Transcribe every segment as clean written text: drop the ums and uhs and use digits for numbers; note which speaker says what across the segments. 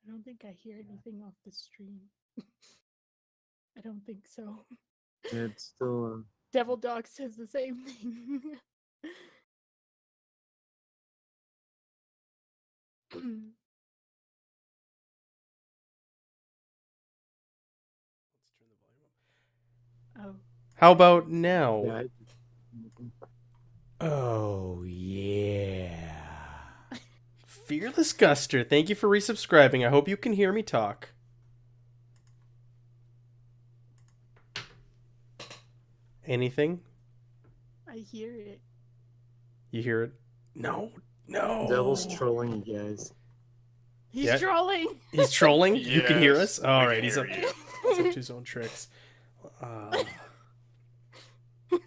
Speaker 1: I don't think I hear anything off the stream. I don't think so.
Speaker 2: It's still.
Speaker 1: Devil Dog says the same thing. Oh,
Speaker 3: How about now?
Speaker 2: Yeah.
Speaker 3: Oh, yeah. Fearless Guster, thank you for resubscribing. I hope you can hear me talk. Anything?
Speaker 1: I hear it.
Speaker 3: You hear it? No. No.
Speaker 2: Devil's trolling you guys.
Speaker 1: He's
Speaker 3: Yeah.
Speaker 1: trolling.
Speaker 3: He's trolling? You can hear us?
Speaker 4: Yes,
Speaker 3: All
Speaker 4: we
Speaker 3: right,
Speaker 4: can
Speaker 3: he's
Speaker 4: hear
Speaker 3: up,
Speaker 4: you.
Speaker 3: he's up to his own tricks. All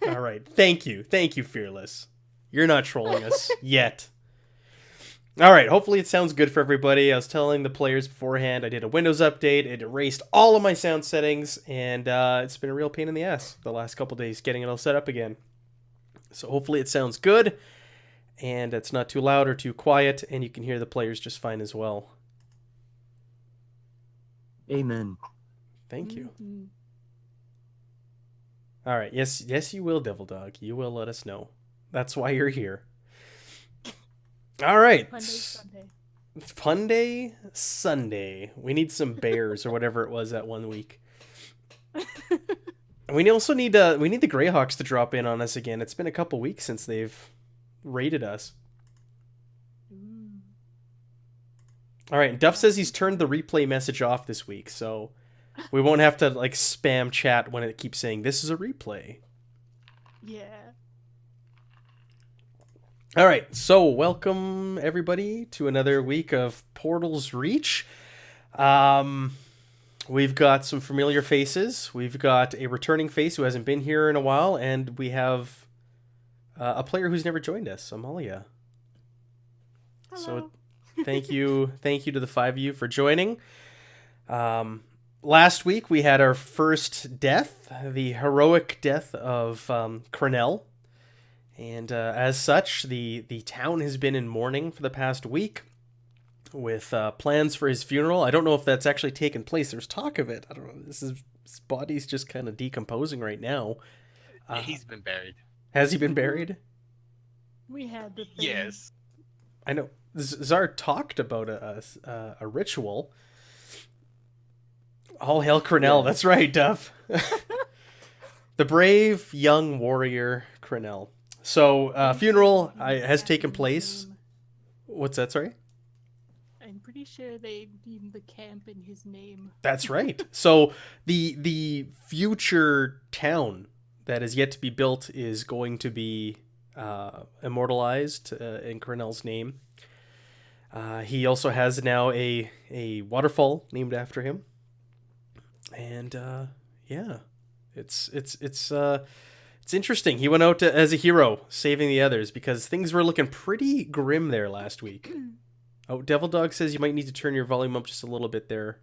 Speaker 3: right. Thank you. Thank you, Fearless. You're not trolling us yet. All right. Hopefully it sounds good for everybody. I was telling the players beforehand I did a Windows update. It erased all of my sound settings, and it's been a real pain in the ass the last couple days getting it all set up again. So hopefully it sounds good, and it's not too loud or too quiet, and you can hear the players just fine as well.
Speaker 2: Amen.
Speaker 3: Thank you.
Speaker 1: Mhm.
Speaker 3: All right. Yes, you will, Devil Dog. You will let us know. That's why you're here. All right.
Speaker 1: Sunday.
Speaker 3: Punday Sunday. We need some bears or whatever it was that one week. We also need the Greyhawks to drop in on us again. It's been a couple weeks since they've raided us.
Speaker 1: Ooh.
Speaker 3: All right. Duff says he's turned the replay message off this week, so we won't have to like spam chat when it keeps saying this is a replay.
Speaker 1: Yeah.
Speaker 3: All right, so welcome everybody to another week of Portal's Reach. We've got some familiar faces. We've got a returning face who hasn't been here in a while, and we have a player who's never joined us, Amalia.
Speaker 1: Hello.
Speaker 3: So thank you to the five of you for joining. Last week we had our first death, the heroic death of Cornell. And as such, the town has been in mourning for the past week with plans for his funeral. I don't know if that's actually taken place. There's talk of it. I don't know. His body's just kind of decomposing right now.
Speaker 4: He's been buried.
Speaker 3: Has he been buried?
Speaker 1: We had the thing.
Speaker 4: Yes.
Speaker 3: I know. Czar talked about a ritual. All hail Cornell.
Speaker 2: Yeah.
Speaker 3: That's right, Duff. The brave young warrior Cornell. So, funeral has taken place. What's that, sorry?
Speaker 1: I'm pretty sure they named the camp in his name.
Speaker 3: That's right. So, the future town that is yet to be built is going to be immortalized in Cornell's name. He also has now a waterfall named after him. And, yeah. It's interesting. He went out as a hero, saving the others, because things were looking pretty grim there last week. Oh, Devil Dog says you might need to turn your volume up just a little bit there,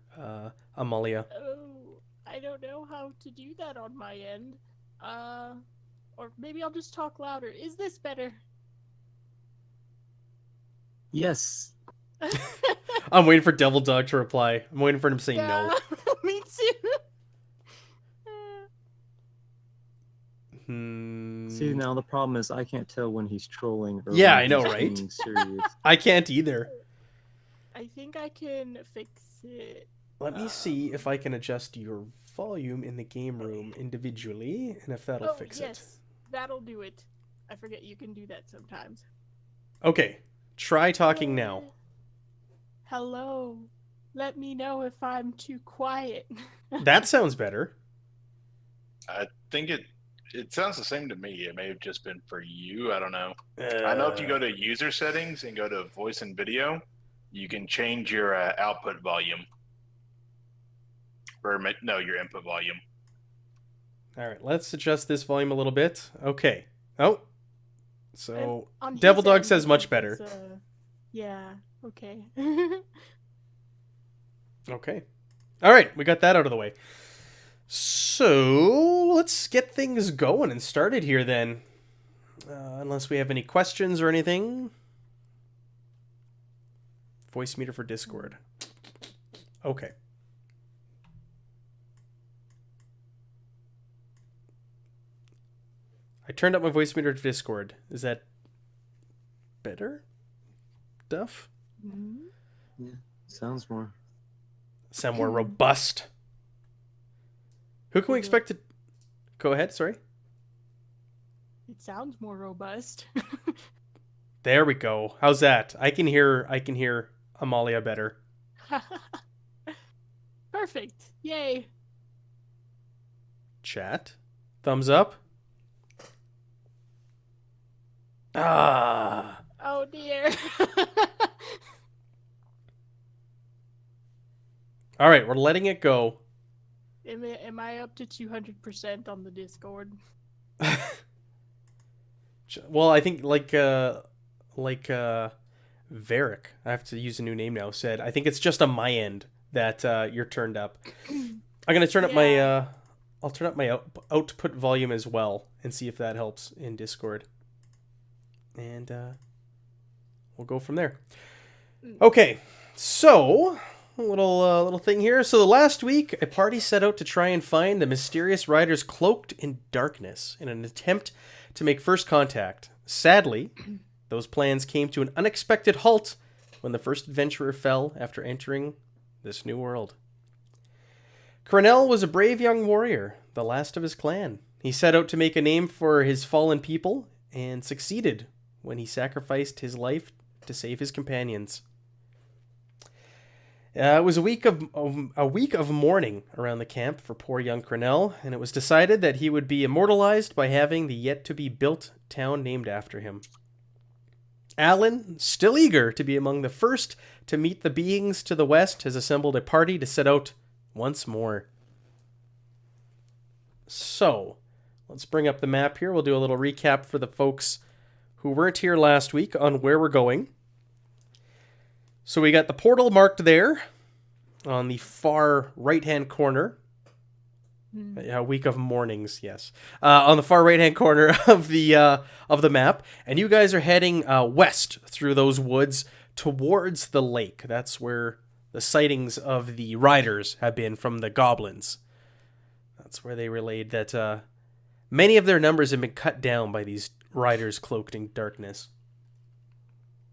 Speaker 3: Amalia.
Speaker 1: Oh, I don't know how to do that on my end. Or maybe I'll just talk louder. Is this better?
Speaker 2: Yes.
Speaker 3: I'm waiting for Devil Dog to reply. I'm waiting for him to say no.
Speaker 1: Me too.
Speaker 2: See, now the problem is I can't tell when he's trolling or
Speaker 3: Yeah,
Speaker 2: when
Speaker 3: I know,
Speaker 2: he's
Speaker 3: right?
Speaker 2: being serious.
Speaker 3: I can't either.
Speaker 1: I think I can fix it.
Speaker 3: Let me see if I can adjust your volume in the game room individually, and if that'll fix
Speaker 1: yes, that'll do it. I forget you can do that sometimes.
Speaker 3: it. Okay, try talking now.
Speaker 1: Hello. Let me know if I'm too quiet.
Speaker 3: That sounds better.
Speaker 4: I think it sounds the same to me. It may have just been for you. I don't know. I know if you go to user settings and go to voice and video, you can change your output volume. Or no, your input volume.
Speaker 3: All right, let's adjust this volume a little bit. Okay. Oh. So,
Speaker 1: On his
Speaker 3: Devil Dog
Speaker 1: end,
Speaker 3: says
Speaker 1: I
Speaker 3: much
Speaker 1: think
Speaker 3: better.
Speaker 1: it's, yeah, okay.
Speaker 3: Okay. All right, we got that out of the way. So, let's get things going and started here then. Unless we have any questions or anything. Voice meter for Discord. Okay. I turned up my voice meter to Discord. Is that better? Duff?
Speaker 2: Yeah, sounds more.
Speaker 3: Sound more robust. Who can we expect to... Go ahead, sorry.
Speaker 1: It sounds more robust.
Speaker 3: There we go. How's that? I can hear Amalia better.
Speaker 1: Perfect. Yay.
Speaker 3: Chat. Thumbs up. Ah.
Speaker 1: Oh dear.
Speaker 3: All right, we're letting it go.
Speaker 1: Am I up to 200% on the Discord?
Speaker 3: Well, I think like Varric, I have to use a new name now, said, I think it's just on my end that you're turned up. I'm going to turn up my I'll turn up my output volume as well and see if that helps in Discord. And we'll go from there. Okay. So, a little thing here. So, last week, a party set out to try and find the mysterious riders cloaked in darkness in an attempt to make first contact. Sadly, those plans came to an unexpected halt when the first adventurer fell after entering this new world. Cornell was a brave young warrior, the last of his clan. He set out to make a name for his fallen people and succeeded when he sacrificed his life to save his companions. It was a week of mourning around the camp for poor young Cornell, and it was decided that he would be immortalized by having the yet-to-be-built town named after him. Alan, still eager to be among the first to meet the beings to the west, has assembled a party to set out once more. So, let's bring up the map here. We'll do a little recap for the folks who weren't here last week on where we're going. So we got the portal marked there on the far right-hand corner. A week of mornings, yes. On the far right-hand corner of the map. And you guys are heading west through those woods towards the lake. That's where the sightings of the riders have been from the goblins. That's where they relayed that many of their numbers have been cut down by these riders cloaked in darkness.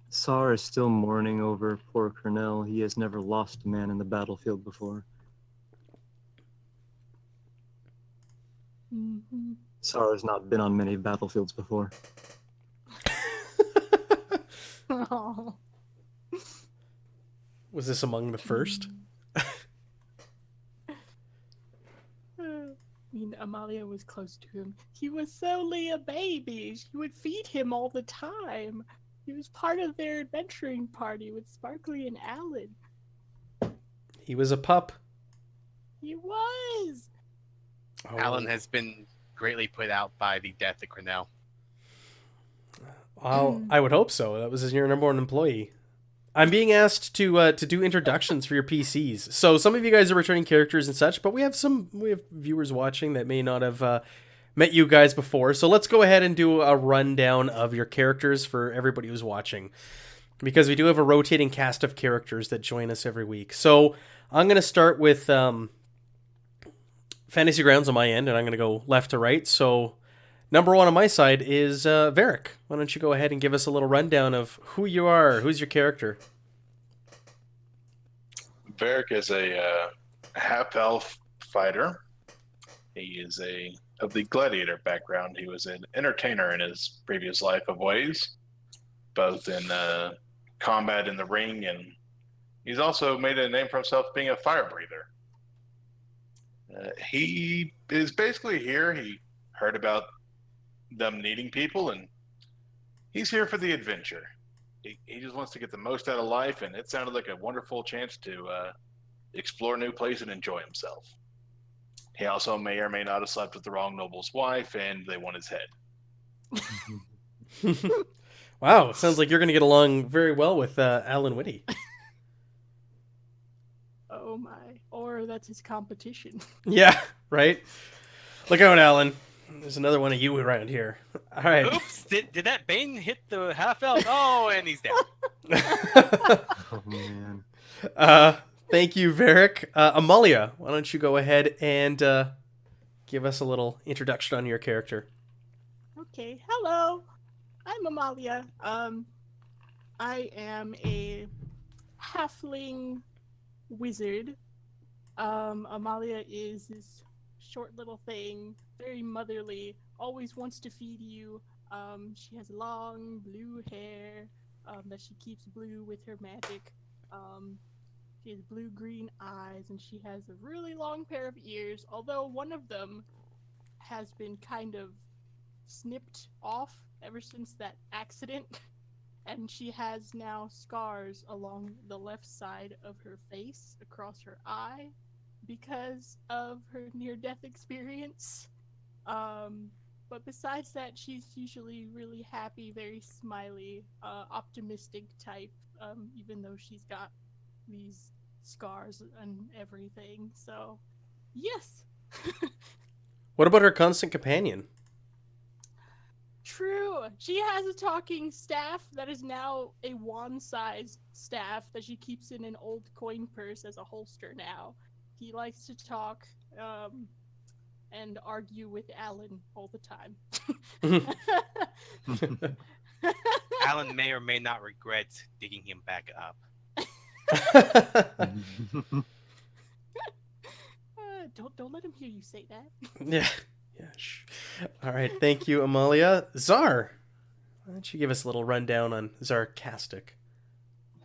Speaker 2: Sar is still mourning over poor Cornell. He has never lost a man in the battlefield before.
Speaker 1: Mm-hmm.
Speaker 2: Sar has not been on many battlefields before.
Speaker 1: Oh.
Speaker 3: Was this among the first?
Speaker 1: I mean, Amalia was close to him. He was only a baby. She would feed him all the time. He was part of their adventuring party with Sparkly and Alan.
Speaker 3: He was a pup.
Speaker 1: He was.
Speaker 3: Oh.
Speaker 5: Alan has been greatly put out by the death of Cornell.
Speaker 3: Well, I would hope so. That was your number one employee. I'm being asked to do introductions for your PCs. So some of you guys are returning characters and such, but we have viewers watching that may not have met you guys before. So let's go ahead and do a rundown of your characters for everybody who's watching, because we do have a rotating cast of characters that join us every week. So I'm going to start with Fantasy Grounds on my end, and I'm going to go left to right. So number one on my side is Varric. Why don't you go ahead and give us a little rundown of who you are? Who's your character?
Speaker 4: Varric is a half-elf fighter. He is of the gladiator background. He was an entertainer in his previous life of ways, both in combat in the ring, and he's also made a name for himself being a fire breather. He is basically here. He heard about them needing people, and he's here for the adventure. He just wants to get the most out of life, and it sounded like a wonderful chance to explore a new place and enjoy himself. He also may or may not have slept with the wrong noble's wife, and they want his head.
Speaker 3: Wow, it sounds like you're going to get along very well with Alan Whitty.
Speaker 1: Oh my. Or that's his competition.
Speaker 3: Yeah, right? Look out, Alan. There's another one of you around here. All right.
Speaker 5: Oops! Did that Bane hit the half elf? Oh, and he's down.
Speaker 2: Oh man.
Speaker 3: Thank you, Varric. Amalia, why don't you go ahead and give us a little introduction on your character?
Speaker 1: Okay, hello. I'm Amalia. I am a halfling wizard. Amalia is this short little thing, very motherly, always wants to feed you. She has long blue hair that she keeps blue with her magic. Um, she has blue-green eyes, and she has a really long pair of ears, although one of them has been kind of snipped off ever since that accident. And she has now scars along the left side of her face across her eye because of her near-death experience. But besides that, she's usually really happy, very smiley, optimistic type, even though she's got these scars and everything. So, yes.
Speaker 3: What about her constant companion?
Speaker 1: True. She has a talking staff that is now a wand-sized staff that she keeps in an old coin purse as a holster now. He likes to talk and argue with Alan all the time.
Speaker 5: Alan may or may not regret digging him back up.
Speaker 1: Don't let him hear you say that.
Speaker 3: Yeah. Yeah. All right. Thank you, Amalia. Czar, why don't you give us a little rundown on Zarcastic?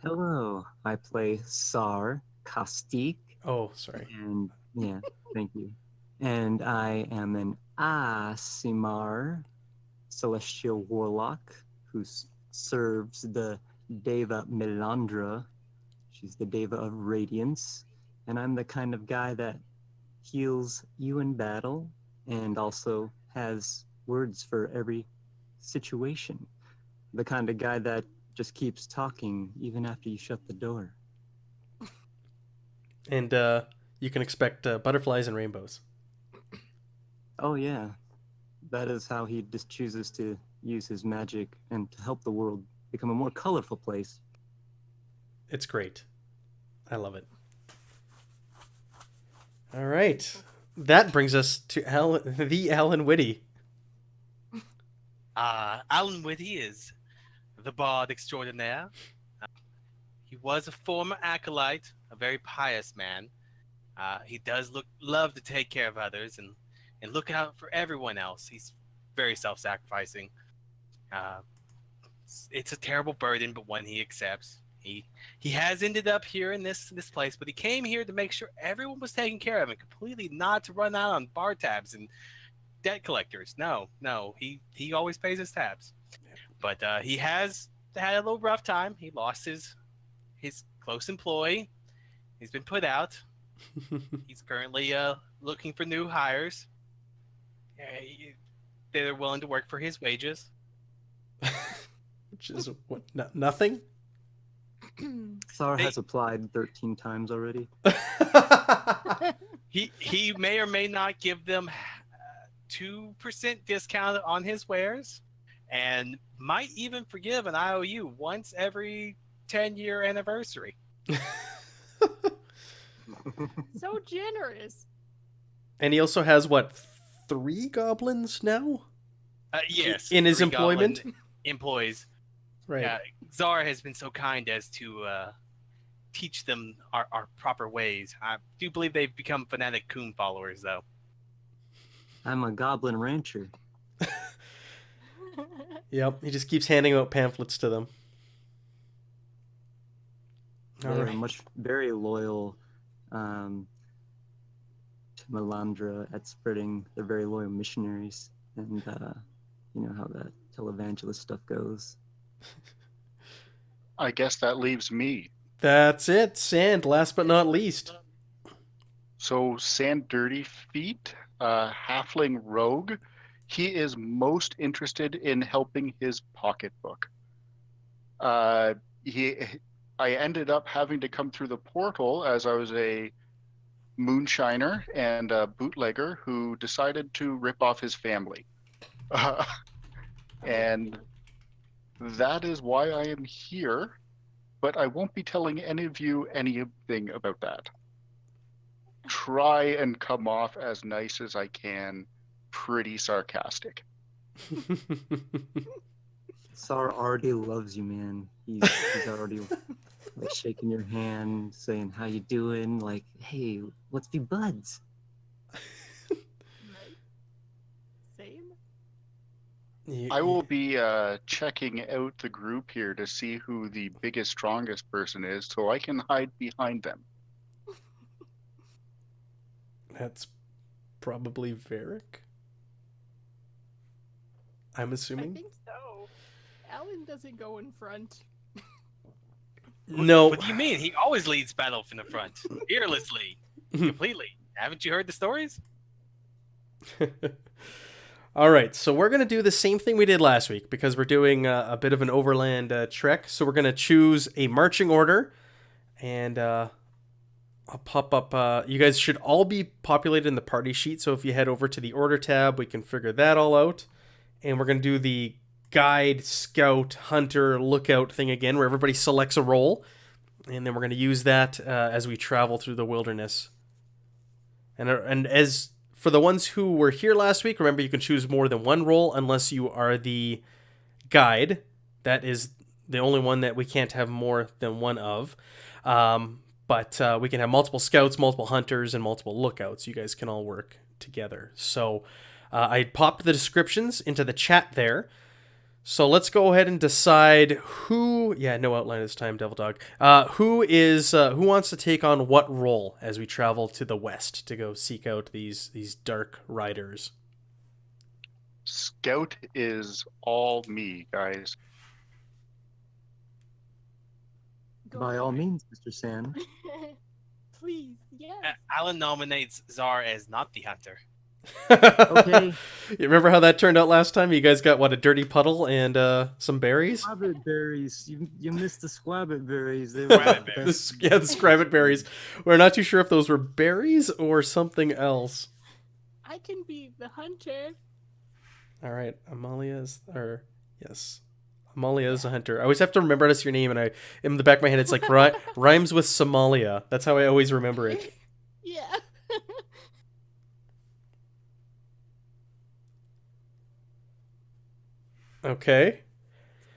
Speaker 2: Hello, I play Sar Caustic,
Speaker 3: Oh, sorry.
Speaker 2: and yeah, thank you. And I am an Aasimar celestial warlock who serves the Deva Melandra. She's the Deva of Radiance, and I'm the kind of guy that heals you in battle and also has words for every situation. The kind of guy that just keeps talking even after you shut the door.
Speaker 3: And you can expect butterflies and rainbows.
Speaker 2: Oh yeah, that is how he just chooses to use his magic and to help the world become a more colorful place.
Speaker 3: It's great. I love it. All right. That brings us to Alan Whitty.
Speaker 5: Alan Whitty is the bard extraordinaire. He was a former acolyte, a very pious man. He does love to take care of others and look out for everyone else. He's very self-sacrificing. It's a terrible burden, but one he accepts. He has ended up here in this place, but he came here to make sure everyone was taken care of and completely not to run out on bar tabs and debt collectors. No, he always pays his tabs. But he has had a little rough time. He lost his close employee. He's been put out. He's currently looking for new hires. They're willing to work for his wages.
Speaker 3: Which is what? Nothing?
Speaker 2: Sar has applied 13 times already.
Speaker 5: He may or may not give them 2% discount on his wares, and might even forgive an IOU once every 10-year anniversary.
Speaker 1: So generous.
Speaker 3: And he also has, what, 3 goblins now?
Speaker 5: Yes.
Speaker 3: In his
Speaker 5: 3
Speaker 3: employment?
Speaker 5: goblin employees.
Speaker 3: Right.
Speaker 5: Zara has been so kind as to teach them our proper ways. I do believe they've become fanatic coon followers, though.
Speaker 2: I'm a goblin rancher.
Speaker 3: Yep, he just keeps handing out pamphlets to them. All
Speaker 2: They're
Speaker 3: right.
Speaker 2: very loyal to Melandra at spreading. They're very loyal missionaries, and you know how that televangelist stuff goes.
Speaker 6: I guess that leaves me.
Speaker 3: That's it. Sand, last but not least.
Speaker 6: So Sand Dirty Feet, halfling rogue, he is most interested in helping his pocketbook. I ended up having to come through the portal as I was a moonshiner and a bootlegger who decided to rip off his family. And that is why I am here. but I won't be telling any of you anything about that. Try and come off as nice as I can, pretty sarcastic.
Speaker 2: Sar already loves you, man. He's already like shaking your hand, saying how you doing, like, hey, let's be buds.
Speaker 1: Right? Same.
Speaker 6: I will be checking out the group here to see who the biggest, strongest person is, so I can hide behind them.
Speaker 3: That's probably Varric. I'm
Speaker 1: I
Speaker 3: assuming.
Speaker 1: think so. Alan doesn't go in front.
Speaker 3: No.
Speaker 5: What do you mean? He always leads battle from the front, fearlessly, completely. Haven't you heard the stories?
Speaker 3: All right, so we're going to do the same thing we did last week because we're doing a bit of an overland trek. So we're going to choose a marching order, and I'll pop up. You guys should all be populated in the party sheet. So if you head over to the order tab, we can figure that all out. And we're going to do the guide, scout, hunter, lookout thing again, where everybody selects a role. And then we're going to use that as we travel through the wilderness. And as for the ones who were here last week, remember you can choose more than one role unless you are the guide. That is the only one that we can't have more than one of. But we can have multiple scouts, multiple hunters, and multiple lookouts. You guys can all work together. So I popped the descriptions into the chat there. So let's go ahead and decide who. Yeah, no outline this time, Devil Dog. Who wants to take on what role as we travel to the west to go seek out these dark riders?
Speaker 6: Scout is all me, guys.
Speaker 1: Go
Speaker 2: By
Speaker 1: for
Speaker 2: all
Speaker 1: it.
Speaker 2: means, Mr. Sand.
Speaker 1: Please, yes.
Speaker 5: Alan nominates Czar as not the hunter.
Speaker 2: Okay.
Speaker 3: You remember how that turned out last time? You guys got what, a dirty puddle and some berries?
Speaker 2: Squabbit berries. You missed the squabbit berries. They
Speaker 5: Squabbit
Speaker 2: were
Speaker 5: berries.
Speaker 3: The scrabbit berries. We're not too sure if those were berries or something else.
Speaker 1: I can be the hunter.
Speaker 3: All right, Amalia is a hunter. I always have to remember how to say your name, and in the back of my head it's like rhymes with Somalia. That's how I always remember it.
Speaker 1: Yeah.
Speaker 3: Okay.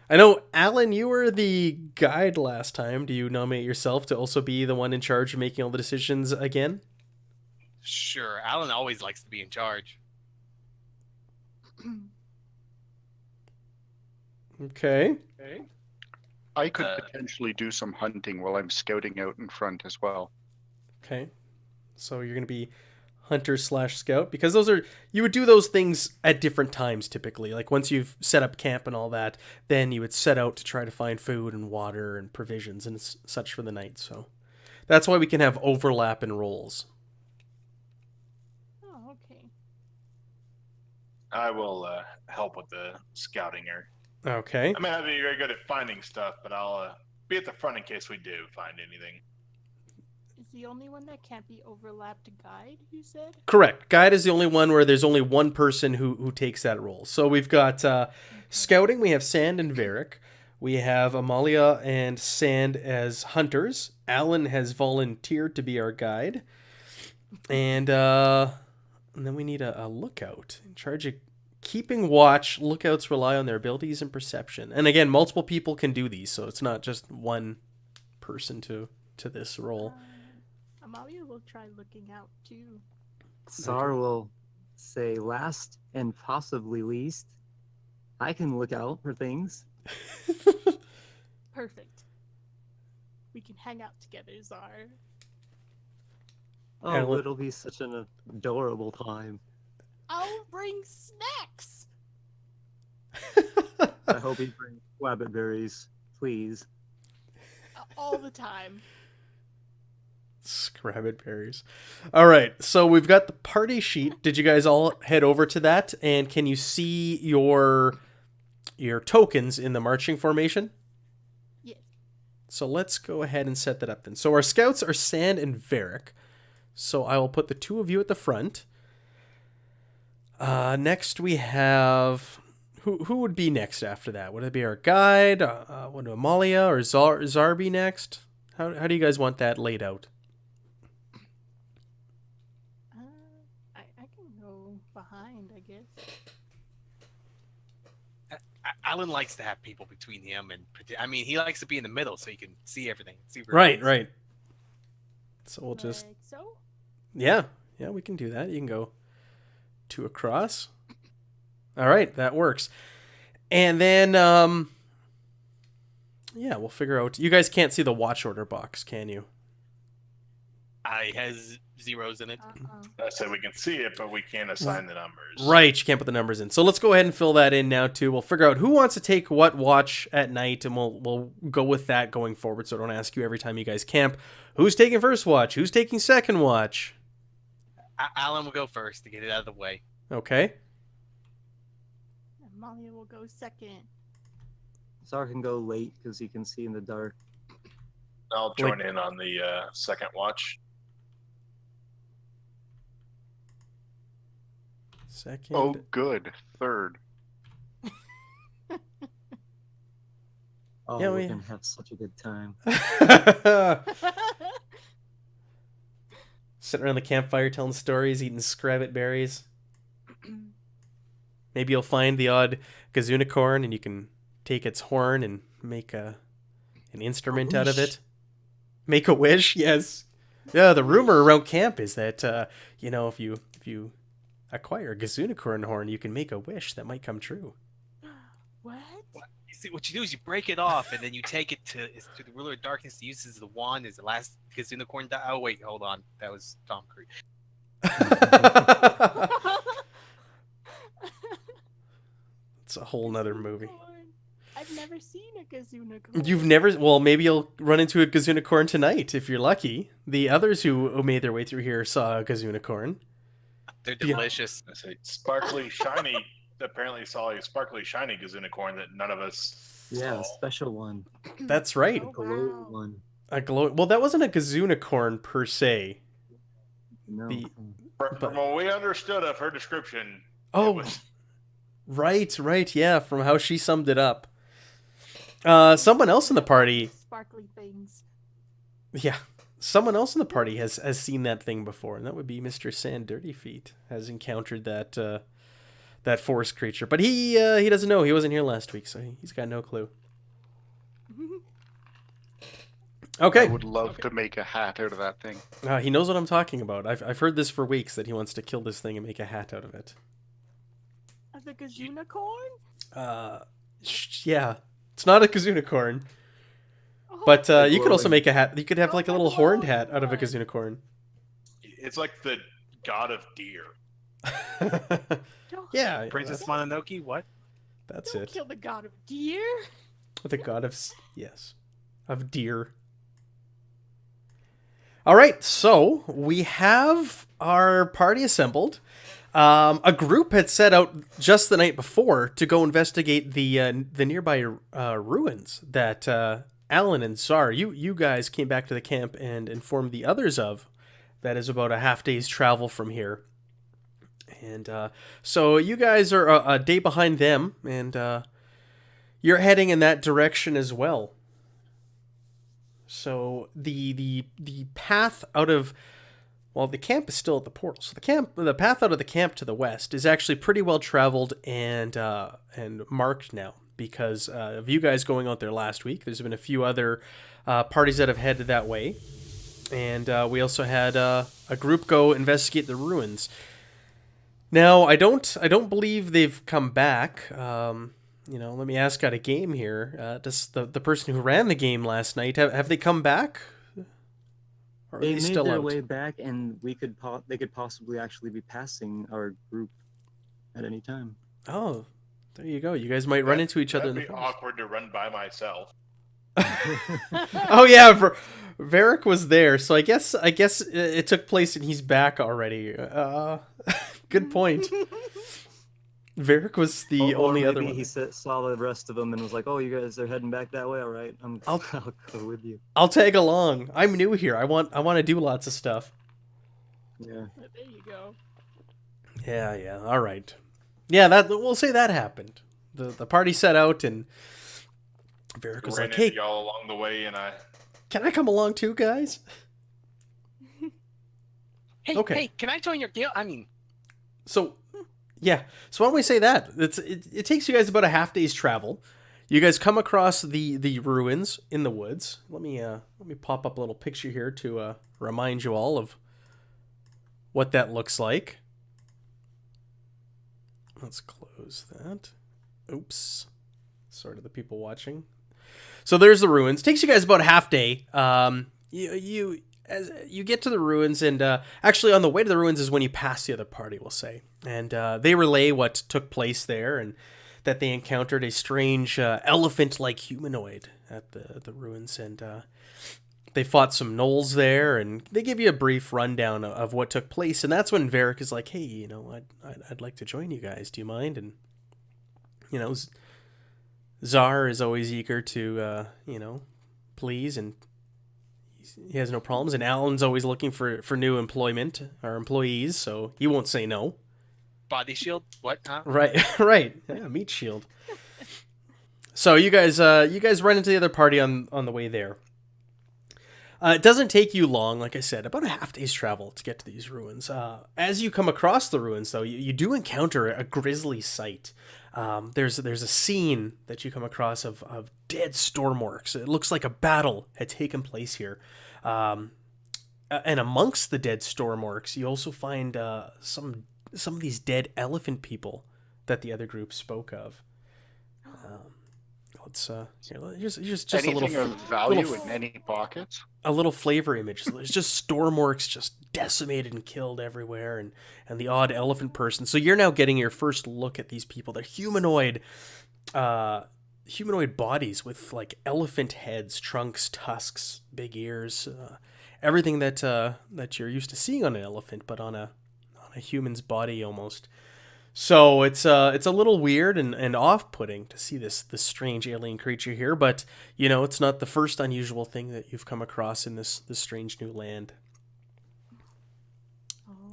Speaker 3: I know, Alan, you were the guide last time. Do you nominate yourself to also be the one in charge of making all the decisions again?
Speaker 5: Sure, Alan always likes to be in charge.
Speaker 3: Okay.
Speaker 6: I could potentially do some hunting while I'm scouting out in front as well.
Speaker 3: Okay. So you're going to be hunter/scout, because you would do those things at different times typically. Like once you've set up camp and all that, then you would set out to try to find food and water and provisions and such for the night. So that's why we can have overlap in roles.
Speaker 1: Oh, okay.
Speaker 4: I will help with the scouting.
Speaker 3: Okay.
Speaker 4: I may not be very good at finding stuff, but I'll be at the front in case we do find anything.
Speaker 1: Is the only one that can't be overlapped guide, you said?
Speaker 3: Correct. Guide is the only one where there's only one person who takes that role. So we've got scouting. We have Sand and Varric. We have Amalia and Sand as hunters. Alan has volunteered to be our guide. And then we need a lookout in charge of keeping watch. Lookouts rely on their abilities and perception. And again, multiple people can do these, so it's not just one person to this role.
Speaker 1: Amalia will try looking out too.
Speaker 2: Sar will say last and possibly least. I can look out for things.
Speaker 1: Perfect. We can hang out together, Czar.
Speaker 2: Oh,
Speaker 3: Alan-
Speaker 2: it'll be such an adorable time.
Speaker 1: I'll bring snacks.
Speaker 2: I hope he brings squabbit berries, please.
Speaker 1: All the time.
Speaker 3: Scrabbit berries. All right, so we've got the party sheet. Did you guys all head over to that? And can you see your tokens in the marching formation?
Speaker 1: Yes.
Speaker 3: So let's go ahead and set that up then. So our scouts are Sand and Varric. So I will put the two of you at the front. Next we have... who would be next after that? Would it be our guide? Would Amalia or Zar be next? How do you guys want that laid out?
Speaker 1: I can go behind, I guess.
Speaker 5: Alan likes to have people between him and. I mean, he likes to be in the middle so he can see everything. See where
Speaker 3: Right,
Speaker 5: it is.
Speaker 3: right. So we'll just
Speaker 1: Like so?
Speaker 3: yeah, we can do that. You can go 2 across. All right, that works. And then yeah, we'll figure out. You guys can't see the watch order box, can you?
Speaker 5: It has zeros in it.
Speaker 4: I said we can see it, but we can't assign the numbers.
Speaker 3: Right, you can't put the numbers in. So let's go ahead and fill that in now too. We'll figure out who wants to take what watch at night, and we'll go with that going forward. So I don't ask you every time you guys camp, who's taking first watch, who's taking second watch.
Speaker 5: Alan will go first to get it out of the way.
Speaker 3: Okay.
Speaker 1: Amalia will go second.
Speaker 2: Zar can go late because he can see in the dark.
Speaker 4: I'll join in on the second watch.
Speaker 3: Second.
Speaker 6: Oh, good. Third.
Speaker 2: Oh,
Speaker 3: Yeah,
Speaker 2: we're
Speaker 3: we-
Speaker 2: gonna have such a good time.
Speaker 3: Sitting around the campfire telling stories, eating scrabbit berries. Maybe you'll find the odd gazunicorn and you can take its horn and make an instrument out of
Speaker 2: wish.
Speaker 3: it. Make a wish, yes. Yeah, the rumor around camp is that if you acquire a gazunicorn horn, you can make a wish that might come true.
Speaker 1: What?
Speaker 5: You see, what you do is you break it off, and then you take it to the ruler of darkness. He uses the wand as the last Gazunicorn. Oh wait, hold on, that was Tom Cruise.
Speaker 3: It's a whole nother movie.
Speaker 1: I've never seen a Gazunicorn.
Speaker 3: You've never. Well, maybe you'll run into a gazunicorn tonight if you're lucky. The others who made their way through here saw a gazunicorn.
Speaker 5: They're
Speaker 3: Yeah.
Speaker 5: delicious.
Speaker 4: I say sparkly, shiny. Apparently saw a sparkly, shiny Gazunicorn that none of us
Speaker 2: Yeah,
Speaker 4: saw.
Speaker 2: a special one.
Speaker 3: That's right.
Speaker 1: Oh,
Speaker 2: Glow
Speaker 1: wow.
Speaker 2: one.
Speaker 3: A glow. Well, that wasn't a gazunicorn per se.
Speaker 2: No.
Speaker 3: The-
Speaker 4: From what we understood of her description, it
Speaker 3: Oh,
Speaker 4: was
Speaker 3: right. Yeah, from how she summed it up. Someone else in the party.
Speaker 1: Sparkly things.
Speaker 3: Yeah, someone else in the party has seen that thing before, and that would be Mr. Sand Dirty Feet. Has encountered that forest creature, but he doesn't know. He wasn't here last week, so he's got no clue.
Speaker 6: I
Speaker 3: Okay,
Speaker 6: would love to make a hat out of that thing.
Speaker 3: he knows what I'm talking about. I've heard this for weeks that he wants to kill this thing and make a hat out of it.
Speaker 1: Of the Gazunicorn?
Speaker 3: Yeah, it's not a gazunicorn,
Speaker 1: Oh,
Speaker 3: but you could also
Speaker 2: Glowing.
Speaker 3: make a hat. You could have like a little horned hat out of a gazunicorn.
Speaker 4: it's like the god of deer.
Speaker 1: don't,
Speaker 3: Yeah,
Speaker 5: Princess Mononoke. What?
Speaker 3: that's
Speaker 1: don't
Speaker 3: it.
Speaker 1: kill the god of deer.
Speaker 3: The god of of deer. All right, so we have our party assembled. A group had set out just the night before to go investigate the nearby ruins that Alan and Zar, you guys came back to the camp and informed the others of. That is about a half day's travel from here. And so you guys are a day behind them, and you're heading in that direction as well. So the path out of the camp is still at the portal. So the path out of the camp to the west is actually pretty well traveled and marked now because of you guys going out there last week. There's been a few other parties that have headed that way, and we also had a group go investigate the ruins. Now I don't believe they've come back. Let me ask out a game here. Does the person who ran the game last night have they come back? Or are
Speaker 2: They
Speaker 3: they
Speaker 2: made
Speaker 3: still
Speaker 2: their
Speaker 3: out?
Speaker 2: way back, and they could possibly actually be passing our group at any time.
Speaker 3: Oh, there you go. You guys might run into each other in
Speaker 4: That'd
Speaker 3: the
Speaker 4: be
Speaker 3: forest.
Speaker 4: awkward to run by myself.
Speaker 3: Oh yeah, Varric was there, so I guess it took place and he's back already. Good point. Varric was the
Speaker 2: Or
Speaker 3: only other
Speaker 2: maybe
Speaker 3: one.
Speaker 2: he saw the rest of them and was like, "Oh, you guys are heading back that way. All right, I'll go with you."
Speaker 3: I'll tag along. I'm new here. I want to do lots of stuff.
Speaker 2: Yeah.
Speaker 1: There you go.
Speaker 3: Yeah. All right. Yeah, we'll say that happened. the party set out, and Varric was
Speaker 4: Ran
Speaker 3: like,
Speaker 4: into
Speaker 3: "Hey,
Speaker 4: y'all along the way, and
Speaker 3: can I come along too, guys?"
Speaker 5: Hey,
Speaker 3: Okay.
Speaker 5: hey, can I join your guild? I mean,
Speaker 3: So, yeah. So why don't we say that? It takes you guys about a half day's travel. You guys come across the ruins in the woods. Let me pop up a little picture here to remind you all of what that looks like. Let's close that. Oops. Sorry to the people watching. So there's the ruins. Takes you guys about a half day. As you get to the ruins, and actually on the way to the ruins is when you pass the other party, we'll say, and they relay what took place there, and that they encountered a strange elephant-like humanoid at the ruins, and they fought some gnolls there, and they give you a brief rundown of what took place, and that's when Varric is like, "Hey, you know, I'd like to join you guys. Do you mind?" And you know, Czar is always eager to please, and he has no problems. And Alan's always looking for new employment or employees, so he won't say no.
Speaker 5: body shield? What? Huh?
Speaker 3: Right, right. Yeah, meat shield. So you guys run into the other party on the way there. It doesn't take you long, like I said, about a half day's travel to get to these ruins. As you come across the ruins, though, you do encounter a grisly sight. There's a scene that you come across of dead stormorks. It looks like a battle had taken place here. And amongst the dead stormorks, you also find some of these dead elephant people that the other group spoke of. Here's just
Speaker 6: Anything
Speaker 3: a little
Speaker 6: of value
Speaker 3: little
Speaker 6: in any pockets?
Speaker 3: a little flavor image. So there's just stormorks just decimated and killed everywhere, and the odd elephant person. So you're now getting your first look at these people. They're humanoid bodies with like elephant heads, trunks, tusks, big ears, everything that you're used to seeing on an elephant, but on a human's body almost. So it's a little weird and off-putting to see this strange alien creature here, but you know, it's not the first unusual thing that you've come across in this strange new land.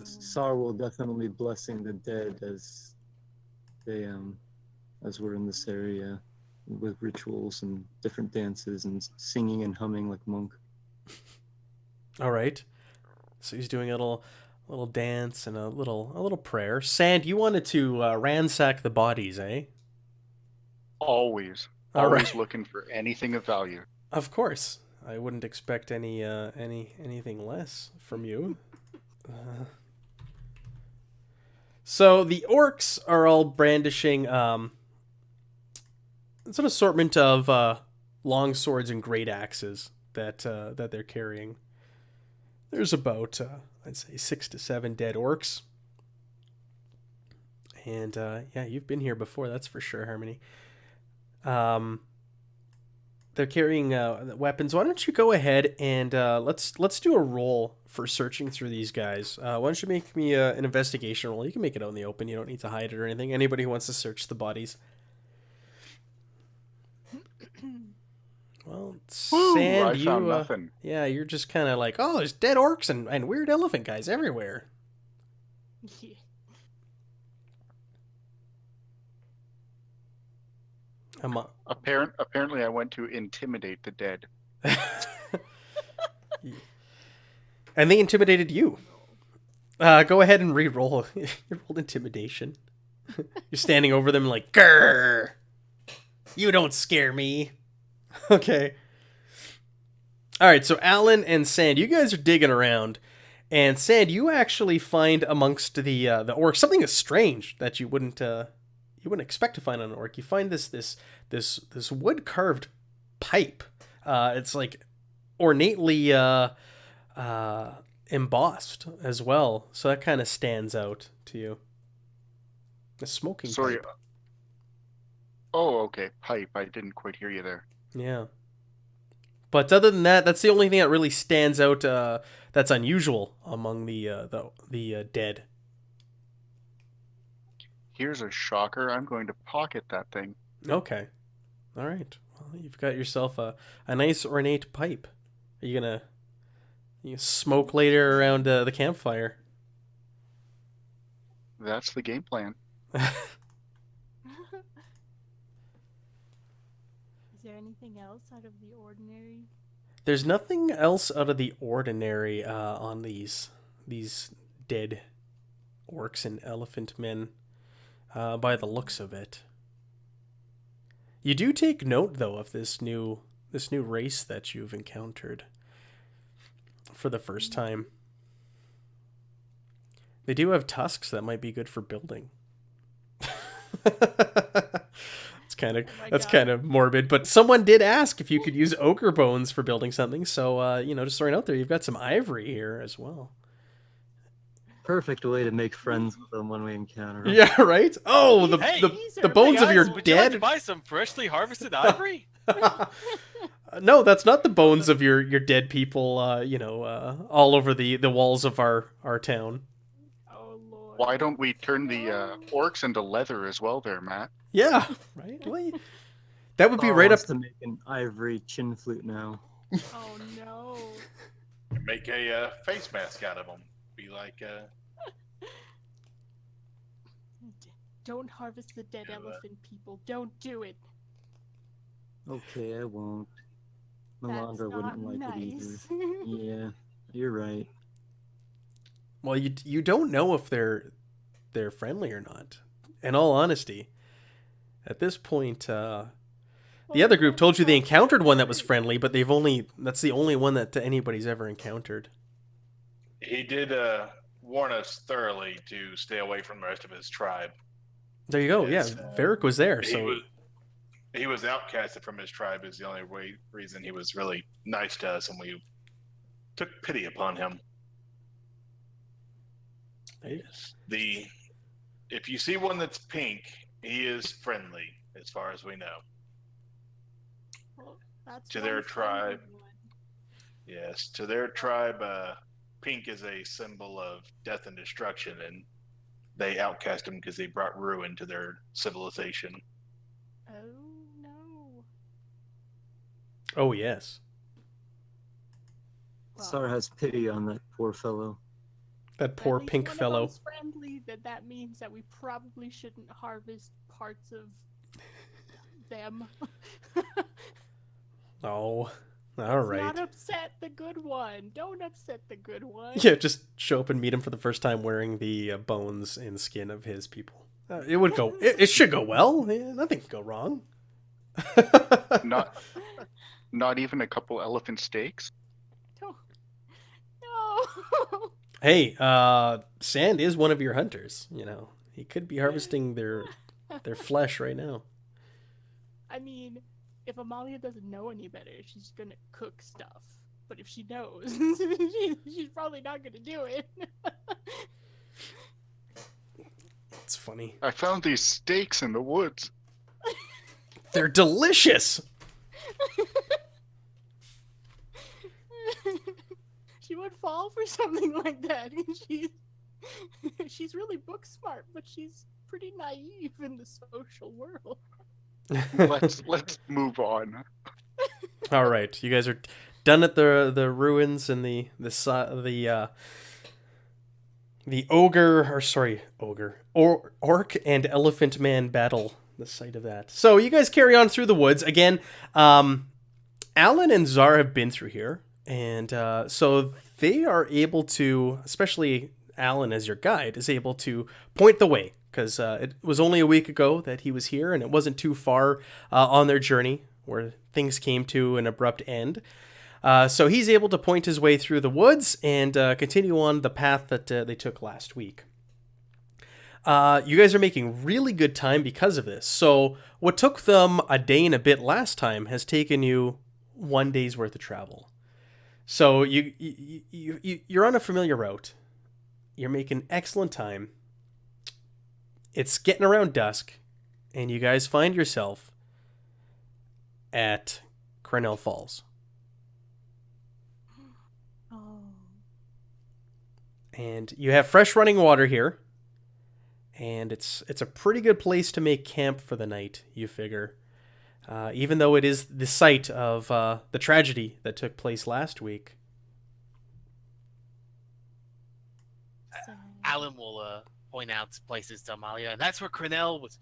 Speaker 2: Sar will definitely be blessing the dead as they as we're in this area with rituals and different dances and singing and humming like monk.
Speaker 3: All right. So he's doing a little dance and a little prayer. Sand, you wanted to ransack the bodies, eh?
Speaker 6: Always
Speaker 3: All right.
Speaker 6: looking for anything of value.
Speaker 3: Of course. I wouldn't expect anything less from you. So the orcs are all brandishing it's an assortment of long swords and great axes that they're carrying. There's about I'd say 6 to 7 dead orcs. And yeah, you've been here before, that's for sure, Harmony. They're carrying weapons. Why don't you go ahead and let's do a roll for searching through these guys. Why don't you make me an investigation roll? You can make it out in the open. You don't need to hide it or anything. Anybody who wants to search the bodies. Well, Sand,
Speaker 6: I found nothing.
Speaker 3: Yeah, you're just kind of like, oh, there's dead orcs and weird elephant guys everywhere.
Speaker 1: Yeah.
Speaker 6: Apparently, I went to intimidate the dead.
Speaker 3: And they intimidated you. Go ahead and re-roll. You rolled intimidation. You're standing over them like, grrr! You don't scare me. Okay. All right, so Alan and Sand, you guys are digging around, and Sand, you actually find amongst the orcs something that's strange that you wouldn't expect to find on an orc. You find this wood carved pipe. It's like ornately embossed as well, so that kind of stands out to you. A smoking
Speaker 6: Sorry.
Speaker 3: pipe.
Speaker 6: Oh, okay. Pipe. I didn't quite hear you there.
Speaker 3: Yeah. But other than that, that's the only thing that really stands out that's unusual among the dead.
Speaker 6: Here's a shocker. I'm going to pocket that thing.
Speaker 3: Okay. All right. Well, you've got yourself a nice ornate pipe. Are you gonna smoke later around the campfire?
Speaker 6: That's the game plan.
Speaker 1: there anything else out of the ordinary?
Speaker 3: There's nothing else out of the ordinary on these dead orcs and elephant men, by the looks of it. You do take note, though, of this new race that you've encountered for the first time. They do have tusks that might be good for building. It's kind of kind of morbid, but someone did ask if you could use ogre bones for building something. So just throwing out there, you've got some ivory here as well.
Speaker 2: Perfect way to make friends with them when we encounter them.
Speaker 3: Yeah, right. Oh,
Speaker 5: Hey,
Speaker 3: the bones of
Speaker 5: guys,
Speaker 3: your
Speaker 5: would you like to
Speaker 3: dead.
Speaker 5: buy some freshly harvested ivory?
Speaker 3: No, that's not the bones of your dead people. All over the walls of our town.
Speaker 1: Oh lord.
Speaker 6: Why don't we turn the orcs into leather as well there, Matt?
Speaker 3: Yeah, right. Well, that would be
Speaker 2: Paul
Speaker 3: right up.
Speaker 2: wants to make an ivory chin flute now.
Speaker 1: Oh no.
Speaker 4: Make a face mask out of them. Be like,
Speaker 1: Don't harvest the dead elephant people. Don't do it.
Speaker 2: Okay, I won't.
Speaker 1: That's
Speaker 2: Melandra
Speaker 1: not
Speaker 2: wouldn't like it
Speaker 1: nice.
Speaker 2: either. Yeah, you're right.
Speaker 3: Well, you don't know if they're friendly or not. In all honesty, at this point, the other group told you they encountered one that was friendly, but that's the only one that anybody's ever encountered.
Speaker 4: he did warn us thoroughly to stay away from the rest of his tribe.
Speaker 3: There you go.
Speaker 4: Yes.
Speaker 3: Yeah, Varric was there. So
Speaker 4: He was outcasted from his tribe is the only reason he was really nice to us, and we took pity upon him. If you see one that's pink, he is friendly, as far as we know.
Speaker 1: Well, that's
Speaker 4: To
Speaker 1: one
Speaker 4: their
Speaker 1: friendly
Speaker 4: tribe.
Speaker 1: one.
Speaker 4: Yes, to their tribe, pink is a symbol of death and destruction, and they outcast him because they brought ruin to their civilization.
Speaker 1: Oh no.
Speaker 3: oh yes,
Speaker 1: Well,
Speaker 2: Sar has pity on that poor fellow.
Speaker 3: that
Speaker 1: at
Speaker 3: poor
Speaker 1: least
Speaker 3: pink
Speaker 1: one of
Speaker 3: fellow.
Speaker 1: them's friendly, that means that we probably shouldn't harvest parts of them.
Speaker 3: Oh, all right.
Speaker 1: Not upset the good one. Don't upset the good one.
Speaker 3: Yeah, just show up and meet him for the first time wearing the bones and skin of his people. It would go. It should go well. Yeah, nothing can go wrong.
Speaker 6: Not even a couple elephant steaks.
Speaker 1: Don't- No.
Speaker 3: Hey, Sand is one of your hunters. He could be harvesting their flesh right now.
Speaker 1: I mean, if Amalia doesn't know any better, she's gonna cook stuff. But if she knows, she's probably not gonna do it.
Speaker 3: It's funny.
Speaker 6: I found these steaks in the woods.
Speaker 3: They're delicious.
Speaker 1: She would fall for something like that. She's really book smart, but she's pretty naive in the social world.
Speaker 6: Let's move on.
Speaker 3: All right, you guys are done at the ruins and the orc and elephant man battle. The site of that. So you guys carry on through the woods again. Alan and Zar have been through here, and so they are able to, especially Alan as your guide, is able to point the way, because it was only a week ago that he was here, and it wasn't too far on their journey where things came to an abrupt end. So he's able to point his way through the woods and continue on the path that they took last week. You guys are making really good time because of this. So what took them a day and a bit last time has taken you 1 day's worth of travel. So you're on a familiar route. You're making excellent time. It's getting around dusk, and you guys find yourself at Cornell Falls.
Speaker 1: Oh.
Speaker 3: And you have fresh running water here. And it's a pretty good place to make camp for the night, you figure. Even though it is the site of the tragedy that took place last week.
Speaker 5: Alan will point out places to Amalia, and that's where Cornell was.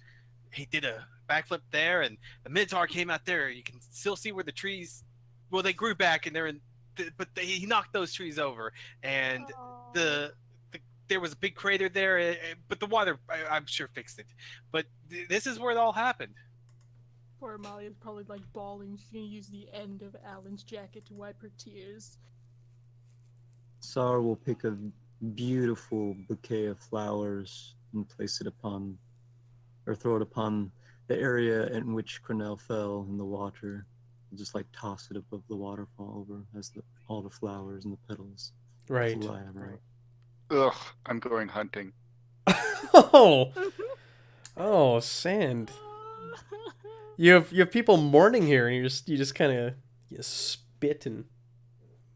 Speaker 5: He did a backflip there, and the Minotaur came out there. You can still see where the trees, well, they grew back, and they're in, he knocked those trees over, and
Speaker 1: Aw.
Speaker 5: there was a big crater there, but the water, I'm sure, fixed it. But this is where it all happened.
Speaker 1: Poor Amalia's probably like bawling. She's gonna use the end of Alan's jacket to wipe her tears.
Speaker 2: Sar will pick a beautiful bouquet of flowers and place it upon, or throw it upon the area in which Cornell fell in the water. Just like toss it above the waterfall over as all the flowers and the petals
Speaker 3: Right.
Speaker 2: fly around.
Speaker 6: Ugh, I'm going hunting.
Speaker 3: Oh, oh, Sand. You have people mourning here, and you just kind of spit and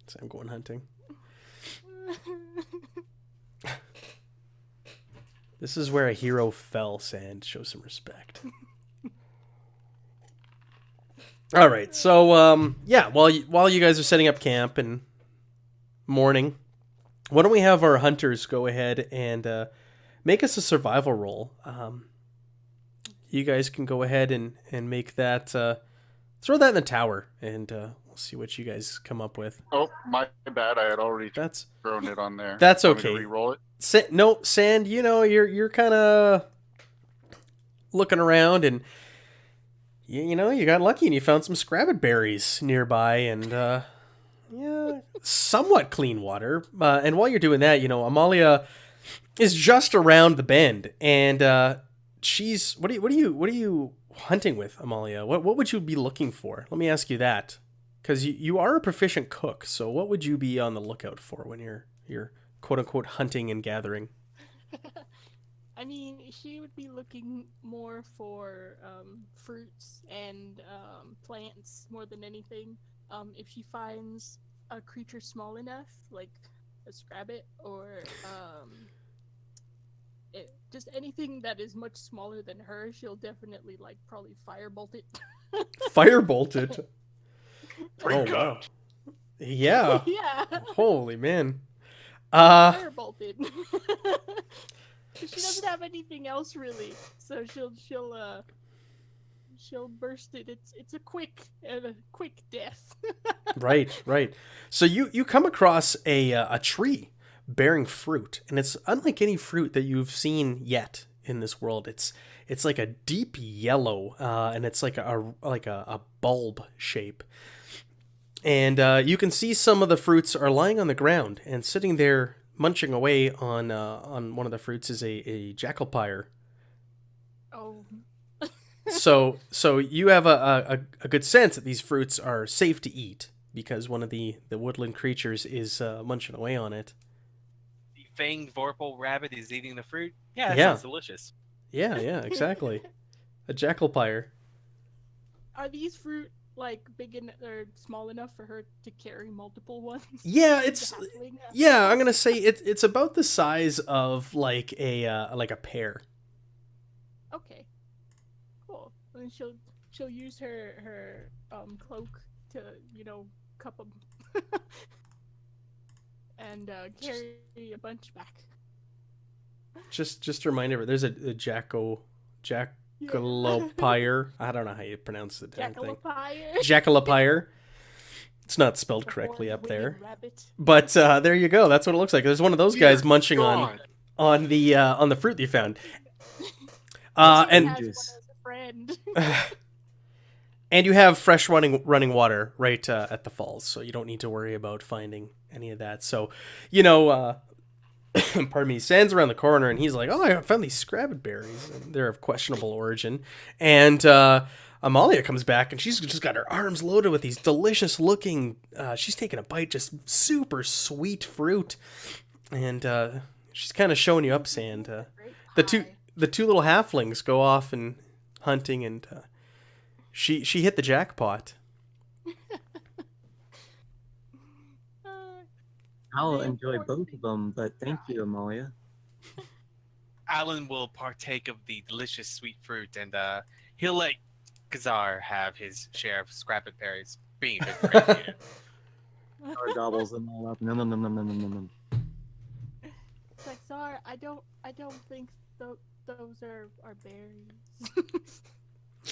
Speaker 3: say, "I'm going hunting." This is where a hero fell, Sand. Show some respect. All right, so yeah, while you guys are setting up camp and mourning, why don't we have our hunters go ahead and make us a survival roll? You guys can go ahead and make that, throw that in the tower, and we'll see what you guys come up with.
Speaker 6: Oh, my bad. I had already
Speaker 3: That's
Speaker 6: thrown it on there.
Speaker 3: That's
Speaker 6: Want me to
Speaker 3: okay.
Speaker 6: re-roll it?
Speaker 3: No, Sand. You know, you're kind of looking around, and you know you got lucky and you found some scrabbit berries nearby, and yeah, somewhat clean water. And while you're doing that, you know, Amalia is just around the bend, and she's what are you hunting with, Amalia? What would you be looking for? Let me ask you that, because you are a proficient cook. So what would you be on the lookout for when you're quote unquote hunting and gathering?
Speaker 1: I mean, she would be looking more for fruits and plants more than anything. If she finds a creature small enough, like a scrabbit or just anything that is much smaller than her, she'll definitely like probably firebolt it.
Speaker 3: Firebolted.
Speaker 4: Pretty
Speaker 3: Oh
Speaker 4: good.
Speaker 3: wow. Yeah.
Speaker 1: Yeah.
Speaker 3: Holy man.
Speaker 1: Firebolted. She doesn't have anything else really, so she'll burst it. It's a quick death.
Speaker 3: Right. So you come across a tree bearing fruit, and it's unlike any fruit that you've seen yet in this world. It's like a deep yellow, and it's like a bulb shape. And you can see some of the fruits are lying on the ground, and sitting there munching away on one of the fruits is a jackalpire.
Speaker 1: Oh.
Speaker 3: So you have a good sense that these fruits are safe to eat because one of the woodland creatures is munching away on it.
Speaker 5: The fanged vorpal rabbit is eating the fruit. Yeah, that
Speaker 3: Yeah.
Speaker 5: sounds delicious.
Speaker 3: Yeah, exactly. A jackalpire.
Speaker 1: Are these fruit like big or small enough for her to carry multiple ones?
Speaker 3: Yeah,
Speaker 1: The
Speaker 3: it's
Speaker 1: halfling?
Speaker 3: yeah. I'm gonna say it's about the size of like a pear.
Speaker 1: Okay. Cool. And she'll use her cloak to cup them and carry a bunch back.
Speaker 3: Just a reminder, there's a jackalopire. I don't know how you pronounce the damn thing.
Speaker 1: Jackalopire.
Speaker 3: Jackalopire. It's not spelled
Speaker 1: The
Speaker 3: correctly up
Speaker 1: horned-winged
Speaker 3: there,
Speaker 1: rabbit.
Speaker 3: but there you go. That's what it looks like. There's one of those guys
Speaker 6: Dear
Speaker 3: munching
Speaker 6: God.
Speaker 3: on the fruit you found.
Speaker 1: She
Speaker 3: And
Speaker 1: has one as a friend.
Speaker 3: and you have fresh running water right at the falls, so you don't need to worry about finding any of that. So, pardon me, Sand's around the corner, and he's like, "Oh, I found these scrabbit berries. And they're of questionable origin." And Amalia comes back, and she's just got her arms loaded with these delicious looking. She's taking a bite, just super sweet fruit, and she's kind of showing you up, Sand. The two little halflings go off and hunting, and she hit the jackpot.
Speaker 2: I'll enjoy both of them, but thank you, Amalia.
Speaker 5: Alan will partake of the delicious sweet fruit, and he'll let Kazar have his share of scrappet berries. Being a good friend here.
Speaker 2: Sar gobbles them all up. Nom nom nom nom nom nom nom.
Speaker 1: It's like, Zar, I don't think those are berries.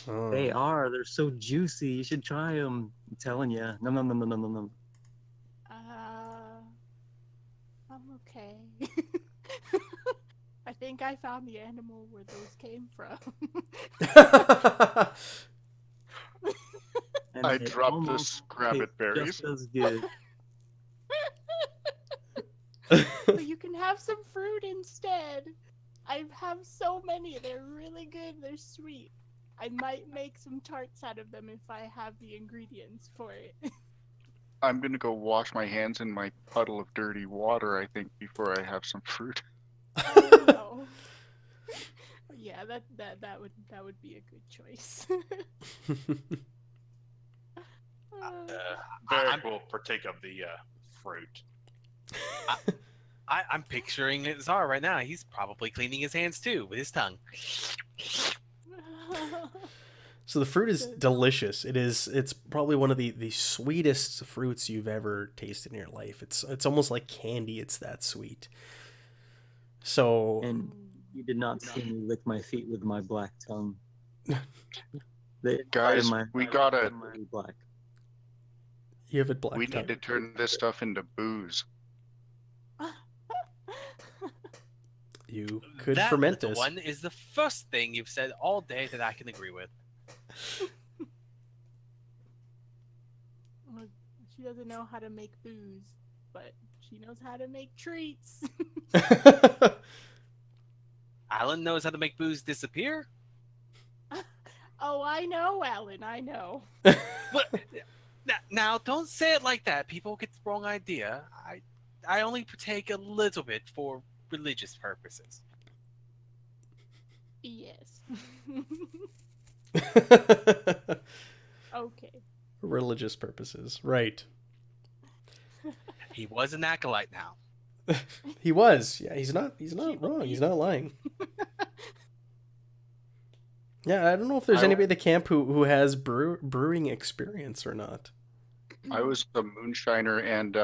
Speaker 3: Oh.
Speaker 2: They are. They're so juicy. You should try them. I'm telling you. No, no, no, no, no, no, no.
Speaker 1: I'm okay. I think I found the animal where those came from.
Speaker 2: And
Speaker 6: I
Speaker 2: they
Speaker 6: dropped the
Speaker 2: almost
Speaker 6: scrabbit
Speaker 2: taste
Speaker 6: berries.
Speaker 2: just as good.
Speaker 1: But you can have some fruit instead. I have so many. They're really good. They're sweet. I might make some tarts out of them if I have the ingredients for it.
Speaker 6: I'm gonna go wash my hands in my puddle of dirty water, I think, before I have some fruit.
Speaker 1: Oh no. Yeah, that would be a good choice.
Speaker 4: Varric will partake of the fruit.
Speaker 5: I'm picturing Zara right now. He's probably cleaning his hands too with his tongue.
Speaker 3: So the fruit is delicious. It's probably one of the sweetest fruits you've ever tasted in your life. It's almost like candy. It's that sweet. So
Speaker 2: And you did not see me lick my feet with my black tongue. The
Speaker 6: Guys,
Speaker 2: inside of
Speaker 6: we
Speaker 2: my
Speaker 6: gotta-
Speaker 2: tongue is black.
Speaker 3: you have it black.
Speaker 6: We
Speaker 3: tongue.
Speaker 6: need to turn this stuff into booze.
Speaker 3: You could
Speaker 5: That,
Speaker 3: ferment
Speaker 5: little
Speaker 3: this.
Speaker 5: one is the first thing you've said all day that I can agree with.
Speaker 1: She doesn't know how to make booze, but she knows how to make treats.
Speaker 5: Alan knows how to make booze disappear.
Speaker 1: Oh, I know, Alan. I know.
Speaker 5: But now, don't say it like that. People get the wrong idea. I only partake a little bit for religious purposes.
Speaker 1: Yes. Okay.
Speaker 3: Religious purposes, right?
Speaker 5: He was an acolyte now.
Speaker 3: He was. Yeah, he's not
Speaker 1: She
Speaker 3: wrong.
Speaker 1: believed.
Speaker 3: He's not lying. Yeah, I don't know if there's
Speaker 6: I-
Speaker 3: anybody at the camp who has brewing experience or not.
Speaker 6: I was a moonshiner and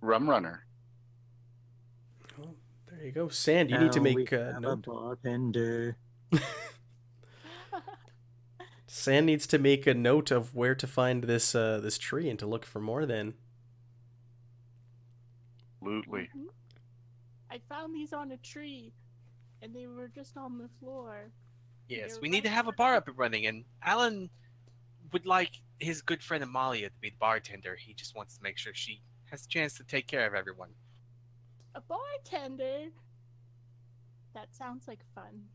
Speaker 6: rum runner.
Speaker 3: Well, there you go. Sand, you need to
Speaker 2: Now we
Speaker 3: make a
Speaker 2: have a
Speaker 3: note.
Speaker 2: bartender.
Speaker 3: Sand needs to make a note of where to find this this tree and to look for more then.
Speaker 6: Absolutely.
Speaker 1: Mhm. I found these on a tree, and they were just on the floor.
Speaker 5: Yes,
Speaker 1: You're
Speaker 5: we need to
Speaker 1: right.
Speaker 5: have a bar up and running, and Alan would like his good friend Amalia to be the bartender. He just wants to make sure she has a chance to take care of everyone.
Speaker 1: A bartender? That sounds like fun.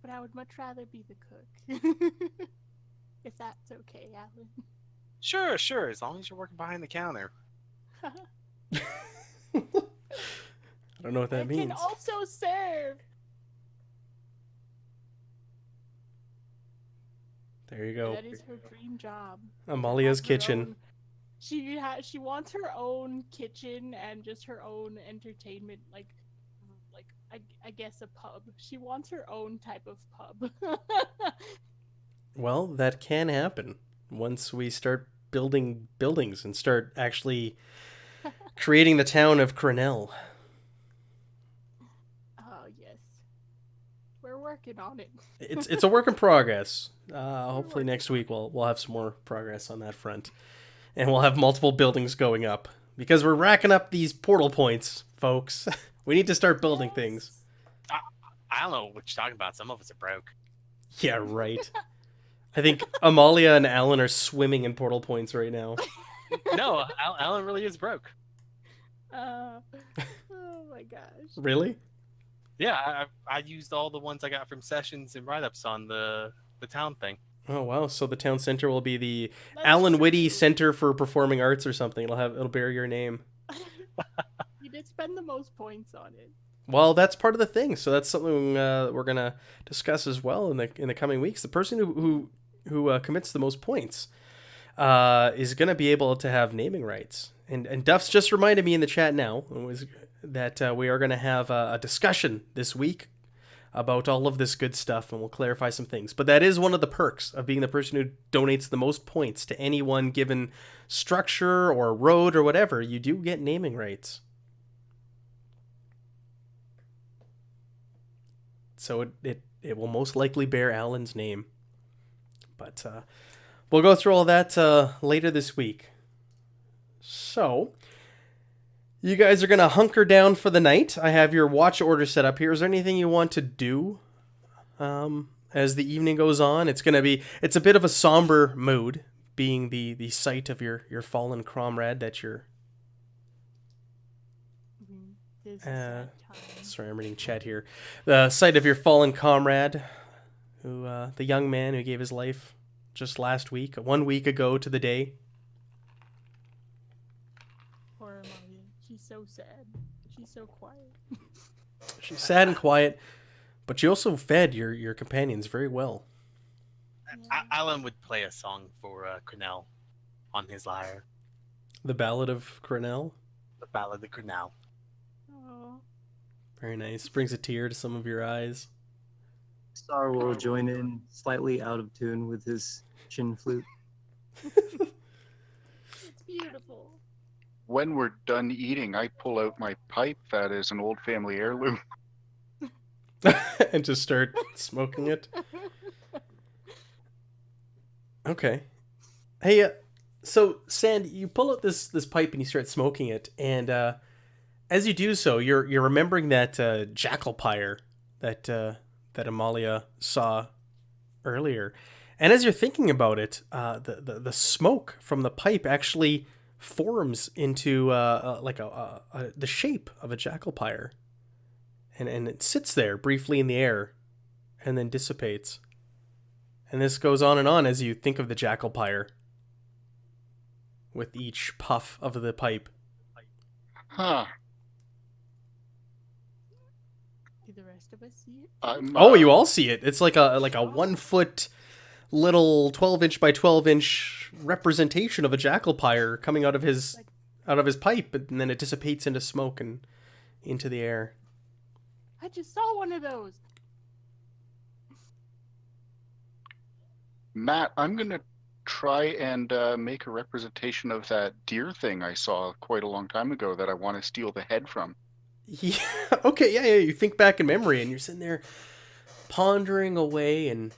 Speaker 1: But I would much rather be the cook. If that's okay, Alan.
Speaker 5: Sure, as long as you're working behind the counter.
Speaker 3: I don't know what that
Speaker 1: I
Speaker 3: means.
Speaker 1: can also serve.
Speaker 3: There you go.
Speaker 1: That is her dream job.
Speaker 3: Amalia's
Speaker 1: Have her
Speaker 3: kitchen.
Speaker 1: own- she wants her own kitchen and just her own entertainment, like I guess a pub. She wants her own type of pub.
Speaker 3: Well, that can happen once we start building buildings and start actually creating the town of Crenell.
Speaker 1: Oh yes, we're working on it.
Speaker 3: It's a work in progress. Hopefully
Speaker 1: working
Speaker 3: next week we'll have some more progress on that front, and we'll have multiple buildings going up because we're racking up these portal points, folks. We need to start building things.
Speaker 5: I don't know what you're talking about. Some of us are broke.
Speaker 3: Yeah, right. I think Amalia and Alan are swimming in portal points right now.
Speaker 5: No, Alan really is broke.
Speaker 1: Oh my gosh.
Speaker 3: Really?
Speaker 5: Yeah, I used all the ones I got from sessions and write-ups on the town thing.
Speaker 3: Oh wow! So the town center will be the
Speaker 1: That's
Speaker 3: Alan Whitty
Speaker 1: true.
Speaker 3: Center for Performing Arts or something. It'll bear your name.
Speaker 1: You did spend the most points on it.
Speaker 3: Well, that's part of the thing. So that's something we're gonna discuss as well in the coming weeks. The person who commits the most points is gonna be able to have naming rights. And Duff's just reminded me in the chat now that we are gonna have a discussion this week about all of this good stuff, and we'll clarify some things. But that is one of the perks of being the person who donates the most points to any one given structure or road or whatever. You do get naming rights. So it will most likely bear Alan's name. But we'll go through all that later this week. So, you guys are going to hunker down for the night. I have your watch order set up here. Is there anything you want to do as the evening goes on? It's a bit of a somber mood, being the sight of your fallen comrade that you're...
Speaker 1: This is sad time.
Speaker 3: Sorry, I'm reading chat here. The sight of your fallen comrade, who the young man who gave his life just last week, 1 week ago to the day.
Speaker 1: Poor Amalia. She's so sad. She's so quiet.
Speaker 3: She's sad and quiet, but you also fed your companions very well.
Speaker 5: Alan would play a song for Cornell on his lyre.
Speaker 3: The Ballad of Cornell.
Speaker 5: The Ballad of Cornell.
Speaker 1: Oh.
Speaker 3: Very nice. Brings a tear to some of your eyes.
Speaker 2: Star will join in, slightly out of tune with his chin flute.
Speaker 1: It's beautiful.
Speaker 6: When we're done eating, I pull out my pipe that is an old family heirloom.
Speaker 3: And just start smoking it. Okay. Hey, so Sand, you pull out this pipe and you start smoking it, and as you do so, you're remembering that jackal pyre that Amalia saw earlier, and as you're thinking about it, the smoke from the pipe actually forms into the shape of a jackal pyre, and it sits there briefly in the air, and then dissipates. And this goes on and on as you think of the jackal pyre, with each puff of the pipe.
Speaker 6: Huh.
Speaker 1: Do the rest of us see it?
Speaker 3: Oh, you all see it. It's like a 1 foot little 12-inch by 12-inch representation of a jackal pyre coming out of his pipe, and then it dissipates into smoke and into the air.
Speaker 1: I just saw one of those.
Speaker 6: Matt, I'm going to try and make a representation of that deer thing I saw quite a long time ago that I want to steal the head from.
Speaker 3: Yeah. Okay. Yeah. You think back in memory, and you're sitting there pondering away, and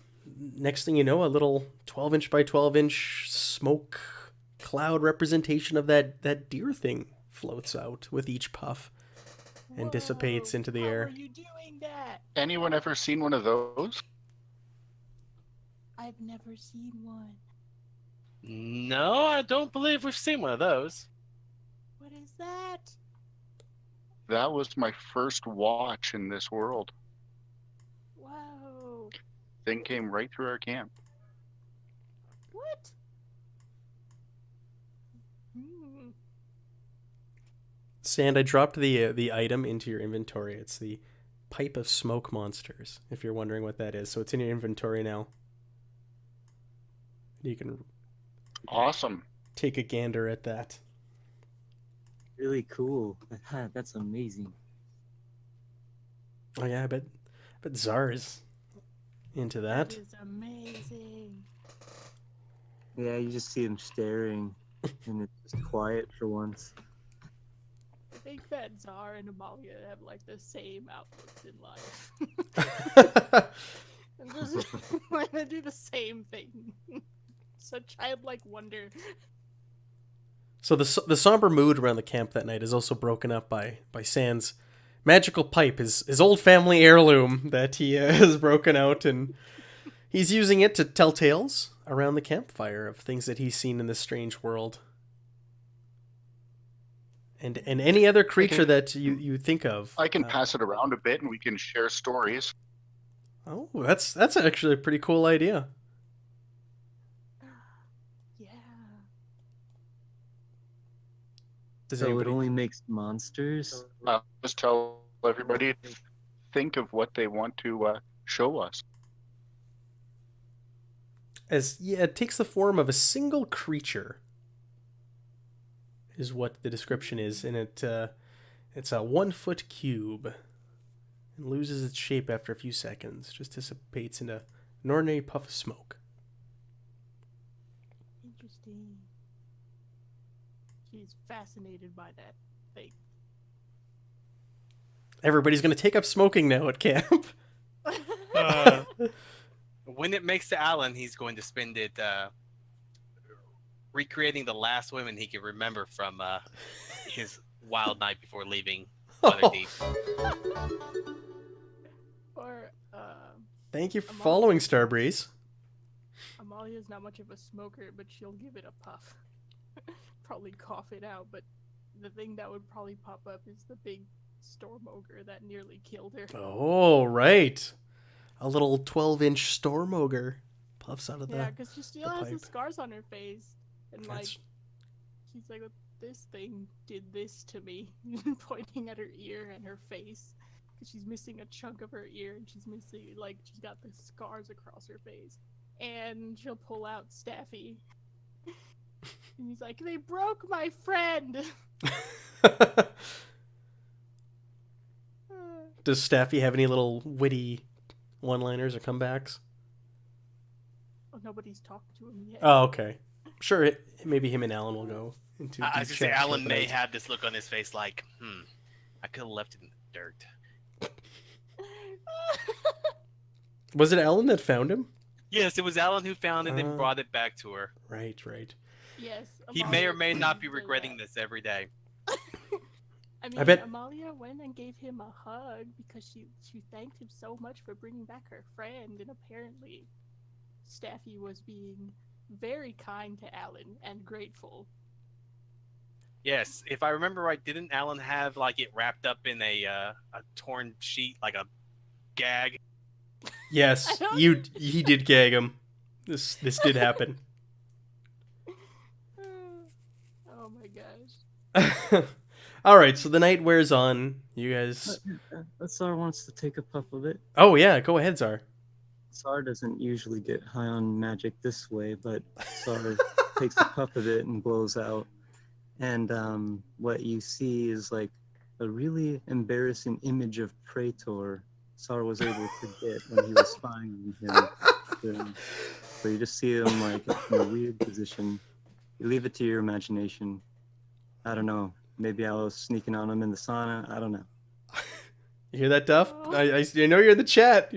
Speaker 3: next thing you know, a little 12-inch by 12-inch smoke cloud representation of that deer thing floats out with each puff and dissipates into the air.
Speaker 1: How are you doing that?
Speaker 6: Anyone ever seen one of those?
Speaker 1: I've never seen one.
Speaker 5: No, I don't believe we've seen one of those.
Speaker 1: What is that?
Speaker 6: That was my first watch in this world.
Speaker 1: Whoa.
Speaker 6: Thing came right through our camp.
Speaker 1: What? Hmm.
Speaker 3: Sand, I dropped the item into your inventory. It's the Pipe of Smoke Monsters, if you're wondering what that is. So it's in your inventory now. You can
Speaker 6: Awesome.
Speaker 3: take a gander at that.
Speaker 2: Really cool. That's amazing.
Speaker 3: Oh yeah, I bet Czar's into that.
Speaker 1: That is amazing.
Speaker 2: Yeah, you just see him staring, and it's just quiet for once.
Speaker 1: I think that Czar and Amalia have like the same outlooks in life. And just want to do the same thing. Such childlike wonder.
Speaker 3: So the somber mood around the camp that night is also broken up by Sand's magical pipe, his old family heirloom that he has broken out, and he's using it to tell tales around the campfire of things that he's seen in this strange world. And any other creature that you think of.
Speaker 6: I can pass it around a bit and we can share stories.
Speaker 3: Oh, that's actually a pretty cool idea.
Speaker 1: Yeah.
Speaker 3: Does
Speaker 2: So
Speaker 3: anybody...
Speaker 2: it only makes monsters?
Speaker 6: I'll just tell everybody to think of what they want to show us.
Speaker 3: It takes the form of a single creature, is what the description is, and it's a 1 foot cube. It loses its shape after a few seconds, just dissipates into an ordinary puff of smoke.
Speaker 1: Interesting. She's fascinated by that thing.
Speaker 3: Everybody's gonna take up smoking now at camp.
Speaker 5: When it makes to Alan, he's going to spend it recreating the last women he can remember from his wild night before leaving Waterdeep.
Speaker 1: Or
Speaker 3: Thank you for
Speaker 1: Amalia-
Speaker 3: following, Starbreeze.
Speaker 1: Amalia's not much of a smoker, but she'll give it a puff. Probably cough it out, but the thing that would probably pop up is the big storm ogre that nearly killed her.
Speaker 3: Oh, right. A little 12-inch storm ogre puffs out of
Speaker 1: Yeah,
Speaker 3: the...
Speaker 1: because she still
Speaker 3: the
Speaker 1: has the
Speaker 3: pipe.
Speaker 1: scars on her face, and like
Speaker 3: That's...
Speaker 1: she's like, this thing did this to me, pointing at her ear and her face, because she's missing a chunk of her ear, and she's got the scars across her face, and she'll pull out Staffy, and he's like, they broke my friend.
Speaker 3: Does Staffy have any little witty one-liners or comebacks?
Speaker 1: Oh, nobody's talked to him yet.
Speaker 3: Oh, okay. Sure, maybe him and Alan will go into
Speaker 5: I
Speaker 3: deep
Speaker 5: was gonna say
Speaker 3: chat
Speaker 5: Alan
Speaker 3: throughout the
Speaker 5: may
Speaker 3: night.
Speaker 5: have this look on his face like, I could have left it in the dirt.
Speaker 3: Was it Alan that found him?
Speaker 5: Yes, it was Alan who found it and
Speaker 3: Ah.
Speaker 5: brought it back to her.
Speaker 3: Right, right.
Speaker 1: Yes.
Speaker 5: He may or
Speaker 1: Amalia
Speaker 5: may not be
Speaker 1: did
Speaker 5: regretting
Speaker 1: that.
Speaker 5: this every day.
Speaker 1: I mean,
Speaker 3: bet-
Speaker 1: Amalia went and gave him a hug because she thanked him so much for bringing back her friend, and apparently Staffy was being very kind to Alan and grateful.
Speaker 5: Yes, if I remember right, didn't Alan have like it wrapped up in a torn sheet, like a gag?
Speaker 3: Yes,
Speaker 1: I don't-
Speaker 3: he did gag him. This did happen.
Speaker 1: Oh my gosh.
Speaker 3: All right, so the night wears on. You guys...
Speaker 2: Tsar wants to take a puff of it.
Speaker 3: Oh, yeah, go ahead, Czar.
Speaker 2: Tsar doesn't usually get high on magic this way, but Tsar takes a puff of it and blows out. And what you see is like a really embarrassing image of Praetor Tsar was able to get when he was spying on him. So you just see him like in a weird position. You leave it to your imagination. I don't know. Maybe I was sneaking on him in the sauna. I don't know.
Speaker 3: You hear that, Duff?
Speaker 1: Oh.
Speaker 3: I know you're in the chat.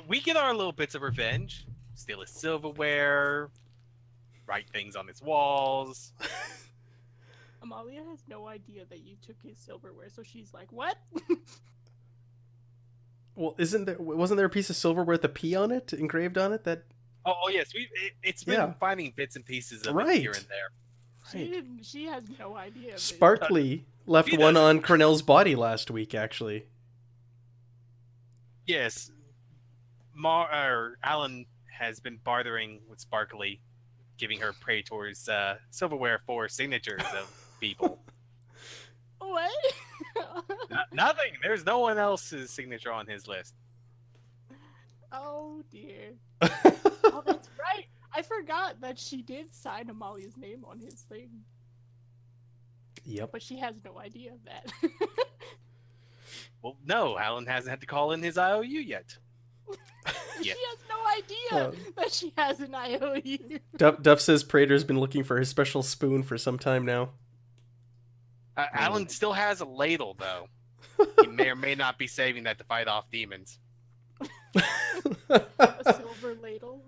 Speaker 5: We get our little bits of revenge. Steal his silverware, write things on his walls.
Speaker 1: Amalia has no idea that you took his silverware, so she's like, "What?"
Speaker 3: Well, wasn't there a piece of silver with a P on it, engraved on it? That
Speaker 5: Oh yes, it's been
Speaker 3: Yeah.
Speaker 5: finding bits and pieces of it
Speaker 3: Right.
Speaker 5: here and there.
Speaker 1: She has no idea. Of it.
Speaker 3: Sparkly left
Speaker 5: He
Speaker 3: one
Speaker 5: doesn't.
Speaker 3: on Cornell's body last week, actually.
Speaker 5: Yes, Alan has been bartering with Sparkly, giving her Praetor's silverware for signatures of people.
Speaker 1: What?
Speaker 5: Nothing. There's no one else's signature on his list.
Speaker 1: Oh dear. Oh, that's right. I forgot that she did sign Amalia's name on his thing,
Speaker 3: Yep.
Speaker 1: but she has no idea of that.
Speaker 5: Well, no, Alan hasn't had to call in his IOU yet.
Speaker 1: She
Speaker 5: Yeah.
Speaker 1: has no idea that she has an IOU.
Speaker 3: Duff says Prater's been looking for his special spoon for some time now.
Speaker 5: Alan still has a ladle, though. He may or may not be saving that to fight off demons.
Speaker 1: A silver ladle.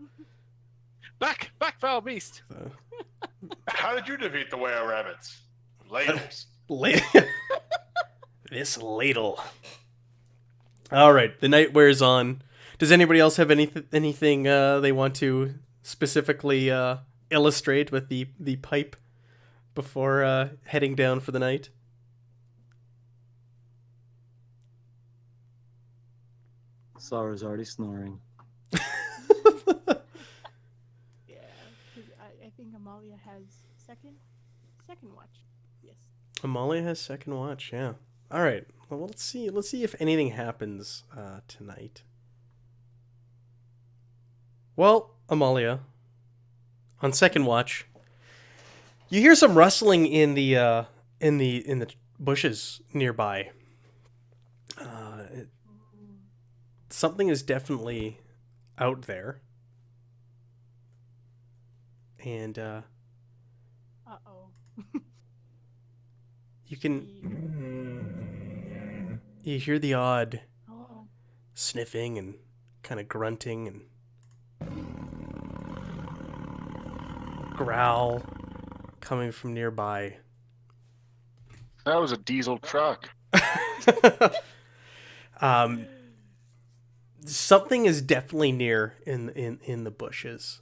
Speaker 5: Back, foul beast.
Speaker 4: How did you defeat the were rabbits? Ladles.
Speaker 3: This ladle. All right, the night wears on. Does anybody else have anything they want to specifically illustrate with the pipe before heading down for the night?
Speaker 2: Tsar is already snoring.
Speaker 1: Yeah, 'cause I think Amalia has second watch. Yes.
Speaker 3: Amalia has second watch. Yeah. All right. Well, let's see. Let's see if anything happens tonight. Well, Amalia, on second watch, you hear some rustling in the bushes nearby. Something is definitely out there, and
Speaker 1: Uh-oh.
Speaker 3: you can You hear the odd
Speaker 1: Oh,
Speaker 3: sniffing and kind of grunting and growl coming from nearby.
Speaker 6: That was a diesel truck.
Speaker 3: um, something is definitely near in the bushes,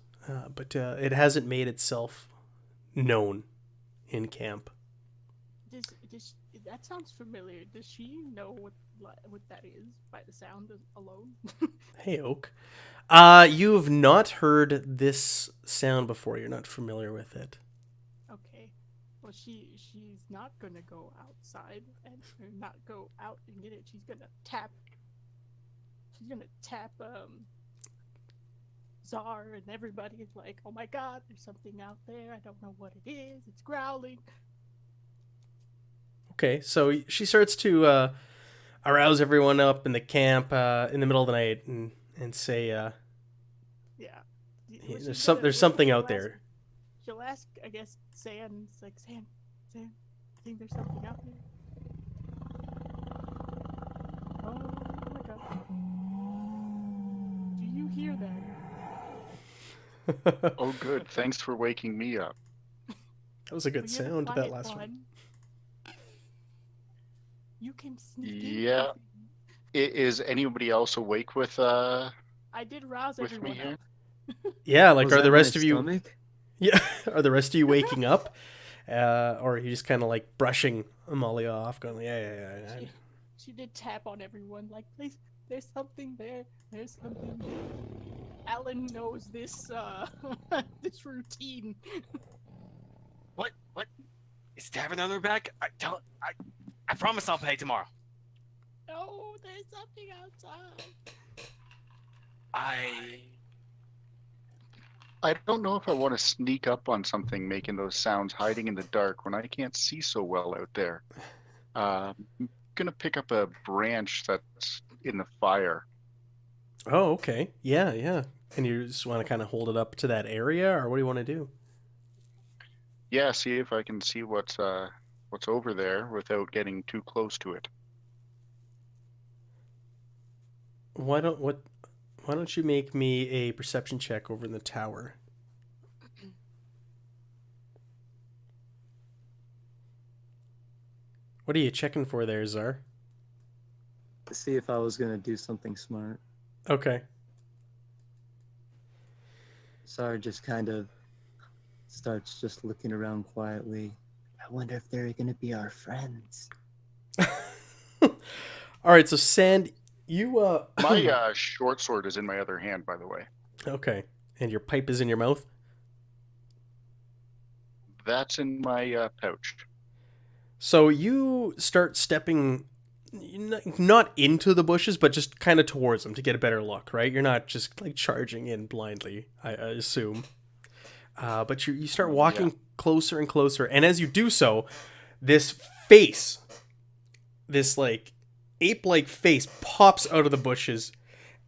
Speaker 3: but it hasn't made itself known in camp.
Speaker 1: does that sounds familiar? Does she know what that is by the sound alone?
Speaker 3: Hey, Oak. You've not heard this sound before. You're not familiar with it.
Speaker 1: Okay. Well, she's not gonna go outside and or not go out and get it. She's gonna tap. She's gonna tap Czar, and everybody is like, "Oh my God, there's something out there. I don't know what it is. It's growling."
Speaker 3: Okay, so she starts to arouse everyone up in the camp in the middle of the night and say,
Speaker 1: Yeah. Well,
Speaker 3: there's something
Speaker 1: she'll
Speaker 3: out
Speaker 1: ask-
Speaker 3: there.
Speaker 1: She'll ask, I guess, San. It's like, San, I think there's something out there. Oh my God. Do you hear that?
Speaker 6: Oh, good. Thanks for waking me up.
Speaker 3: That was a good
Speaker 1: Well, you're the
Speaker 3: sound, that
Speaker 1: quiet
Speaker 3: last one.
Speaker 1: You can sneak in.
Speaker 6: Yeah. Is anybody else awake with
Speaker 1: I did rouse
Speaker 6: with me
Speaker 1: everyone
Speaker 6: here?
Speaker 1: up.
Speaker 3: Yeah, like
Speaker 2: Was
Speaker 3: are
Speaker 2: that
Speaker 3: the
Speaker 2: my
Speaker 3: rest of you?
Speaker 2: stomach?
Speaker 3: Yeah, are the rest of you waking up, or are you just kind of like brushing Amalia off, going, yeah.
Speaker 1: She did tap on everyone, like, please, there's something there. There's something there. Alan knows this this routine.
Speaker 5: What? Is Tavern on her back? I promise I'll pay tomorrow.
Speaker 1: No, there's something outside.
Speaker 6: I don't know if I want to sneak up on something making those sounds hiding in the dark when I can't see so well out there. I'm gonna pick up a branch that's in the fire.
Speaker 3: Oh, okay, yeah. And you just want to kind of hold it up to that area, or what do you want to do?
Speaker 6: Yeah, see if I can see what's over there without getting too close to it.
Speaker 3: Why don't you make me a perception check over in the tower? What are you checking for there, Czar?
Speaker 2: To see if I was gonna do something smart.
Speaker 3: Okay.
Speaker 2: Sar just kind of starts just looking around quietly. I wonder if they're gonna be our friends.
Speaker 3: All right, so Sand, you
Speaker 6: My short sword is in my other hand, by the way.
Speaker 3: okay, and your pipe is in your mouth.
Speaker 6: That's in my pouch.
Speaker 3: So you start stepping not into the bushes, but just kind of towards them to get a better look, right? You're not just like charging in blindly, I assume. But you start walking closer and closer, and as you do so, this face, this like ape-like face, pops out of the bushes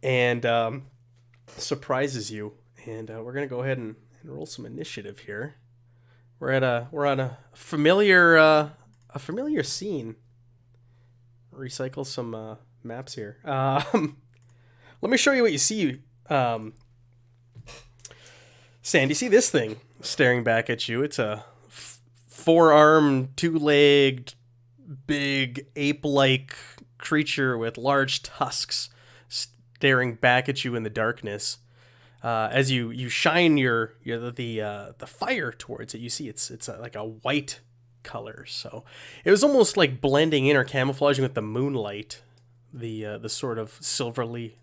Speaker 3: and surprises you. And we're gonna go ahead and roll some initiative here. We're on a familiar scene. Recycle some maps here. Let me show you what you see. Sandy, see this thing staring back at you? It's a four-armed, two-legged, big ape-like creature with large tusks staring back at you in the darkness. As you shine the fire towards it, you see it's like a white color. So it was almost like blending in or camouflaging with the moonlight, the sort of silverly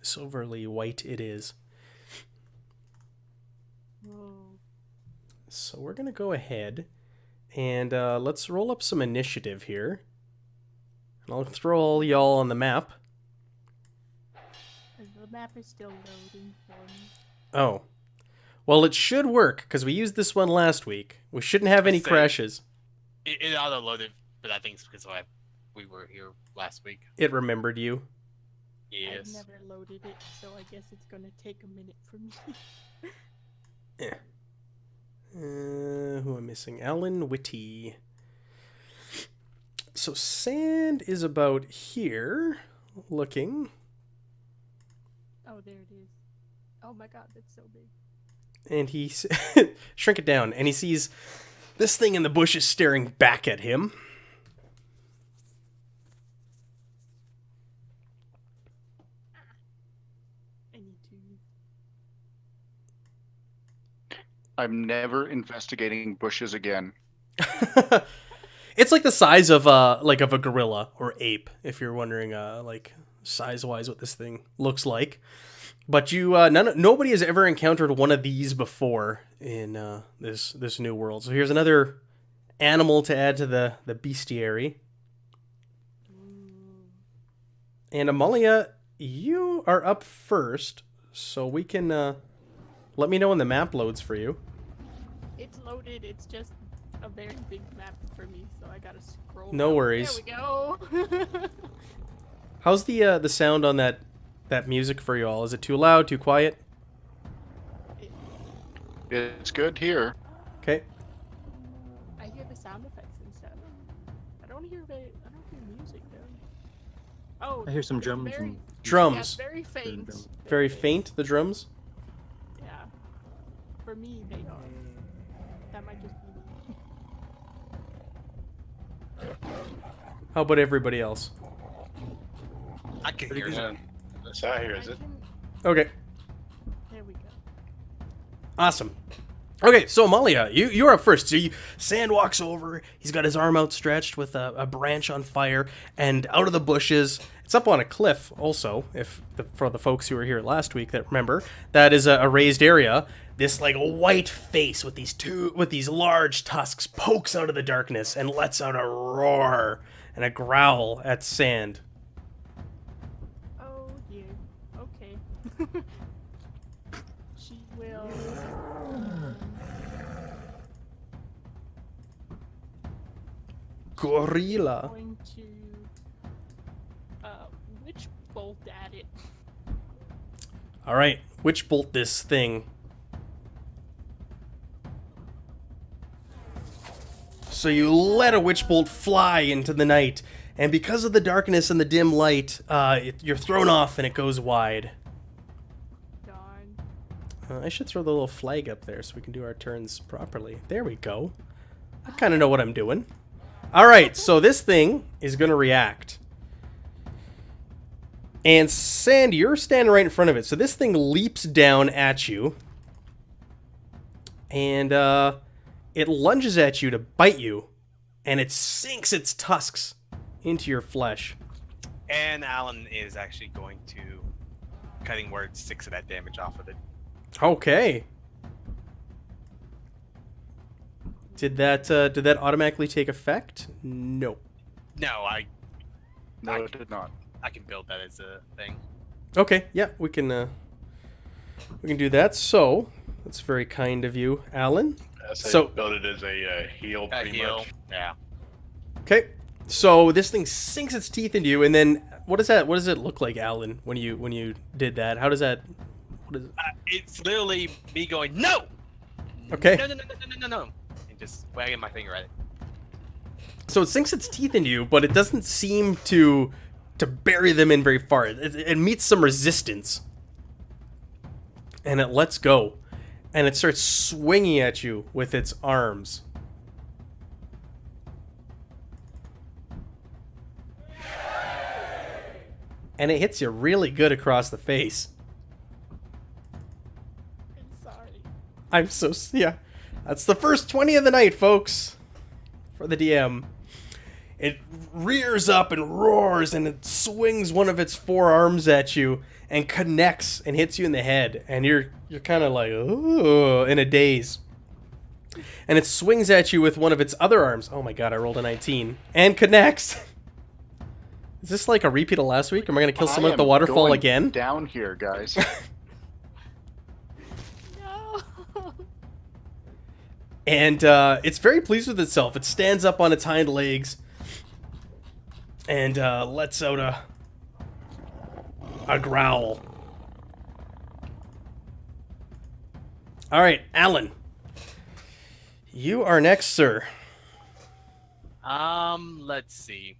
Speaker 3: white it is.
Speaker 1: Whoa.
Speaker 3: So we're gonna go ahead and let's roll up some initiative here. And I'll throw all y'all on the map.
Speaker 1: The map is still loading for me.
Speaker 3: Oh. Well, it should work, because we used this one last week. We shouldn't have any
Speaker 5: Let's see.
Speaker 3: crashes.
Speaker 5: It auto loaded, but I think it's because we were here last week.
Speaker 3: It remembered you.
Speaker 5: Yes.
Speaker 1: I've never loaded it, so I guess it's gonna take a minute for me.
Speaker 3: Who am I missing? Alan Whitty. So Sand is about here, looking.
Speaker 1: Oh, there it is. Oh my god, that's so big.
Speaker 3: And he shrink it down, and he sees this thing in the bushes staring back at him.
Speaker 1: I need to.
Speaker 6: I'm never investigating bushes again.
Speaker 3: It's like the size of a gorilla or ape, if you're wondering, like size-wise what this thing looks like. But nobody has ever encountered one of these before in this new world. So here's another animal to add to the bestiary. And Amalia, you are up first, so we can let me know when the map loads for you.
Speaker 1: It's loaded. It's just a very big map for me, so I gotta scroll.
Speaker 3: No
Speaker 1: up.
Speaker 3: worries.
Speaker 1: There we go.
Speaker 3: How's the sound on that music for you all? Is it too loud, too quiet?
Speaker 6: It's good here.
Speaker 3: Okay.
Speaker 1: I hear the sound effects and stuff. I don't hear music though. Oh,
Speaker 2: I hear some
Speaker 1: it's
Speaker 2: drums.
Speaker 1: Very,
Speaker 2: And...
Speaker 3: Drums.
Speaker 1: yeah, very faint.
Speaker 3: Very faint, the drums?
Speaker 1: Yeah. For me, they are. That might just be me.
Speaker 3: How about everybody else?
Speaker 5: I can
Speaker 2: Pretty
Speaker 5: hear
Speaker 2: good.
Speaker 5: it.
Speaker 4: That's how I hear, is it?
Speaker 3: Okay.
Speaker 1: There we go.
Speaker 3: Awesome. Okay, so Amalia, you're up first. So Sand walks over. He's got his arm outstretched with a branch on fire, and out of the bushes, it's up on a cliff. Also, for the folks who were here last week that remember, that is a raised area. This like white face with these large tusks pokes out of the darkness and lets out a roar and a growl at Sand.
Speaker 1: Oh dear. Okay. She will.
Speaker 3: Gorilla.
Speaker 1: Going to. Which bolt at it?
Speaker 3: All right, witch bolt this thing. So you let a witch bolt fly into the night, and because of the darkness and the dim light, you're thrown off and it goes wide.
Speaker 1: Darn.
Speaker 3: I should throw the little flag up there so we can do our turns properly. There we go. I kind of know what I'm doing. All right, so this thing is going to react. And Sand, you're standing right in front of it. So this thing leaps down at you. And it lunges at you to bite you. And it sinks its tusks into your flesh.
Speaker 5: And Alan is actually going to cutting word 6 of that damage off of it.
Speaker 3: Okay. Did that automatically take effect? No.
Speaker 5: No,
Speaker 6: No, it did not.
Speaker 5: I can build that as a thing.
Speaker 3: Okay, yeah, we can do that. So that's very kind of you, Alan.
Speaker 4: So build it as a heal,
Speaker 5: A
Speaker 4: pretty
Speaker 5: heal,
Speaker 4: much.
Speaker 5: yeah.
Speaker 3: Okay, so this thing sinks its teeth into you, and then what does it look like, Alan, when you did that? How does that? What is it?
Speaker 5: It's literally me going, no!
Speaker 3: Okay.
Speaker 5: No, and just wagging my finger at it.
Speaker 3: So it sinks its teeth into you, but it doesn't seem to bury them in very far. It meets some resistance, and it lets go, and it starts swinging at you with its arms. And it hits you really good across the face.
Speaker 1: I'm sorry.
Speaker 3: Yeah. That's the first 20 of the night, folks. For the DM. It rears up and roars, and it swings one of its forearms at you and connects and hits you in the head. And you're kind of like, ooh, in a daze. And it swings at you with one of its other arms. Oh my god, I rolled a 19. And connects. Is this like a repeat of last week? Am I going to kill someone at the waterfall
Speaker 6: going
Speaker 3: again?
Speaker 6: Down here, guys.
Speaker 1: No.
Speaker 3: And it's very pleased with itself. It stands up on its hind legs and lets out a growl. All right, Alan. You are next, sir.
Speaker 5: Let's see.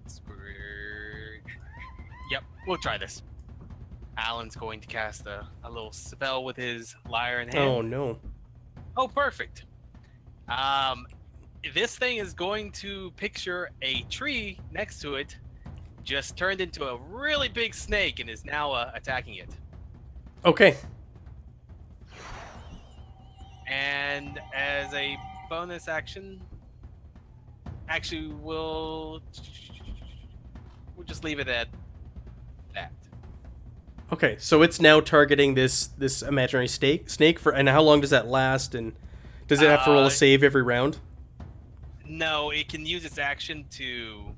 Speaker 5: Squirt. Yep, we'll try this. Alan's going to cast a little spell with his lyre in hand.
Speaker 3: Oh no.
Speaker 5: Oh, perfect. This thing is going to picture a tree next to it, just turned into a really big snake and is now attacking it.
Speaker 3: Okay.
Speaker 5: And as a bonus action, actually, we'll just leave it at that.
Speaker 3: Okay, so it's now targeting this imaginary snake for, and how long does that last? And does it have to roll a save every round?
Speaker 5: No, it can use its action to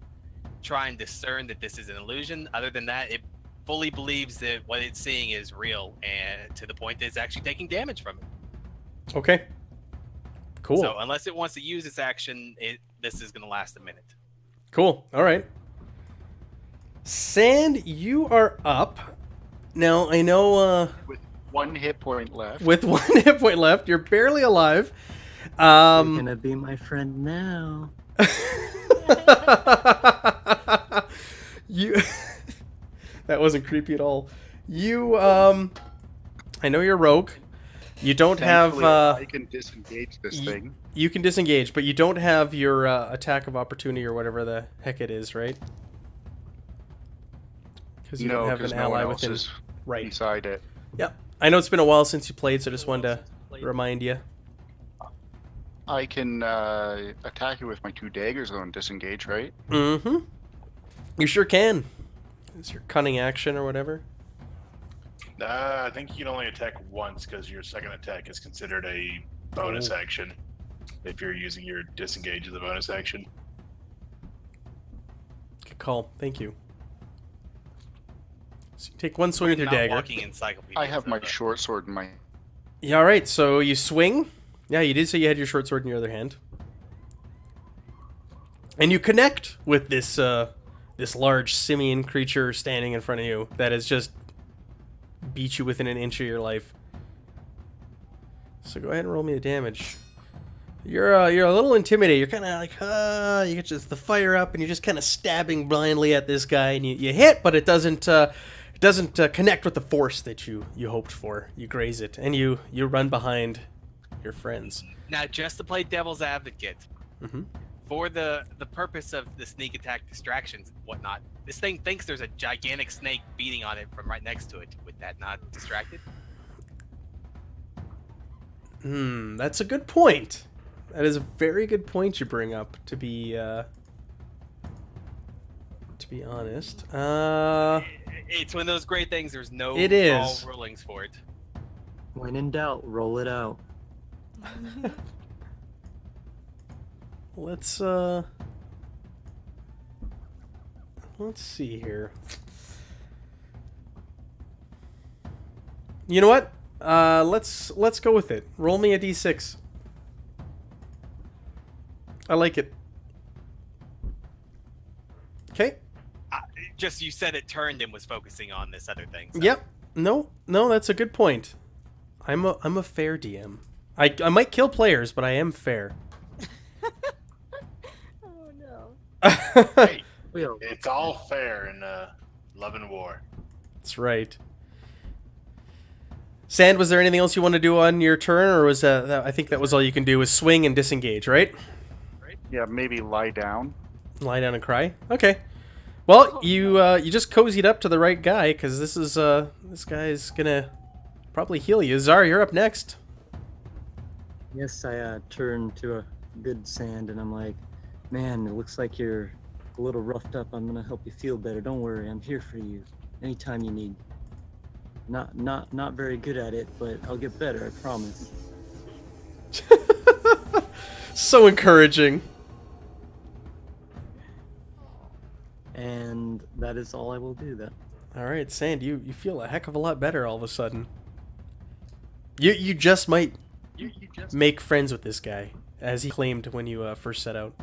Speaker 5: try and discern that this is an illusion. Other than that, it fully believes that what it's seeing is real, and to the point that it's actually taking damage from it.
Speaker 3: Okay. Cool.
Speaker 5: So unless it wants to use its action, this is going to last a minute.
Speaker 3: Cool. All right. Sand, you are up. Now, I know
Speaker 6: With 1 hit point left.
Speaker 3: with 1 hit point left, you're barely alive.
Speaker 2: You're gonna be my friend now.
Speaker 3: You that wasn't creepy at all. You I know you're rogue. You don't have
Speaker 6: Thankfully, I can disengage this thing.
Speaker 3: you can disengage, but you don't have your attack of opportunity or whatever the heck it is, right? Because you don't have an
Speaker 6: no one
Speaker 3: ally
Speaker 6: else
Speaker 3: within.
Speaker 6: is
Speaker 3: Right.
Speaker 6: beside it.
Speaker 3: Yep. I know it's been a while since you played, so I just wanted to remind you.
Speaker 6: I can attack it with my 2 daggers though and disengage, right?
Speaker 3: Mm-hmm. You sure can. It's your cunning action or whatever.
Speaker 4: I think you can only attack once because your second attack is considered a bonus action if you're using your disengage as a bonus action.
Speaker 3: Good call. Thank you. So you take 1 swing with your
Speaker 5: Not
Speaker 3: dagger.
Speaker 5: walking encyclopedia.
Speaker 6: I have my short sword in my.
Speaker 3: Yeah, all right. So you swing. Yeah, you did say you had your short sword in your other hand. And you connect with this this large simian creature standing in front of you that has just beat you within an inch of your life. So go ahead and roll me the damage. You're a little intimidated. You're kind of like, you get just the fire up, and you're just kind of stabbing blindly at this guy, and you hit, but it doesn't connect with the force that you hoped for. You graze it, and you run behind your friends.
Speaker 5: Now, just to play devil's advocate,
Speaker 3: Mm-hmm.
Speaker 5: for the purpose of the sneak attack distractions and whatnot, this thing thinks there's a gigantic snake beating on it from right next to it. Would that not distract it?
Speaker 3: That's a good point. That is a very good point you bring up. To be honest,
Speaker 5: It's one of those great things. There's no
Speaker 3: It is.
Speaker 5: rulings for it.
Speaker 2: When in doubt, roll it out.
Speaker 3: let's see here. You know what? Let's go with it. Roll me a d6. I like it. Okay.
Speaker 5: Just you said it turned and was focusing on this other thing. So.
Speaker 3: Yep. No, that's a good point. I'm a fair DM. I might kill players, but I am fair.
Speaker 1: Oh no.
Speaker 4: Hey,
Speaker 2: We all
Speaker 4: it's all fair in love and war.
Speaker 3: That's right. Sand, was there anything else you want to do on your turn, or was that I think that was all you can do is swing and disengage, right?
Speaker 6: Yeah, maybe lie down.
Speaker 3: Lie down and cry. Okay. Well, you just cozied up to the right guy because this guy's gonna probably heal you. Zara, you're up next.
Speaker 2: Yes, I turn to a good Sand and I'm like, man, it looks like you're a little roughed up. I'm gonna help you feel better. Don't worry, I'm here for you anytime you need. Not very good at it, but I'll get better, I promise.
Speaker 3: So encouraging.
Speaker 2: And that is all I will do. That.
Speaker 3: All right, Sand, you feel a heck of a lot better all of a sudden. You just might make friends with this guy, as he claimed when you first set out.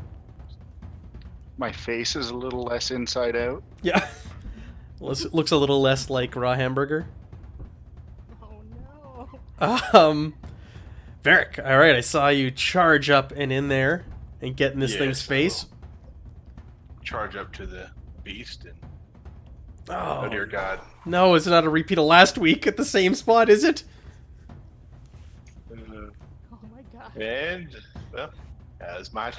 Speaker 6: My face is a little less inside out.
Speaker 3: Yeah. Looks a little less like raw hamburger.
Speaker 1: Oh no.
Speaker 3: Varric, all right, I saw you charge up and in there and get in this thing's face.
Speaker 4: Charge up to the beast and
Speaker 3: Oh,
Speaker 4: oh dear God.
Speaker 3: no, it's not a repeat of last week at the same spot, is it?
Speaker 1: Oh my god.
Speaker 4: And well, as my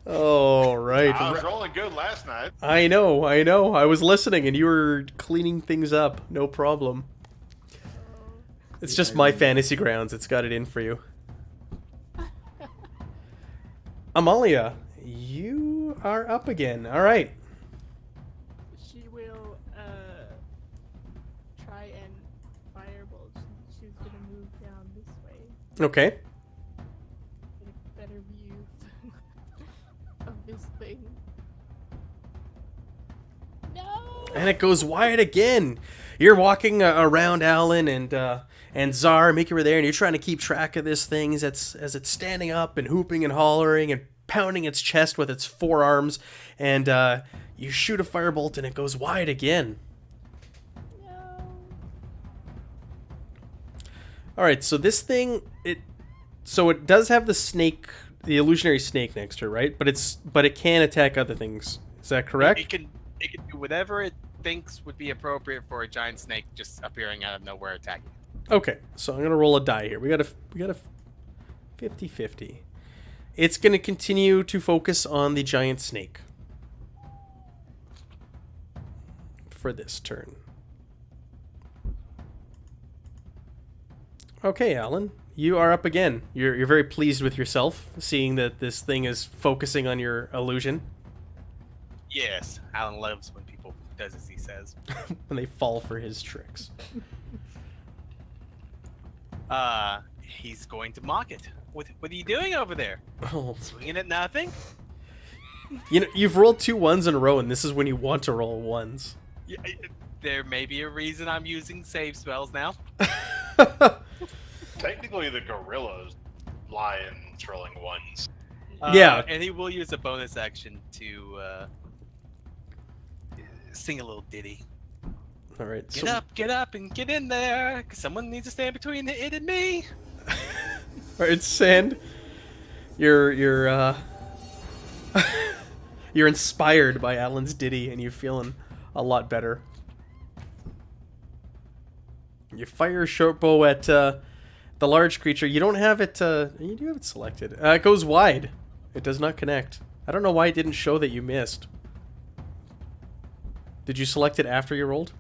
Speaker 3: Oh, right.
Speaker 4: I was rolling good last night.
Speaker 3: I know. I was listening and you were cleaning things up. No problem. It's just my fantasy grounds. It's got it in for you. Amalia, you are up again. All right.
Speaker 1: She will try and firebolt. She's gonna move down this way.
Speaker 3: Okay.
Speaker 1: Get a better view of this thing. No!
Speaker 3: And it goes wide again. You're walking around Alan and Czar, Mickey were there, and you're trying to keep track of this thing as it's standing up and hooping and hollering and pounding its chest with its forearms, and you shoot a firebolt and it goes wide again.
Speaker 1: No.
Speaker 3: All right, so this thing it does have the snake, the illusionary snake next to it, right? But it can attack other things. Is that correct?
Speaker 5: It can do whatever it thinks would be appropriate for a giant snake just appearing out of nowhere attacking.
Speaker 3: Okay, so I'm gonna roll a die here. We got a 50-50. It's gonna continue to focus on the giant snake for this turn. Okay, Alan, you are up again. You're very pleased with yourself, seeing that this thing is focusing on your illusion.
Speaker 5: Yes, Alan loves when people does as he says.
Speaker 3: When they fall for his tricks.
Speaker 5: He's going to mock it. What are you doing over there?
Speaker 3: Oh.
Speaker 5: Swinging at nothing?
Speaker 3: You know, you've rolled 2 ones in a row, and this is when you want to roll ones.
Speaker 5: Yeah, there may be a reason I'm using save spells now.
Speaker 4: Technically, the gorilla's lions rolling ones.
Speaker 3: Yeah.
Speaker 5: And he will use a bonus action to sing a little ditty.
Speaker 3: All right.
Speaker 5: Get up, and get in there. 'Cause someone needs to stand between it and me.
Speaker 3: All right, Sand. You're you're inspired by Alan's ditty, and you're feeling a lot better. You fire a short bow at the large creature. You don't have it. You do have it selected. It goes wide. It does not connect. I don't know why it didn't show that you missed. Did you select it after you rolled?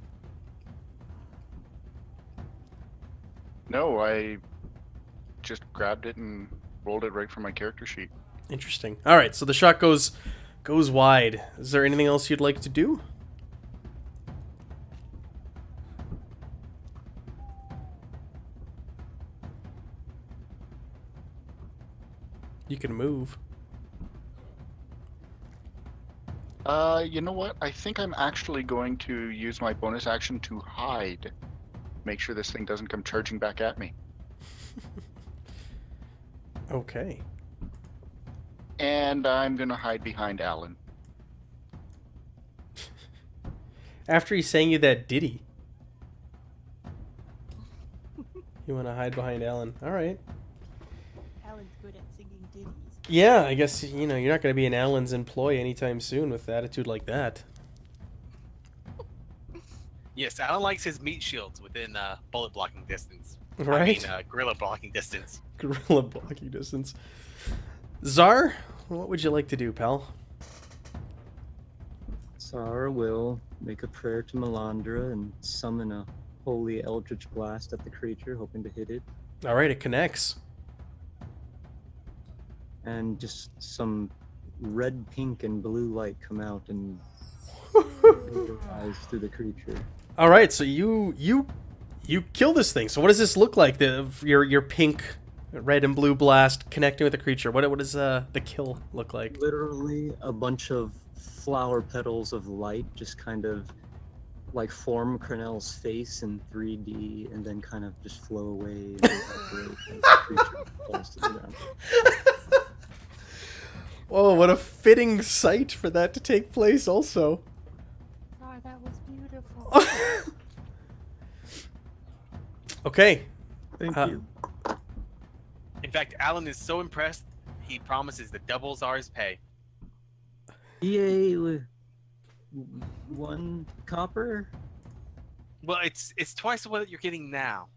Speaker 6: No, I just grabbed it and rolled it right from my character sheet.
Speaker 3: Interesting. All right, so the shot goes wide. Is there anything else you'd like to do? You can move.
Speaker 6: You know what? I think I'm actually going to use my bonus action to hide. Make sure this thing doesn't come charging back at me.
Speaker 3: Okay.
Speaker 6: And I'm going to hide behind Alan.
Speaker 3: After he sang you that ditty. You want to hide behind Alan. All right.
Speaker 1: Alan's good at singing ditties.
Speaker 3: Yeah, I guess, you're not going to be an Alan's employee anytime soon with attitude like that.
Speaker 5: Yes, Alan likes his meat shields within bullet blocking distance.
Speaker 3: Right?
Speaker 5: I mean, gorilla blocking distance.
Speaker 3: Gorilla blocking distance. Czar, what would you like to do, pal?
Speaker 2: Tsar will make a prayer to Melandra and summon a holy eldritch blast at the creature, hoping to hit it.
Speaker 3: All right, it connects.
Speaker 2: And just some red, pink, and blue light come out and eyes through the creature.
Speaker 3: All right, so you kill this thing. So what does this look like? Your pink, red, and blue blast connecting with the creature. What does the kill look like?
Speaker 2: Literally a bunch of flower petals of light just kind of like form Cornell's face in 3D and then kind of just flow away and evaporate as the creature falls to the ground.
Speaker 3: Oh, what a fitting sight for that to take place also.
Speaker 1: Oh, that was beautiful.
Speaker 3: Okay.
Speaker 2: Thank you.
Speaker 5: In fact, Alan is so impressed, he promises that doubles are his pay.
Speaker 2: Yay! 1 copper?
Speaker 5: Well, it's twice what you're getting now.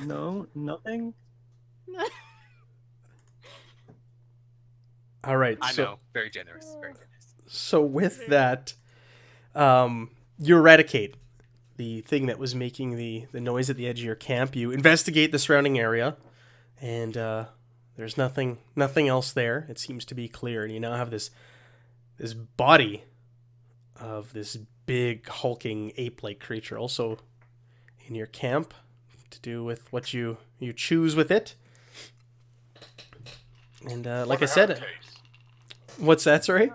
Speaker 2: No, nothing?
Speaker 3: All right.
Speaker 5: I
Speaker 3: So
Speaker 5: know, very generous, very generous.
Speaker 3: so with that, you eradicate the thing that was making the noise at the edge of your camp. You investigate the surrounding area, and there's nothing else there. It seems to be clear, and you now have this body of this big hulking ape-like creature also in your camp to do with what you choose with it. And like I said, what's that? Sorry.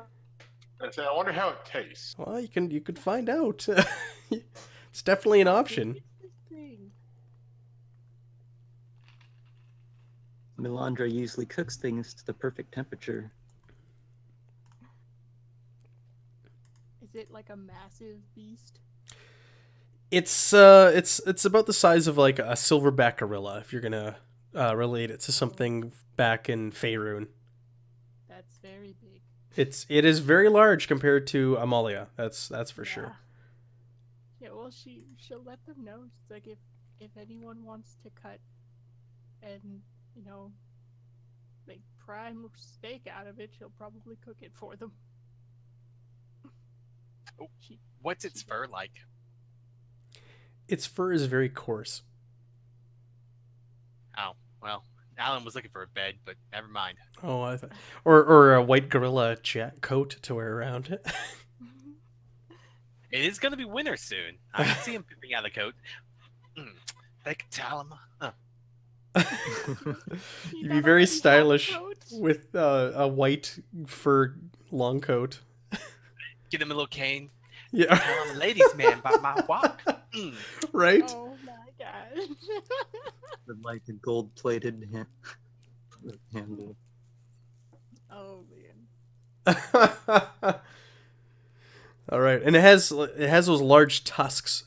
Speaker 4: I said, I wonder how it tastes.
Speaker 3: Well, you could find out. It's definitely an option.
Speaker 2: Melandra usually cooks things to the perfect temperature.
Speaker 1: Is it like a massive beast?
Speaker 3: It's about the size of like a silverback gorilla if you're gonna relate it to something back in Faerun.
Speaker 1: That's very big.
Speaker 3: It is very large compared to Amalia. That's for sure.
Speaker 1: Yeah, well, she'll let them know. It's like if anyone wants to cut and make prime steak out of it, she'll probably cook it for them.
Speaker 5: What's its fur like?
Speaker 3: Its fur is very coarse.
Speaker 5: Oh, well, Alan was looking for a bed, but never mind.
Speaker 3: Oh, I thought, or a white gorilla coat to wear around it.
Speaker 5: It is going to be winter soon. I can see him peeping out of the coat. They can tell him.
Speaker 3: You'd be very stylish with a white fur long coat.
Speaker 5: Get him a little cane.
Speaker 3: Yeah.
Speaker 5: Tell him a ladies' man by my walk.
Speaker 3: Right?
Speaker 1: Oh my god.
Speaker 2: With like a gold-plated handle.
Speaker 1: Oh man.
Speaker 3: All right, and it has those large tusks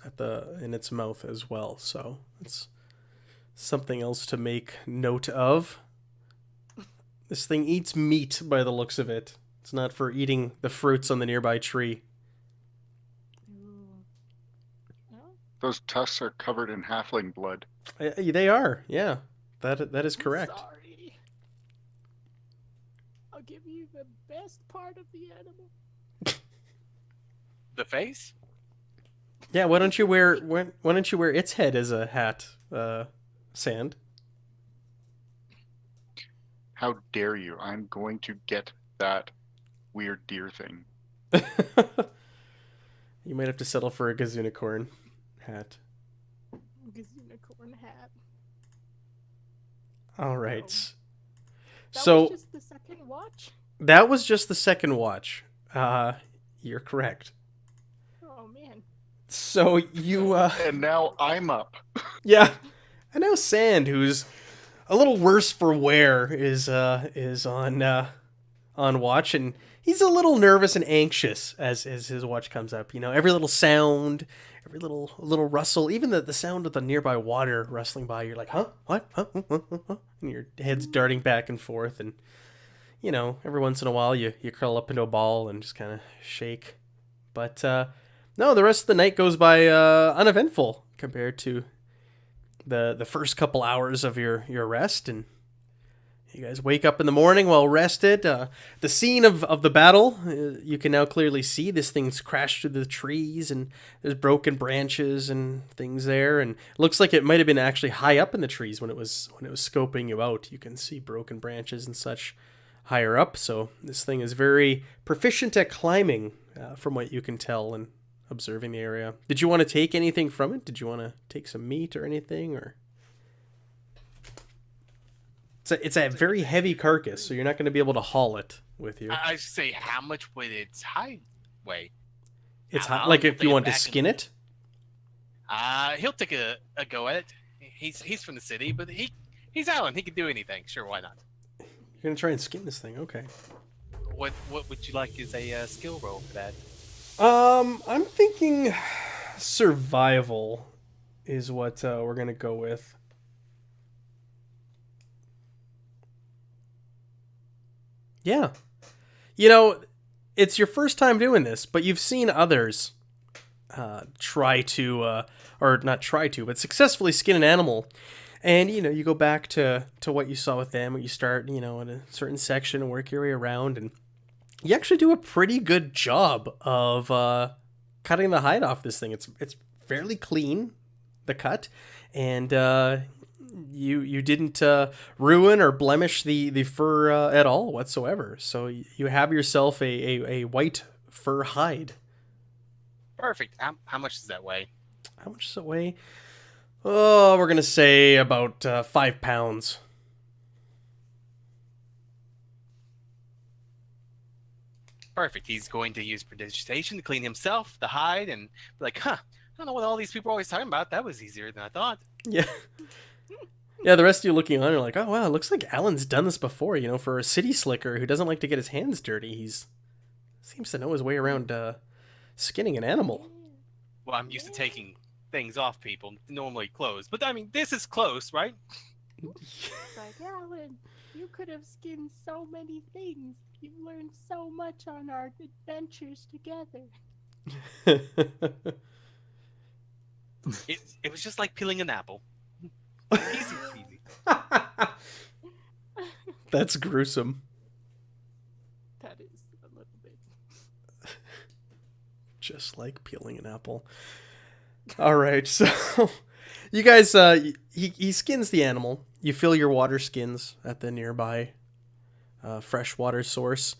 Speaker 3: in its mouth as well, so it's something else to make note of. This thing eats meat by the looks of it. It's not for eating the fruits on the nearby tree.
Speaker 6: Those tusks are covered in halfling blood.
Speaker 3: They are, yeah. That is correct.
Speaker 1: Sorry. I'll give you the best part of the animal.
Speaker 5: The face?
Speaker 3: Yeah, why don't you wear its head as a hat, Sand?
Speaker 6: How dare you? I'm going to get that weird deer thing.
Speaker 3: You might have to settle for a Gazunicorn hat.
Speaker 1: Unicorn hat.
Speaker 3: All right.
Speaker 1: That
Speaker 3: So
Speaker 1: was just the second watch?
Speaker 3: that was just the second watch. You're correct.
Speaker 1: Oh man.
Speaker 3: So you
Speaker 6: And now I'm up.
Speaker 3: yeah. I know Sand, who's a little worse for wear, is on watch, and he's a little nervous and anxious as his watch comes up. Every little sound, every little rustle, even the sound of the nearby water rustling by, you're like, huh? What? Huh? And your head's darting back and forth, and every once in a while you curl up into a ball and just kind of shake. But no, the rest of the night goes by uneventful compared to the first couple hours of your rest, and you guys wake up in the morning well rested. The scene of the battle, you can now clearly see. This thing's crashed through the trees, and there's broken branches and things there. And it looks like it might have been actually high up in the trees when it was scoping you out. You can see broken branches and such higher up. So this thing is very proficient at climbing, from what you can tell and observing the area. Did you want to take anything from it? Did you want to take some meat or anything, or? It's a very heavy carcass, so you're not going to be able to haul it with you.
Speaker 5: I say, how much would its hide weigh?
Speaker 3: It's hot. Like if you want to skin it?
Speaker 5: He'll take a go at it. He's from the city, but he's Alan. He can do anything. Sure, why not?
Speaker 3: You're going to try and skin this thing. Okay.
Speaker 5: What would you like as a skill roll for that?
Speaker 3: I'm thinking survival. is what we're gonna go with. Yeah, you know, it's your first time doing this, but you've seen others try to, or not try to, but successfully skin an animal. And you go back to what you saw with them. You start, in a certain section and work your way around, and you actually do a pretty good job of cutting the hide off this thing. It's fairly clean, the cut, and you didn't ruin or blemish the fur at all whatsoever. So you have yourself a white fur hide.
Speaker 5: Perfect. How much does that weigh?
Speaker 3: How much does it weigh? Oh, we're gonna say about 5 pounds.
Speaker 5: Perfect. He's going to use prestidigitation to clean himself, the hide, and be like, huh, I don't know what all these people are always talking about. That was easier than I thought.
Speaker 3: Yeah. Yeah, the rest of you looking on are like, oh wow, it looks like Alan's done this before. For a city slicker who doesn't like to get his hands dirty, he's seems to know his way around skinning an animal.
Speaker 5: Well, I'm used to taking things off people, normally clothes. But I mean, this is close, right?
Speaker 1: Like, Alan, you could have skinned so many things. You've learned so much on our adventures together.
Speaker 5: It was just like peeling an apple. Easy peasy.
Speaker 3: That's gruesome.
Speaker 1: That is a little bit.
Speaker 3: Just like peeling an apple. All right, so you guys, he skins the animal. You fill your water skins at the nearby freshwater source.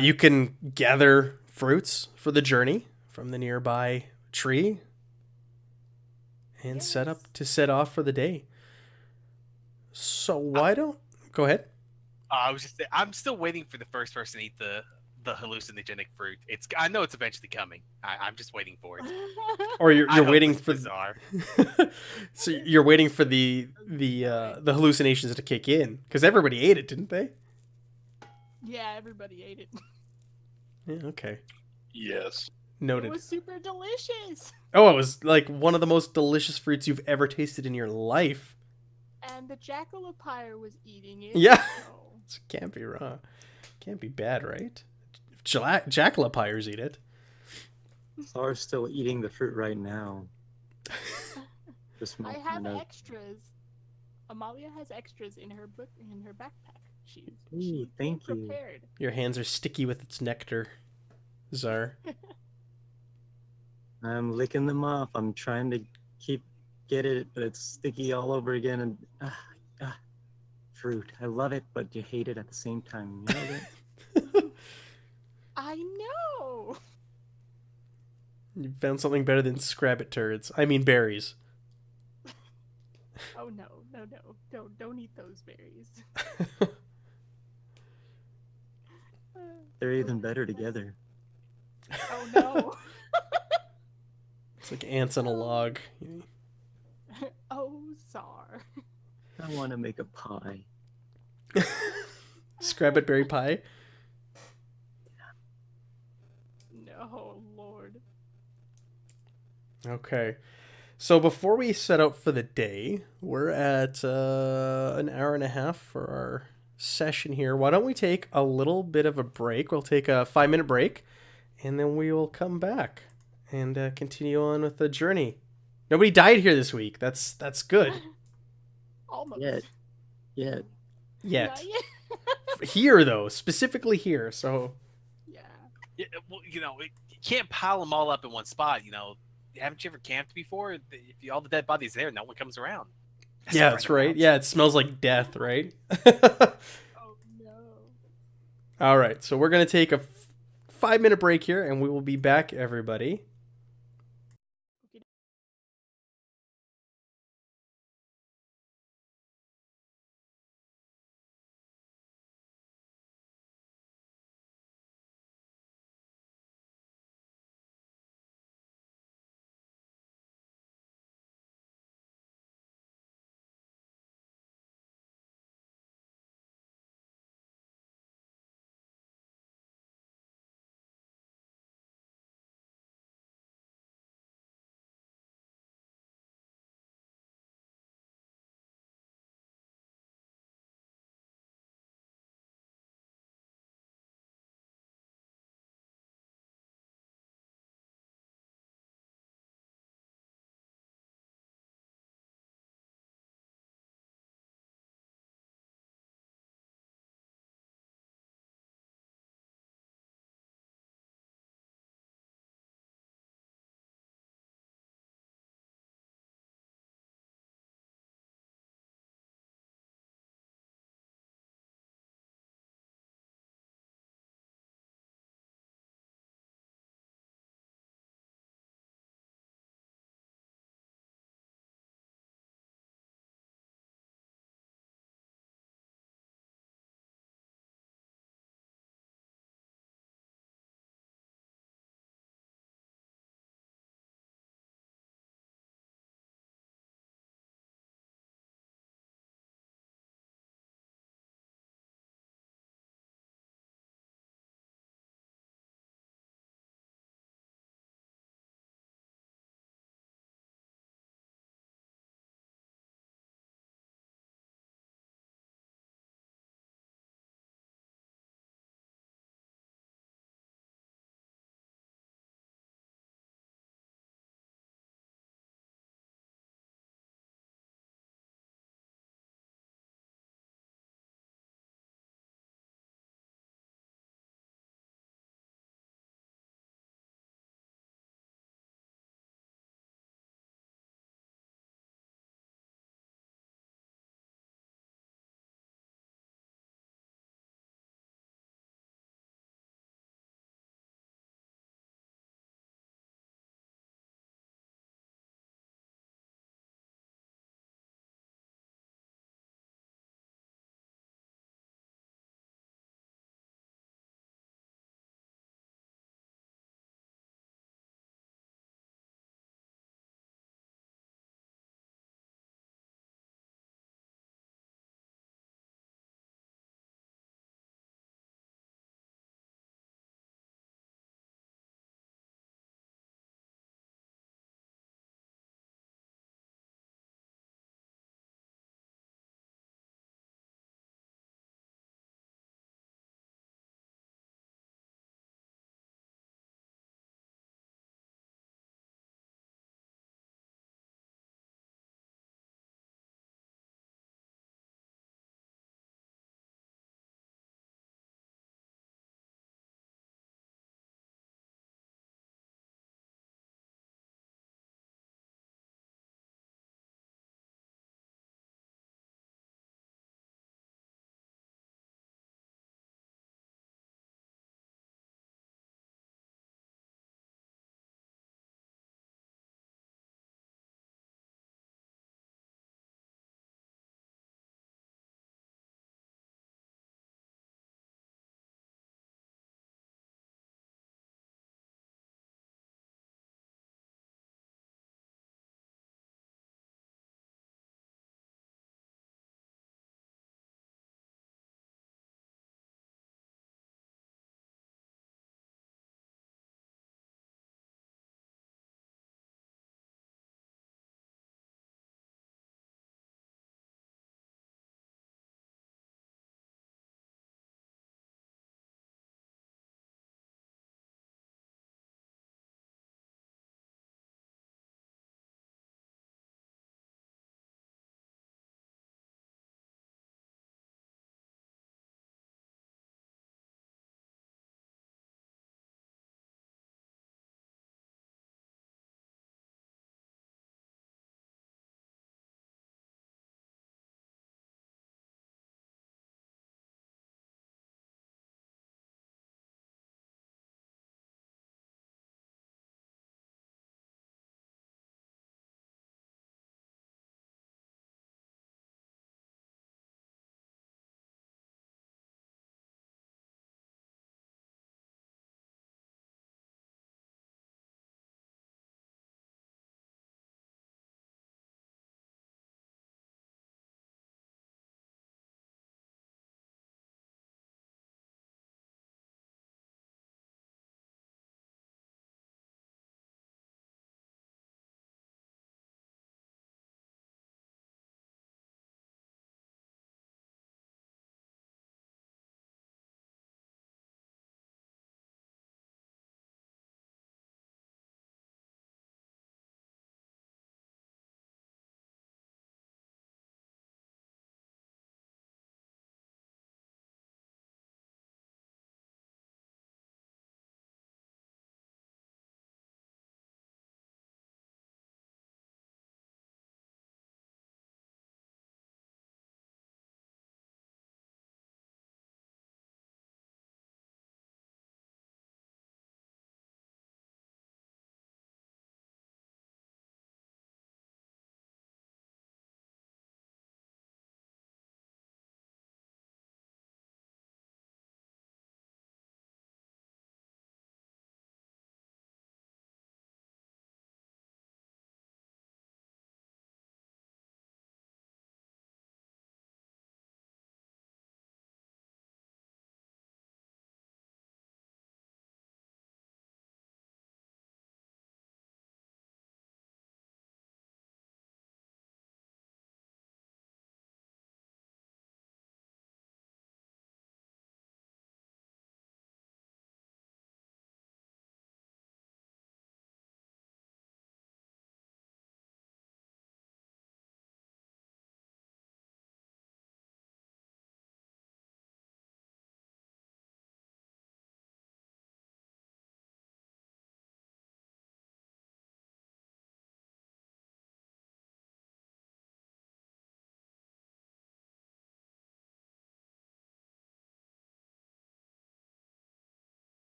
Speaker 3: You can gather fruits for the journey from the nearby tree and set off for the day. So why don't go ahead?
Speaker 5: I'm still waiting for the first person to eat the hallucinogenic fruit. I know it's eventually coming. I'm just waiting for it.
Speaker 3: Or you're waiting for
Speaker 5: bizarre.
Speaker 3: So you're waiting for the hallucinations to kick in because everybody ate it, didn't they?
Speaker 1: Yeah, everybody ate it.
Speaker 3: Yeah, okay.
Speaker 4: Yes.
Speaker 3: Noted.
Speaker 1: It was super delicious.
Speaker 3: Oh, it was like one of the most delicious fruits you've ever tasted in your life.
Speaker 1: And the jackalope was eating it.
Speaker 3: Yeah.
Speaker 1: So.
Speaker 3: It can't be wrong. Can't be bad, right? If jackalope eat it.
Speaker 2: Sar's still eating the fruit right now.
Speaker 1: I have extras. Amalia has extras in her book in her backpack. She's
Speaker 2: thank you.
Speaker 1: prepared.
Speaker 3: Your hands are sticky with its nectar, Czar.
Speaker 2: I'm licking them off. I'm trying to get it, but it's sticky all over again. And fruit. I love it, but you hate it at the same time. You know that?
Speaker 1: I know.
Speaker 3: You found something better than scrabbit turds. I mean berries.
Speaker 1: Oh no. Don't eat those berries.
Speaker 2: They're even better together.
Speaker 1: Oh no.
Speaker 3: It's like ants on a log.
Speaker 1: Oh, Czar.
Speaker 2: I want to make a pie.
Speaker 3: Scrabbit berry pie.
Speaker 1: No, Lord.
Speaker 3: Okay. So before we set out for the day, we're at an hour and a half for our session here. Why don't we take a little bit of a break? We'll take a 5-minute break, and then we will come back and continue on with the journey. Nobody died here this week. That's good.
Speaker 1: Almost.
Speaker 2: Yet.
Speaker 1: Not yet.
Speaker 3: Here, though. Specifically here. So...
Speaker 5: Yeah, well, you can't pile them all up in one spot. Haven't you ever camped before? If all the dead bodies there, no one comes around.
Speaker 3: Yeah, that's right. Yeah, it smells like death, right?
Speaker 1: Oh no.
Speaker 3: All right, so we're going to take a 5-minute break here, and we will be back, everybody.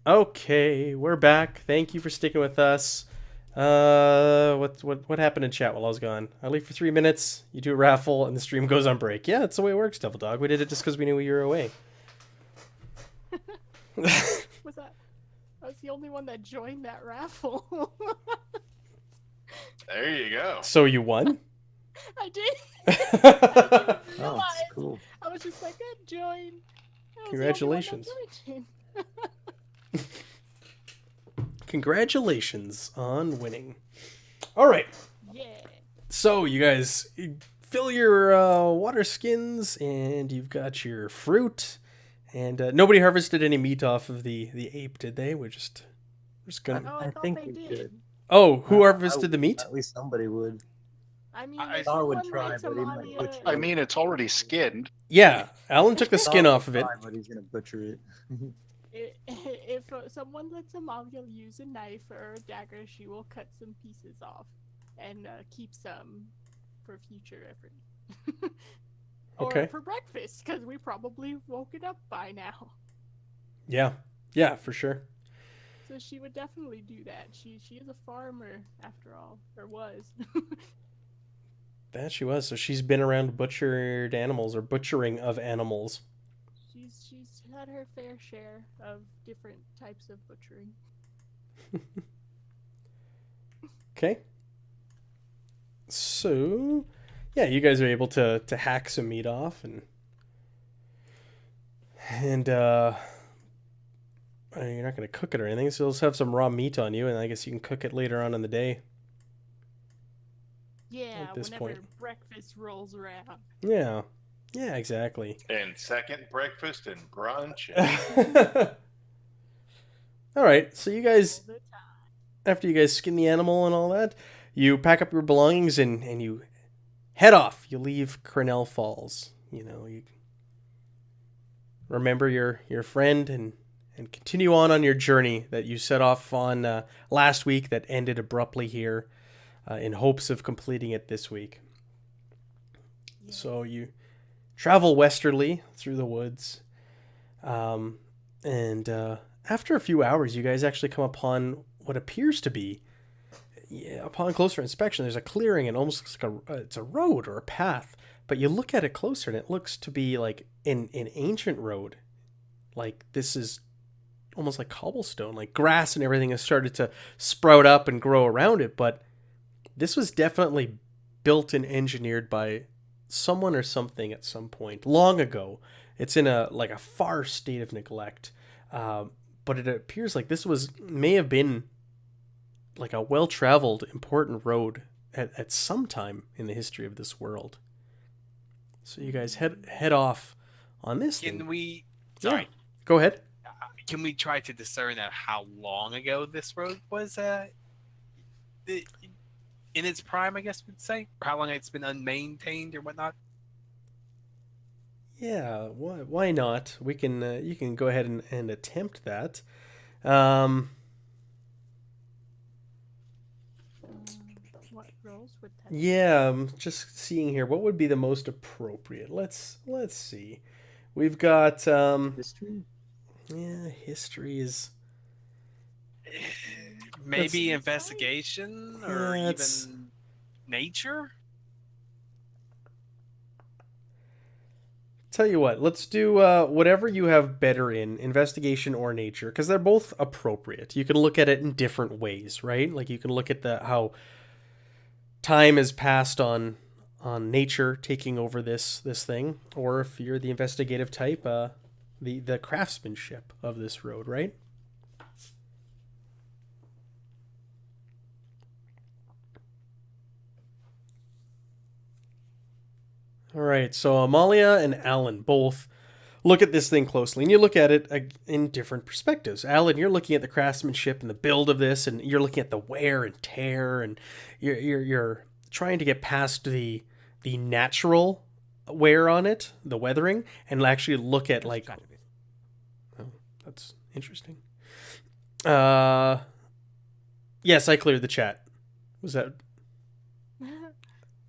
Speaker 3: Okay, we're back. Thank you for sticking with us. What happened in chat while I was gone? I leave for 3 minutes. You do a raffle, and the stream goes on break. Yeah, that's the way it works, Devil Dog. We did it just because we knew you were away.
Speaker 1: Was that? I was the only one that joined that raffle.
Speaker 4: There you go.
Speaker 3: So you won?
Speaker 1: I did.
Speaker 2: Oh,
Speaker 1: Realize.
Speaker 2: that's cool.
Speaker 1: I was just like, I joined.
Speaker 3: Congratulations. Congratulations on winning. All right.
Speaker 1: Yeah.
Speaker 3: So you guys fill your water skins, and you've got your fruit. And nobody harvested any meat off of the ape, did they? We're just gonna.
Speaker 1: Oh, I
Speaker 2: I
Speaker 1: thought
Speaker 2: think
Speaker 1: they
Speaker 2: we
Speaker 1: did.
Speaker 2: did.
Speaker 3: Oh, who
Speaker 2: I
Speaker 3: harvested the meat?
Speaker 2: At least somebody would.
Speaker 1: I mean,
Speaker 5: I-
Speaker 1: if
Speaker 2: Thor would
Speaker 1: someone
Speaker 2: try,
Speaker 1: likes
Speaker 2: but he might
Speaker 1: Amalia-
Speaker 2: butcher
Speaker 6: I mean, it's already skinned.
Speaker 3: Yeah, Alan took the skin
Speaker 2: Thor
Speaker 3: off of
Speaker 2: would
Speaker 3: it.
Speaker 2: try, but he's gonna butcher it.
Speaker 1: if someone lets Amalia use a knife or a dagger, she will cut some pieces off and keep some for future effort. Or
Speaker 3: Okay.
Speaker 1: for breakfast, because we probably woke it up by now.
Speaker 3: Yeah, for sure.
Speaker 1: So she would definitely do that. She is a farmer after all, or was.
Speaker 3: That she was. So she's been around butchered animals or butchering of animals.
Speaker 1: she's had her fair share of different types of butchering.
Speaker 3: Okay. So, yeah, you guys are able to hack some meat off and you're not going to cook it or anything, so you'll just have some raw meat on you, and I guess you can cook it later on in the day.
Speaker 1: Yeah,
Speaker 3: At this
Speaker 1: whenever
Speaker 3: point.
Speaker 1: breakfast rolls around.
Speaker 3: Yeah. Yeah, exactly.
Speaker 4: And second breakfast and brunch.
Speaker 3: All right, so you guys,
Speaker 1: All the time.
Speaker 3: after you guys skin the animal and all that, you pack up your belongings and you head off. You leave Cornell Falls. You know, you remember your friend and continue on your journey that you set off on last week that ended abruptly here in hopes of completing it this week.
Speaker 1: Yeah.
Speaker 3: So you travel westerly through the woods. And after a few hours, you guys actually come upon what appears to be, upon closer inspection, there's a clearing and almost looks like it's a road or a path. But you look at it closer and it looks to be like an ancient road. Like this is almost like cobblestone, like grass and everything has started to sprout up and grow around it. But this was definitely built and engineered by someone or something at some point long ago. It's in a far state of neglect, but it appears like this may have been like a well-traveled important road at some time in the history of this world. So you guys head off on this
Speaker 5: Can
Speaker 3: thing.
Speaker 5: we?
Speaker 3: Yeah.
Speaker 5: Sorry.
Speaker 3: Go ahead.
Speaker 5: Can we try to discern how long ago this road was in its prime? I guess we'd say, or how long it's been unmaintained or whatnot.
Speaker 3: Yeah, why not? We can you can go ahead and attempt that.
Speaker 1: What rolls would that?
Speaker 3: Yeah, I'm just seeing here what would be the most appropriate. Let's see. We've got
Speaker 2: History?
Speaker 3: history is
Speaker 5: Maybe
Speaker 1: That's-
Speaker 5: investigation or
Speaker 3: Yeah, it's-
Speaker 5: even nature.
Speaker 3: Tell you what, let's do whatever you have better in investigation or nature, because they're both appropriate. You can look at it in different ways, right? Like you can look at how time has passed on nature taking over this thing, or if you're the investigative type, the craftsmanship of this road, right? All right, so Amalia and Alan both look at this thing closely, and you look at it in different perspectives. Alan, you're looking at the craftsmanship and the build of this, and you're looking at the wear and tear, and you're trying to get past the natural wear on it, the weathering, and actually look at like, oh, that's interesting. Yes, I cleared the chat. Was that?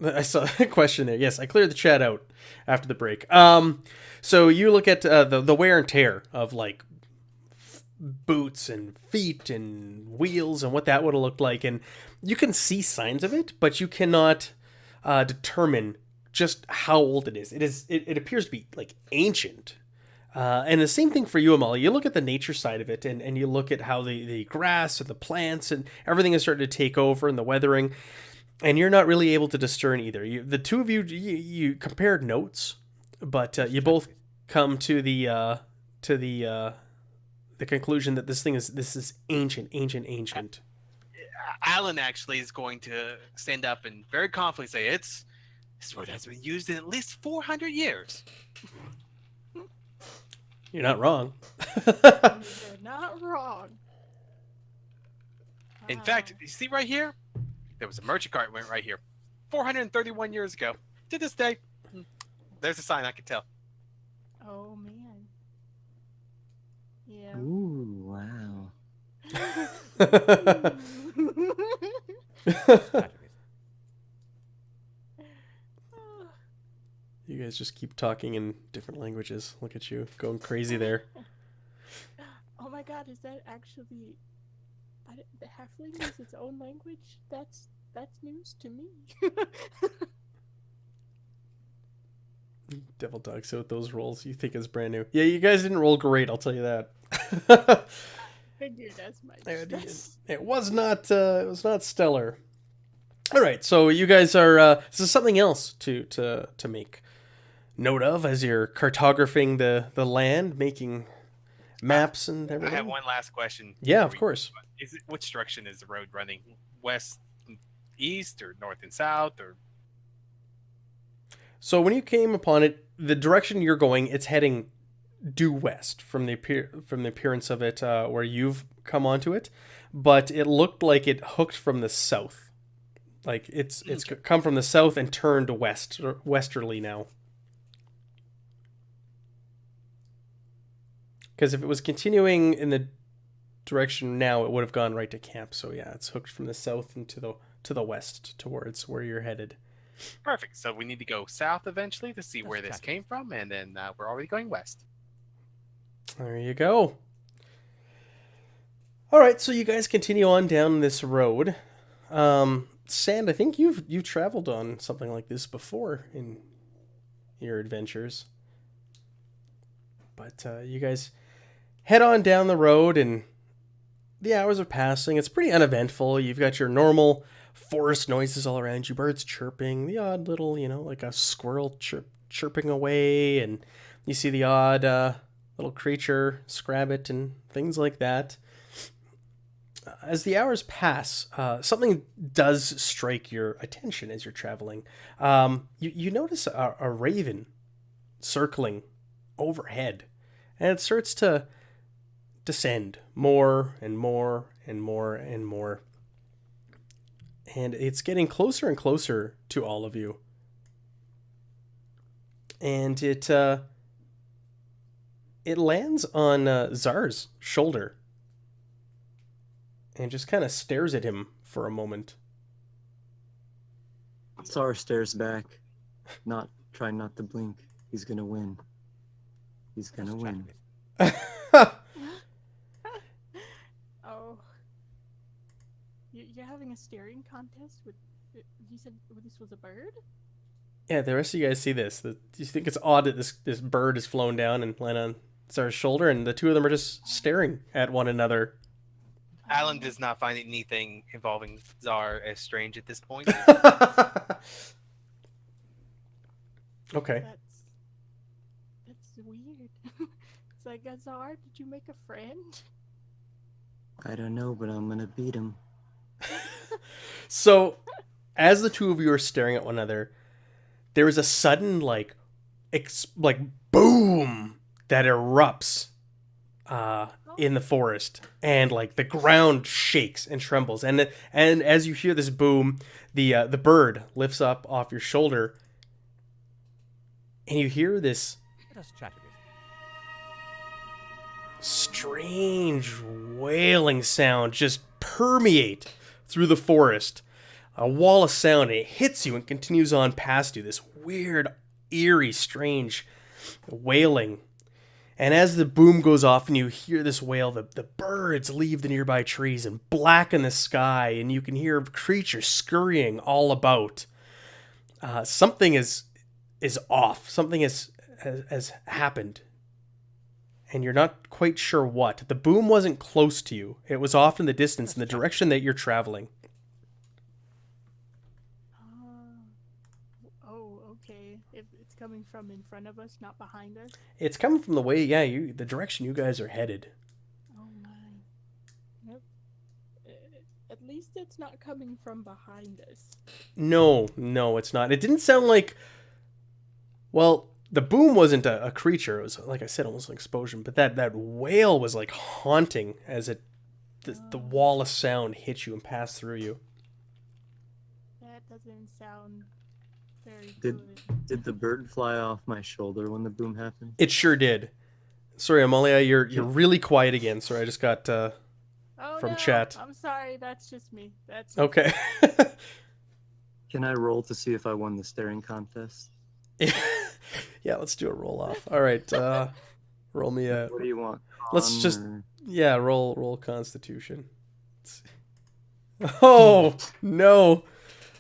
Speaker 3: I saw a question there. Yes, I cleared the chat out after the break. So you look at the wear and tear of like boots and feet and wheels and what that would have looked like. And you can see signs of it, but you cannot determine just how old it is. It appears to be like ancient. And the same thing for you, Amalia. You look at the nature side of it, and you look at how the grass and the plants and everything is starting to take over, and the weathering, and you're not really able to discern either. The two of you compared notes, but you both come to the conclusion that this is ancient.
Speaker 5: Alan actually is going to stand up and very confidently say, this sword has been used in at least 400 years.
Speaker 3: You're not wrong.
Speaker 1: You're not wrong.
Speaker 5: In fact, you see right here? There was a merchant cart went right here 431 years ago. To this day, there's a sign I can tell.
Speaker 1: Oh man. Yeah.
Speaker 2: Ooh, wow.
Speaker 3: You guys just keep talking in different languages. Look at you, going crazy there.
Speaker 1: Oh my god, is that actually the halfling is its own language? That's news to me.
Speaker 3: Devil Dogs out those rolls you think is brand new. Yeah, you guys didn't roll great, I'll tell you that.
Speaker 1: Figured as much.
Speaker 3: It was not stellar. All right, so you guys are this is something else to make note of as you're cartographing the land, making maps and everything.
Speaker 5: I have one last question.
Speaker 3: Yeah, of course.
Speaker 5: Which direction is the road running? West, east, or north and south, or?
Speaker 3: So when you came upon it, the direction you're going, it's heading due west from the appearance of it, where you've come onto it, but it looked like it hooked from the south. Like it's come from the south and turned westerly now. Because if it was continuing in the direction now, it would have gone right to camp. So yeah, it's hooked from the south and to the west towards where you're headed.
Speaker 5: Perfect. So we need to go south eventually to see where this came from, and then we're already going west.
Speaker 3: There you go. All right, so you guys continue on down this road. Sand, I think you've traveled on something like this before in your adventures. But you guys head on down the road, and the hours are passing. It's pretty uneventful. You've got your normal forest noises all around you, birds chirping, the odd little, like a squirrel chirping away, and you see the odd little creature, scrabbit, and things like that. As the hours pass, something does strike your attention as you're traveling. You notice a raven circling overhead, and it starts to descend more and more and more and more. And it's getting closer and closer to all of you. And it lands on Czar's shoulder and just kind of stares at him for a moment.
Speaker 2: Tsar stares back, trying not to blink. He's gonna win. He's gonna win.
Speaker 1: Oh. You're having a staring contest with. You said this was a bird?
Speaker 3: Yeah, the rest of you guys see this. You think it's odd that this bird has flown down and landed on Czar's shoulder, and the two of them are just staring at one another.
Speaker 5: Alan does not find anything involving Czar as strange at this point.
Speaker 3: Okay.
Speaker 1: That's weird. It's like, Czar, did you make a friend?
Speaker 2: I don't know, but I'm gonna beat him.
Speaker 3: So, as the two of you are staring at one another, there is a sudden like boom that erupts in the forest, and like the ground shakes and trembles, and as you hear this boom, the bird lifts up off your shoulder, and you hear this strange wailing sound just permeate through the forest. A wall of sound, and it hits you and continues on past you. This weird, eerie, strange wailing. And as the boom goes off and you hear this wail, the birds leave the nearby trees and blacken the sky, and you can hear creatures scurrying all about. Something is off. Something has happened. And you're not quite sure what. The boom wasn't close to you. It was off in the distance in the direction that you're traveling.
Speaker 1: Okay. If it's coming from in front of us, not behind us.
Speaker 3: It's coming from the way, the direction you guys are headed.
Speaker 1: Oh my. Yep. At least it's not coming from behind us.
Speaker 3: No, it's not. It didn't sound like... Well, the boom wasn't a creature. It was, like I said, almost an explosion. But that wail was like haunting as the wall of sound hit you and passed through you.
Speaker 1: That doesn't sound very
Speaker 2: Did
Speaker 1: good.
Speaker 2: did the bird fly off my shoulder when the boom happened?
Speaker 3: It sure did. Sorry, Amalia, you're really quiet again. Sorry, I just got
Speaker 1: Oh,
Speaker 3: from
Speaker 1: no,
Speaker 3: chat.
Speaker 1: I'm sorry. That's just me. That's
Speaker 3: Okay.
Speaker 2: Can I roll to see if I won the staring contest?
Speaker 3: Yeah, let's do a roll off. All right, roll me a.
Speaker 2: What do you want?
Speaker 3: Let's
Speaker 2: Con
Speaker 3: just
Speaker 2: or-
Speaker 3: roll Constitution. Oh no!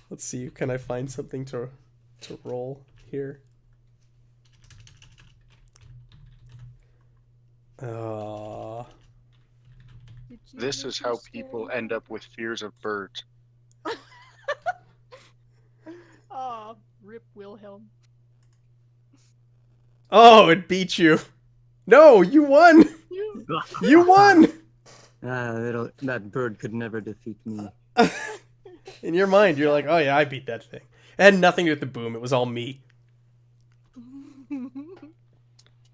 Speaker 3: Let's see. Can I find something to roll here?
Speaker 1: Did you
Speaker 6: This
Speaker 1: get
Speaker 6: is
Speaker 1: your
Speaker 6: how people
Speaker 1: staring
Speaker 6: end up with fears of birds.
Speaker 1: Oh, rip Wilhelm.
Speaker 3: Oh, it beat you. No, you won.
Speaker 1: You.
Speaker 3: You won.
Speaker 2: That bird could never defeat me.
Speaker 3: In your mind, you're like, oh yeah, I beat that thing. It had nothing to do with the boom. It was all me.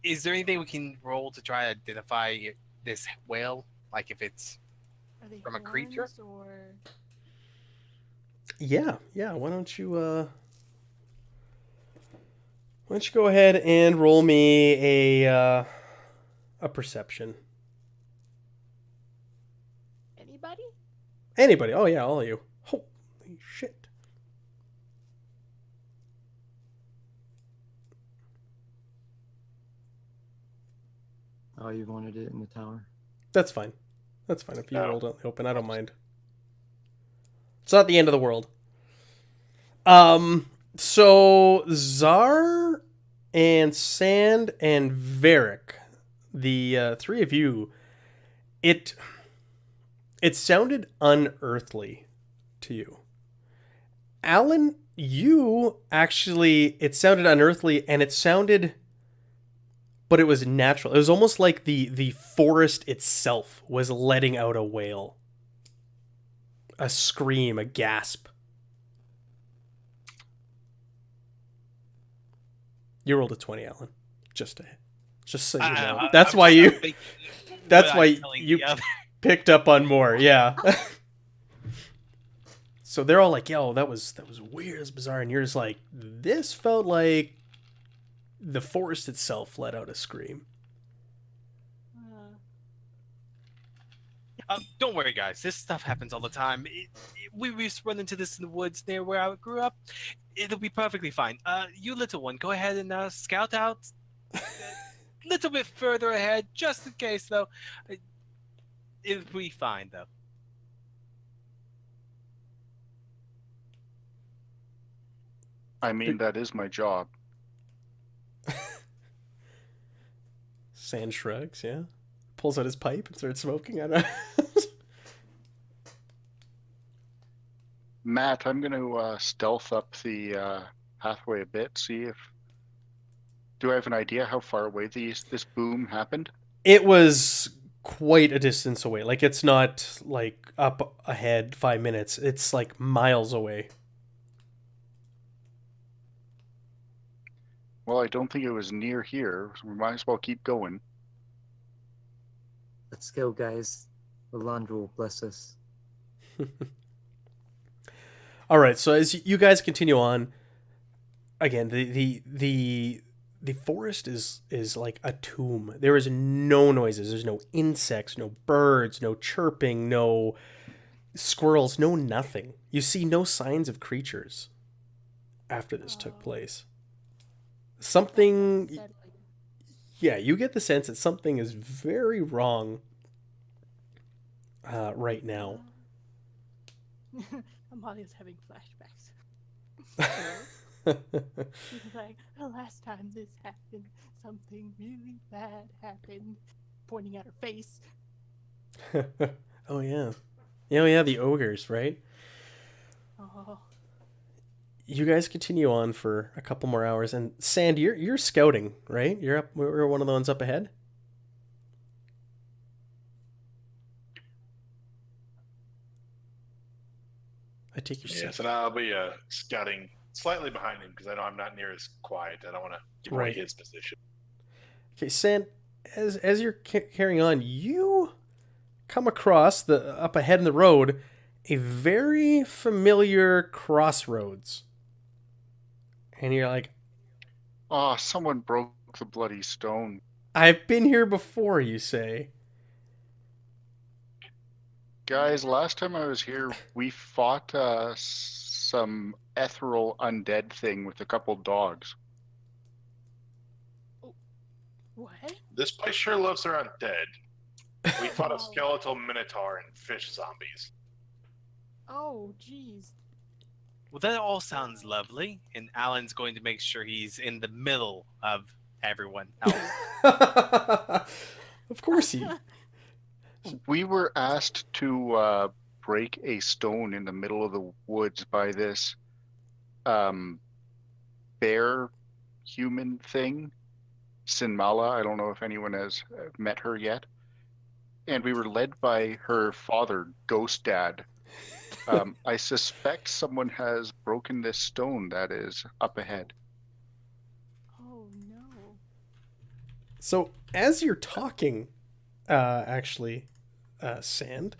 Speaker 5: Is there anything we can roll to try to identify this whale? Like if it's
Speaker 1: Are they
Speaker 5: from a creature?
Speaker 1: horns or...
Speaker 3: Yeah. Why don't you go ahead and roll me a perception?
Speaker 1: Anybody?
Speaker 3: Anybody? Oh yeah, all of you. Holy shit!
Speaker 2: Oh, you wanted it in the tower?
Speaker 3: That's fine. That's fine if you
Speaker 6: No.
Speaker 3: rolled out in the open. I don't mind. It's not the end of the world. So Czar and Sand and Varric, the three of you, it sounded unearthly to you. Alan, you actually, it sounded unearthly, and it sounded, but it was natural. It was almost like the forest itself was letting out a wail, a scream, a gasp. You rolled a 20, Alan. Just so you know. That's why you picked up on more. Yeah. So they're all like, "Yo, that was weird, it's bizarre," and you're just like, "This felt like the forest itself let out a scream."
Speaker 5: Don't worry, guys. This stuff happens all the time. We used to run into this in the woods near where I grew up. It'll be perfectly fine. You little one, go ahead and scout out a little bit further ahead, just in case, though. It'll be fine, though.
Speaker 6: I mean, that is my job.
Speaker 3: Sand shrugs, yeah. Pulls out his pipe and starts smoking. I don't know.
Speaker 6: Matt, I'm going to stealth up the pathway a bit, see if... Do I have an idea how far away this boom happened?
Speaker 3: It was quite a distance away. Like, it's not, like, up ahead 5 minutes. It's, like, miles away.
Speaker 6: Well, I don't think it was near here, so we might as well keep going.
Speaker 2: Let's go, guys. The Landra will bless us.
Speaker 3: All right, so as you guys continue on, again, the forest is like a tomb. There is no noises. There's no insects, no birds, no chirping, no squirrels, no nothing. You see no signs of creatures after this took place. Something, Yeah, you get the sense that something is very wrong right now.
Speaker 1: Amalia's having flashbacks. She's like, the last time this happened, something really bad happened. Pointing at her face.
Speaker 3: Oh yeah. Oh yeah, the ogres, right?
Speaker 1: Oh,
Speaker 3: You guys continue on for a couple more hours, and Sand, you're scouting, right? You're up. We're one of the ones up ahead. I take your
Speaker 4: Yeah, so now I'll be scouting slightly behind him because I know I'm not near as quiet. I don't want to give away
Speaker 3: Right.
Speaker 4: his position.
Speaker 3: Okay, Sand. As you're carrying on, you come across the up ahead in the road a very familiar crossroads, and you're like,
Speaker 6: Oh, someone broke the bloody stone.
Speaker 3: "I've been here before." You say.
Speaker 6: Guys, last time I was here, we fought some ethereal undead thing with a couple dogs.
Speaker 1: what?
Speaker 4: This place sure loves their undead. We fought a skeletal minotaur and fish zombies.
Speaker 1: Oh, jeez.
Speaker 5: Well, that all sounds lovely, and Alan's going to make sure he's in the middle of everyone else.
Speaker 3: Of course he.
Speaker 6: We were asked to break a stone in the middle of the woods by this bear human thing, Sinmala. I don't know if anyone has met her yet. And we were led by her father, Ghost Dad. I suspect someone has broken this stone that is up ahead.
Speaker 1: Oh, no.
Speaker 3: So as you're talking, Sand,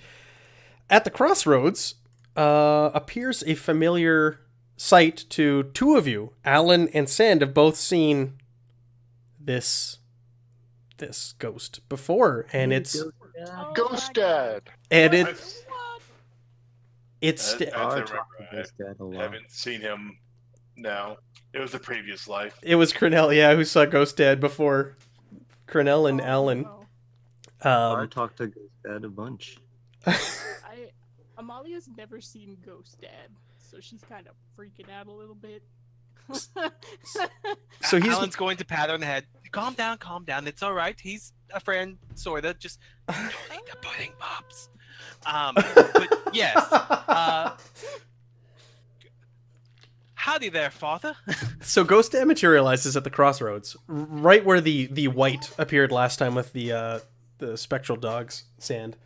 Speaker 3: at the crossroads appears a familiar sight to two of you. Alan and Sand have both seen this ghost before, and it's
Speaker 1: Oh,
Speaker 6: Ghost
Speaker 1: my God.
Speaker 6: Dad!
Speaker 3: and
Speaker 1: What?
Speaker 3: it's
Speaker 1: What?
Speaker 3: it's
Speaker 4: I have to
Speaker 2: Our
Speaker 4: remember,
Speaker 2: talk to
Speaker 4: I
Speaker 2: Ghost Dad a lot.
Speaker 4: haven't seen him now. It was a previous life.
Speaker 3: it was Crenell, yeah, who saw Ghost Dad before Crenell and
Speaker 1: Oh,
Speaker 3: Alan.
Speaker 1: no.
Speaker 2: I talked to Ghost Dad a bunch.
Speaker 1: Amalia's never seen Ghost Dad, so she's kind of freaking out a little bit.
Speaker 3: So he's
Speaker 5: Alan's going to pat her on the head. Calm down. It's all right. He's a friend, sorta. Just don't eat the pudding pops. But yes. Howdy there, father.
Speaker 3: So Ghost Dad materializes at the crossroads, right where the white appeared last time with the spectral dogs, Sand,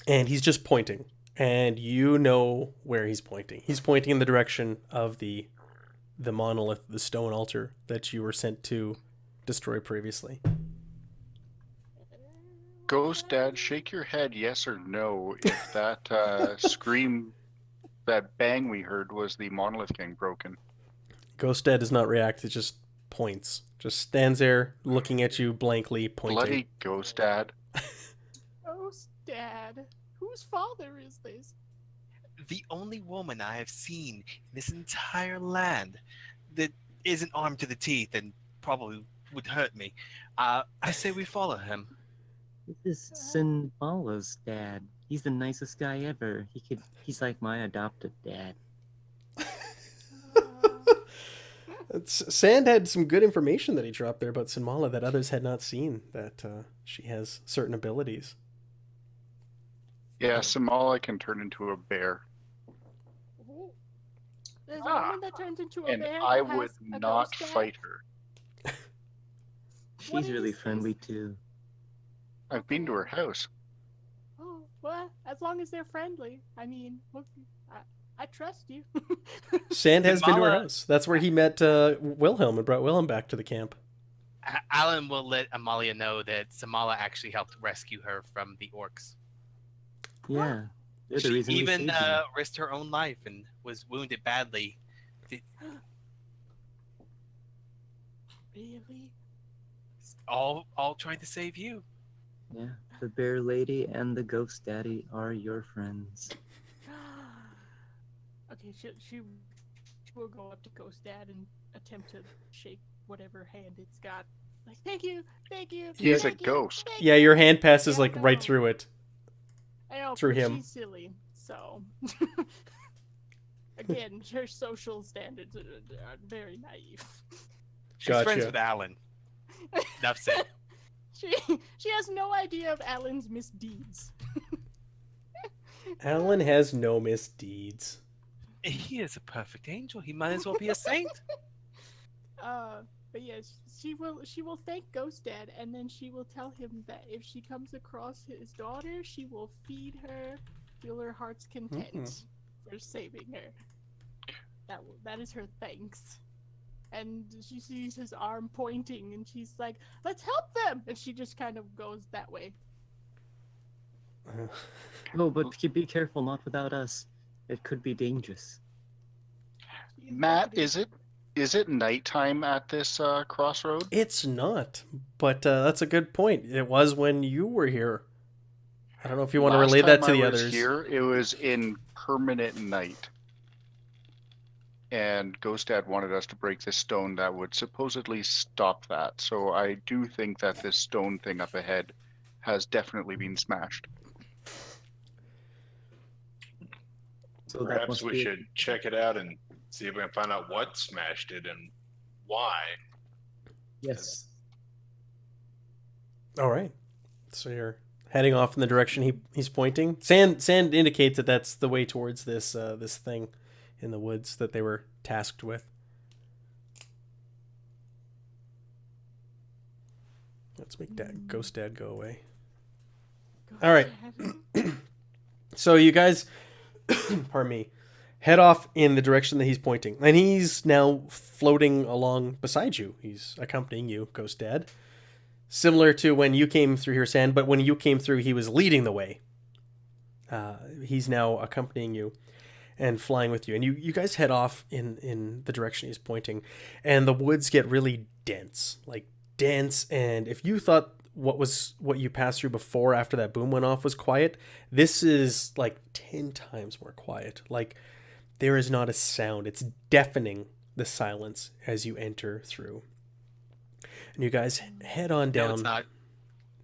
Speaker 3: and he's just pointing, and you know where he's pointing. He's pointing in the direction of the monolith, the stone altar that you were sent to destroy previously.
Speaker 6: Ghost Dad, shake your head yes or no if that scream, that bang we heard was the monolith getting broken.
Speaker 3: Ghost Dad does not react, it just points. Just stands there looking at you blankly, pointing.
Speaker 6: Bloody Ghost Dad.
Speaker 1: Ghost Dad? Whose father is this?
Speaker 5: The only woman I have seen in this entire land that isn't armed to the teeth and probably would hurt me. I say we follow him.
Speaker 2: This is Sinbala's dad. He's the nicest guy ever. He's like my adopted dad.
Speaker 3: Sand had some good information that he dropped there about Sinmala that others had not seen, that she has certain abilities.
Speaker 6: Yeah, Samala can turn into a bear.
Speaker 1: Oh. There's a woman that turns into a
Speaker 6: And
Speaker 1: bear.
Speaker 6: I
Speaker 1: that has
Speaker 6: would
Speaker 1: a
Speaker 6: not
Speaker 1: ghost dad?
Speaker 6: fight her.
Speaker 1: What
Speaker 2: She's really
Speaker 1: is this?
Speaker 2: friendly too.
Speaker 6: I've been to her house.
Speaker 1: Oh, well, as long as they're friendly. I mean, look, I trust you.
Speaker 3: Sand has been to her
Speaker 5: Sinmala-
Speaker 3: house. That's where he met Wilhelm and brought Wilhelm back to the camp.
Speaker 5: Alan will let Amalia know that Samala actually helped rescue her from the orcs.
Speaker 2: Yeah, they're the
Speaker 5: She
Speaker 2: reason we
Speaker 5: even
Speaker 2: saved you.
Speaker 5: risked her own life and was wounded badly.
Speaker 1: Really?
Speaker 5: All trying to save you.
Speaker 2: Yeah, the bear lady and the ghost daddy are your friends.
Speaker 1: Okay, she will go up to Ghost Dad and attempt to shake whatever hand it's got like, thank you, thank you.
Speaker 6: He's a
Speaker 1: thank you,
Speaker 6: ghost.
Speaker 1: thank
Speaker 3: Yeah,
Speaker 1: you."
Speaker 3: your hand passes
Speaker 1: Yeah,
Speaker 3: like right
Speaker 1: no.
Speaker 3: through it.
Speaker 1: I know,
Speaker 3: through
Speaker 1: but
Speaker 3: him.
Speaker 1: she's silly, so. Again, her social standards are very naive.
Speaker 5: She's friends
Speaker 3: Gotcha.
Speaker 5: with Alan. Enough said.
Speaker 1: She has no idea of Alan's misdeeds.
Speaker 3: Alan has no misdeeds.
Speaker 5: He is a perfect angel. He might as well be a saint.
Speaker 1: But yes, she will thank Ghost Dad, and then she will tell him that if she comes across his daughter, she will feed her, feel her heart's content for saving her. That is her thanks. And she sees his arm pointing, and she's like, "Let's help them!" And she just kind of goes that way.
Speaker 2: Oh, but be careful, not without us. It could be dangerous.
Speaker 1: She
Speaker 6: Matt,
Speaker 1: welcoming.
Speaker 6: is it nighttime at this crossroad?
Speaker 3: It's not, but that's a good point. It was when you were here. I don't know if you want to
Speaker 6: Last
Speaker 3: relay that
Speaker 6: time
Speaker 3: to the
Speaker 6: I was
Speaker 3: others.
Speaker 6: here, it was in permanent night. And Ghost Dad wanted us to break this stone that would supposedly stop that. So I do think that this stone thing up ahead has definitely been smashed.
Speaker 2: So that
Speaker 4: Perhaps
Speaker 2: must
Speaker 4: we
Speaker 2: be
Speaker 4: should check it out and see if we can find out what smashed it and why.
Speaker 2: yes.
Speaker 3: All right. So you're heading off in the direction he's pointing. Sand indicates that that's the way towards this this thing in the woods that they were tasked with. Let's make that Ghost Dad go away.
Speaker 1: Ghost
Speaker 3: All right.
Speaker 1: Dad.
Speaker 3: So you guys, pardon me, head off in the direction that he's pointing. And he's now floating along beside you. He's accompanying you, Ghost Dad. Similar to when you came through here, Sand, but when you came through, he was leading the way. He's now accompanying you and flying with you. And you guys head off in the direction he's pointing. And the woods get really dense. Like, dense. And if you thought what you passed through before after that boom went off was quiet, this is like 10 times more quiet. Like, there is not a sound. It's deafening, the silence as you enter through. And you guys head on down.
Speaker 5: No, it's not.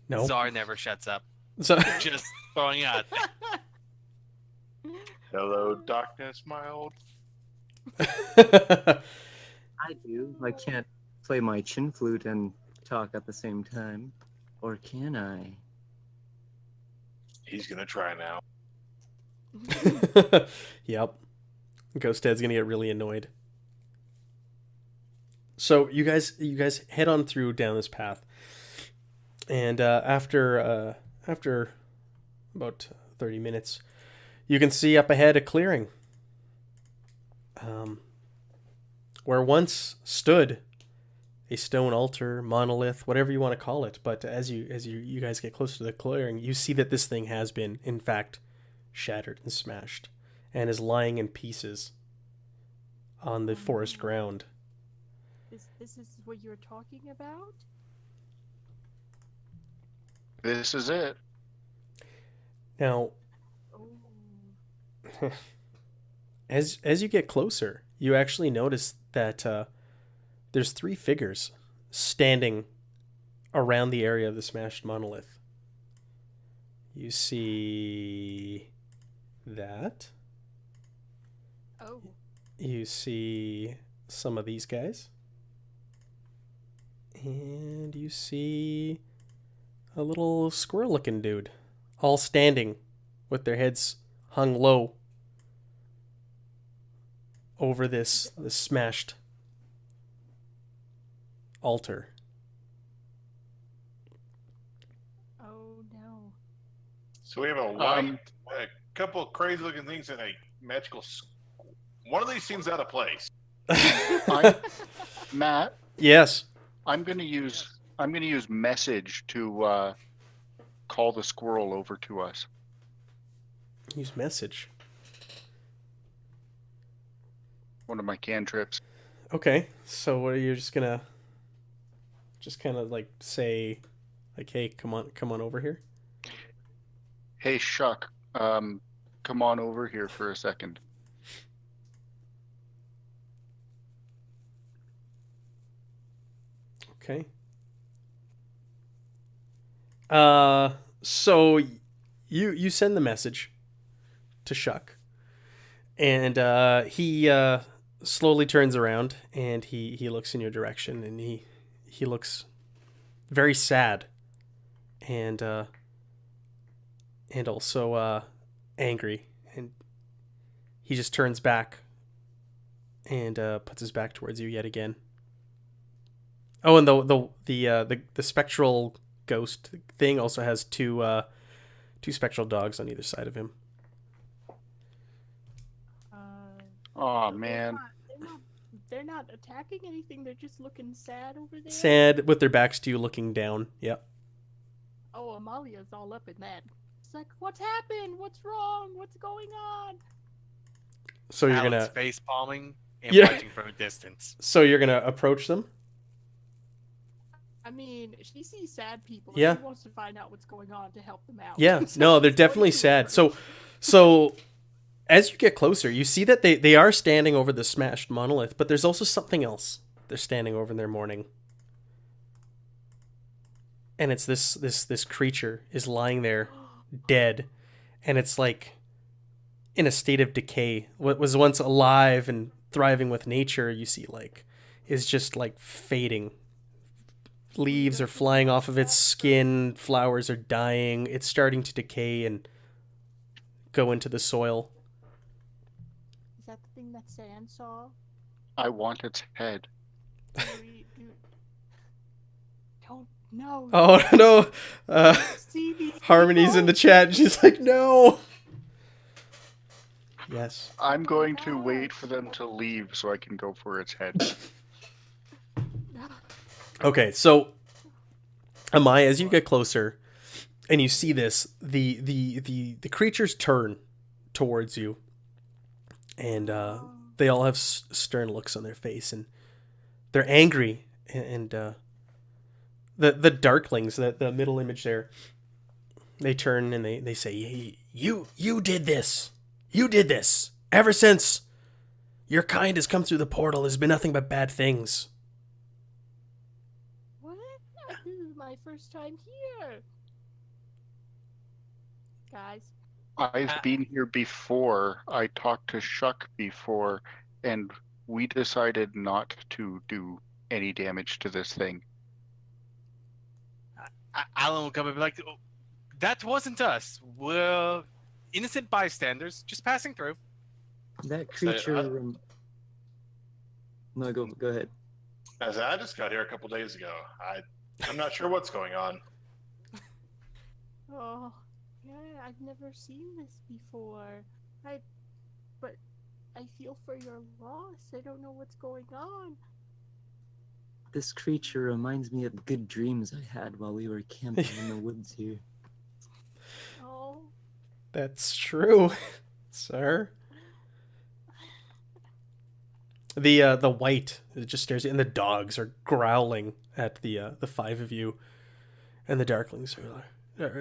Speaker 3: No.
Speaker 5: Czar never shuts up.
Speaker 3: So
Speaker 5: Just throwing it out there.
Speaker 4: Hello, darkness, my old.
Speaker 2: I do. I can't play my chin flute and talk at the same time. Or can I?
Speaker 4: He's gonna try now.
Speaker 3: Yep. Ghost Dad's gonna get really annoyed. So you guys head on through down this path, and after about 30 minutes, you can see up ahead a clearing, where once stood a stone altar, monolith, whatever you want to call it. But as you guys get closer to the clearing, you see that this thing has been, in fact, shattered and smashed, and is lying in pieces on the forest ground.
Speaker 1: This is what you're talking about?
Speaker 6: This is it.
Speaker 3: Now,
Speaker 1: Oh.
Speaker 3: as you get closer, you actually notice that there's 3 figures standing around the area of the smashed monolith. You see that.
Speaker 1: Oh.
Speaker 3: You see some of these guys. And you see a little squirrel-looking dude, all standing with their heads hung low over this smashed altar.
Speaker 1: Oh no.
Speaker 4: So we have a white, a couple of crazy looking things, and a magical. One of these seems out of place.
Speaker 6: Matt,
Speaker 3: Yes.
Speaker 6: I'm gonna use message to call the squirrel over to us.
Speaker 3: Use message.
Speaker 6: One of my cantrips.
Speaker 3: Okay. So what are you just gonna kind of like say like, hey, come on over here?
Speaker 6: Hey Shuck, come on over here for a second.
Speaker 3: Okay. So you send the message to Shuck, and he slowly turns around and he looks in your direction, and he looks very sad and also angry, and he just turns back and puts his back towards you yet again. Oh, and the spectral ghost thing also has two spectral dogs on either side of him.
Speaker 6: Oh
Speaker 1: They're
Speaker 6: man.
Speaker 1: they're not attacking anything. They're just looking sad over there.
Speaker 3: Sad with their backs to you, looking down. Yep.
Speaker 1: Oh, Amalia's all up in that. It's like, what's happened? What's wrong? What's going on?
Speaker 3: So you're
Speaker 5: Alan's
Speaker 3: gonna
Speaker 5: face palming and
Speaker 3: Yeah.
Speaker 5: watching from a distance.
Speaker 3: approach them.
Speaker 1: I mean, she sees sad people.
Speaker 3: Yeah.
Speaker 1: And she wants to find out what's going on to help them out.
Speaker 3: Yeah.
Speaker 1: So
Speaker 3: No, they're
Speaker 1: she's going
Speaker 3: definitely
Speaker 1: to
Speaker 3: sad.
Speaker 1: approach.
Speaker 3: So as you get closer, you see that they are standing over the smashed monolith, but there's also something else they're standing over in their mourning. And it's this creature is lying there dead, and it's like in a state of decay. What was once alive and thriving with nature, you see, like, is just like fading. Leaves are flying off of its skin, flowers are dying, it's starting to decay and go into the soil.
Speaker 1: Is that the thing that Sand saw?
Speaker 6: I want its head.
Speaker 1: Don't know.
Speaker 3: Oh no,
Speaker 1: See these
Speaker 3: Harmony's
Speaker 1: people?
Speaker 3: in the chat and she's like, no. Yes.
Speaker 6: I'm going to wait for them to leave so I can go for its head.
Speaker 3: Okay, so Amaya, as you get closer and you see this, the creatures turn towards you, and they all have stern looks on their face, and they're angry, and the darklings, the middle image there, they turn and they say, you did this. You did this. Ever since your kind has come through the portal, there's been nothing but bad things.
Speaker 1: What? This is my first time here. Guys,
Speaker 6: I've been here before. I talked to Shuck before, and we decided not to do any damage to this thing.
Speaker 5: Alan will come and be like, "Oh, that wasn't us. We're innocent bystanders, just passing through."
Speaker 2: That
Speaker 4: So,
Speaker 2: creature. No, go ahead.
Speaker 4: As I just got here a couple days ago. I'm not sure what's going on.
Speaker 1: oh, yeah, I've never seen this before. But I feel for your loss. I don't know what's going on.
Speaker 2: This creature reminds me of good dreams I had while we were camping in the woods here.
Speaker 1: Oh,
Speaker 3: That's true, sir. The white, it just stares at you, and the dogs are growling at the five of you, and the darklings are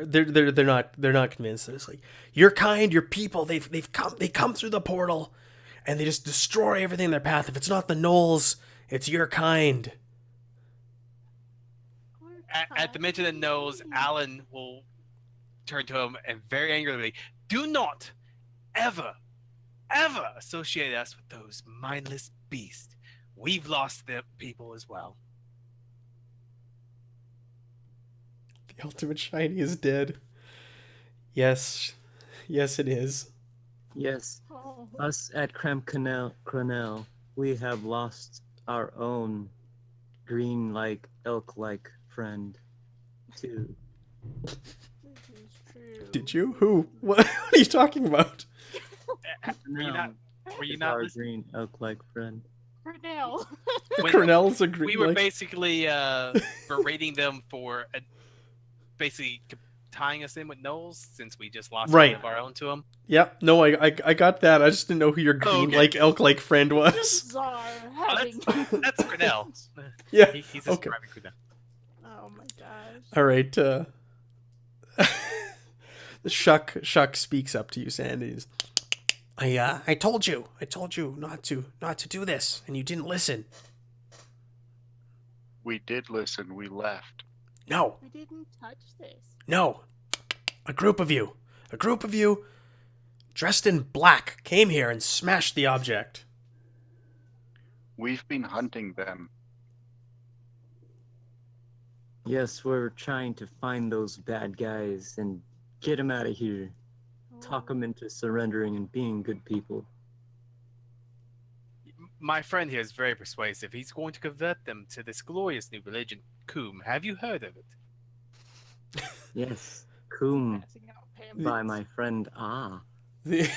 Speaker 3: they're not convinced. They're just like, your kind, your people, they come through the portal, and they just destroy everything in their path. If it's not the gnolls, it's your kind.
Speaker 5: At the mention of nose, Alan will turn to him and very angrily, "Do not ever associate us with those mindless beasts. We've lost their people as well."
Speaker 3: The ultimate shiny is dead. Yes, it is.
Speaker 2: Yes,
Speaker 1: oh.
Speaker 2: us at Cronell, we have lost our own green-like, elk-like friend, too.
Speaker 1: This is true.
Speaker 3: Did you? Who? What are you talking about?
Speaker 5: Were you not? Were you
Speaker 2: It's
Speaker 5: not
Speaker 2: our
Speaker 5: listening?
Speaker 2: green elk-like friend.
Speaker 1: For now.
Speaker 5: When
Speaker 3: Cornell's a green.
Speaker 5: we were
Speaker 3: like-
Speaker 5: basically berating them for basically tying us in with Knowles since we just lost
Speaker 3: Right.
Speaker 5: one of our own to him.
Speaker 3: Yep. No, I got that. I just didn't know who your green
Speaker 5: Okay.
Speaker 3: like elk like friend was.
Speaker 1: Czar having.
Speaker 5: That's Cornell.
Speaker 3: Yeah.
Speaker 5: He's
Speaker 3: Okay.
Speaker 5: describing Cornell.
Speaker 1: Oh my gosh.
Speaker 3: All right. The Shuck speaks up to you, Sandy. I told you not to do this, and you didn't listen.
Speaker 6: We did listen. We left.
Speaker 3: No,
Speaker 1: We didn't touch this.
Speaker 3: no. A group of you dressed in black came here and smashed the object.
Speaker 6: We've been hunting them.
Speaker 2: Yes, we're trying to find those bad guys and get them out of here. Talk them into surrendering and being good people.
Speaker 5: My friend here is very persuasive. He's going to convert them to this glorious new religion, Kum. Have you heard of it?
Speaker 2: Yes, Kum
Speaker 1: Passing out
Speaker 2: by
Speaker 1: pamphlets.
Speaker 2: my friend Ah.
Speaker 3: The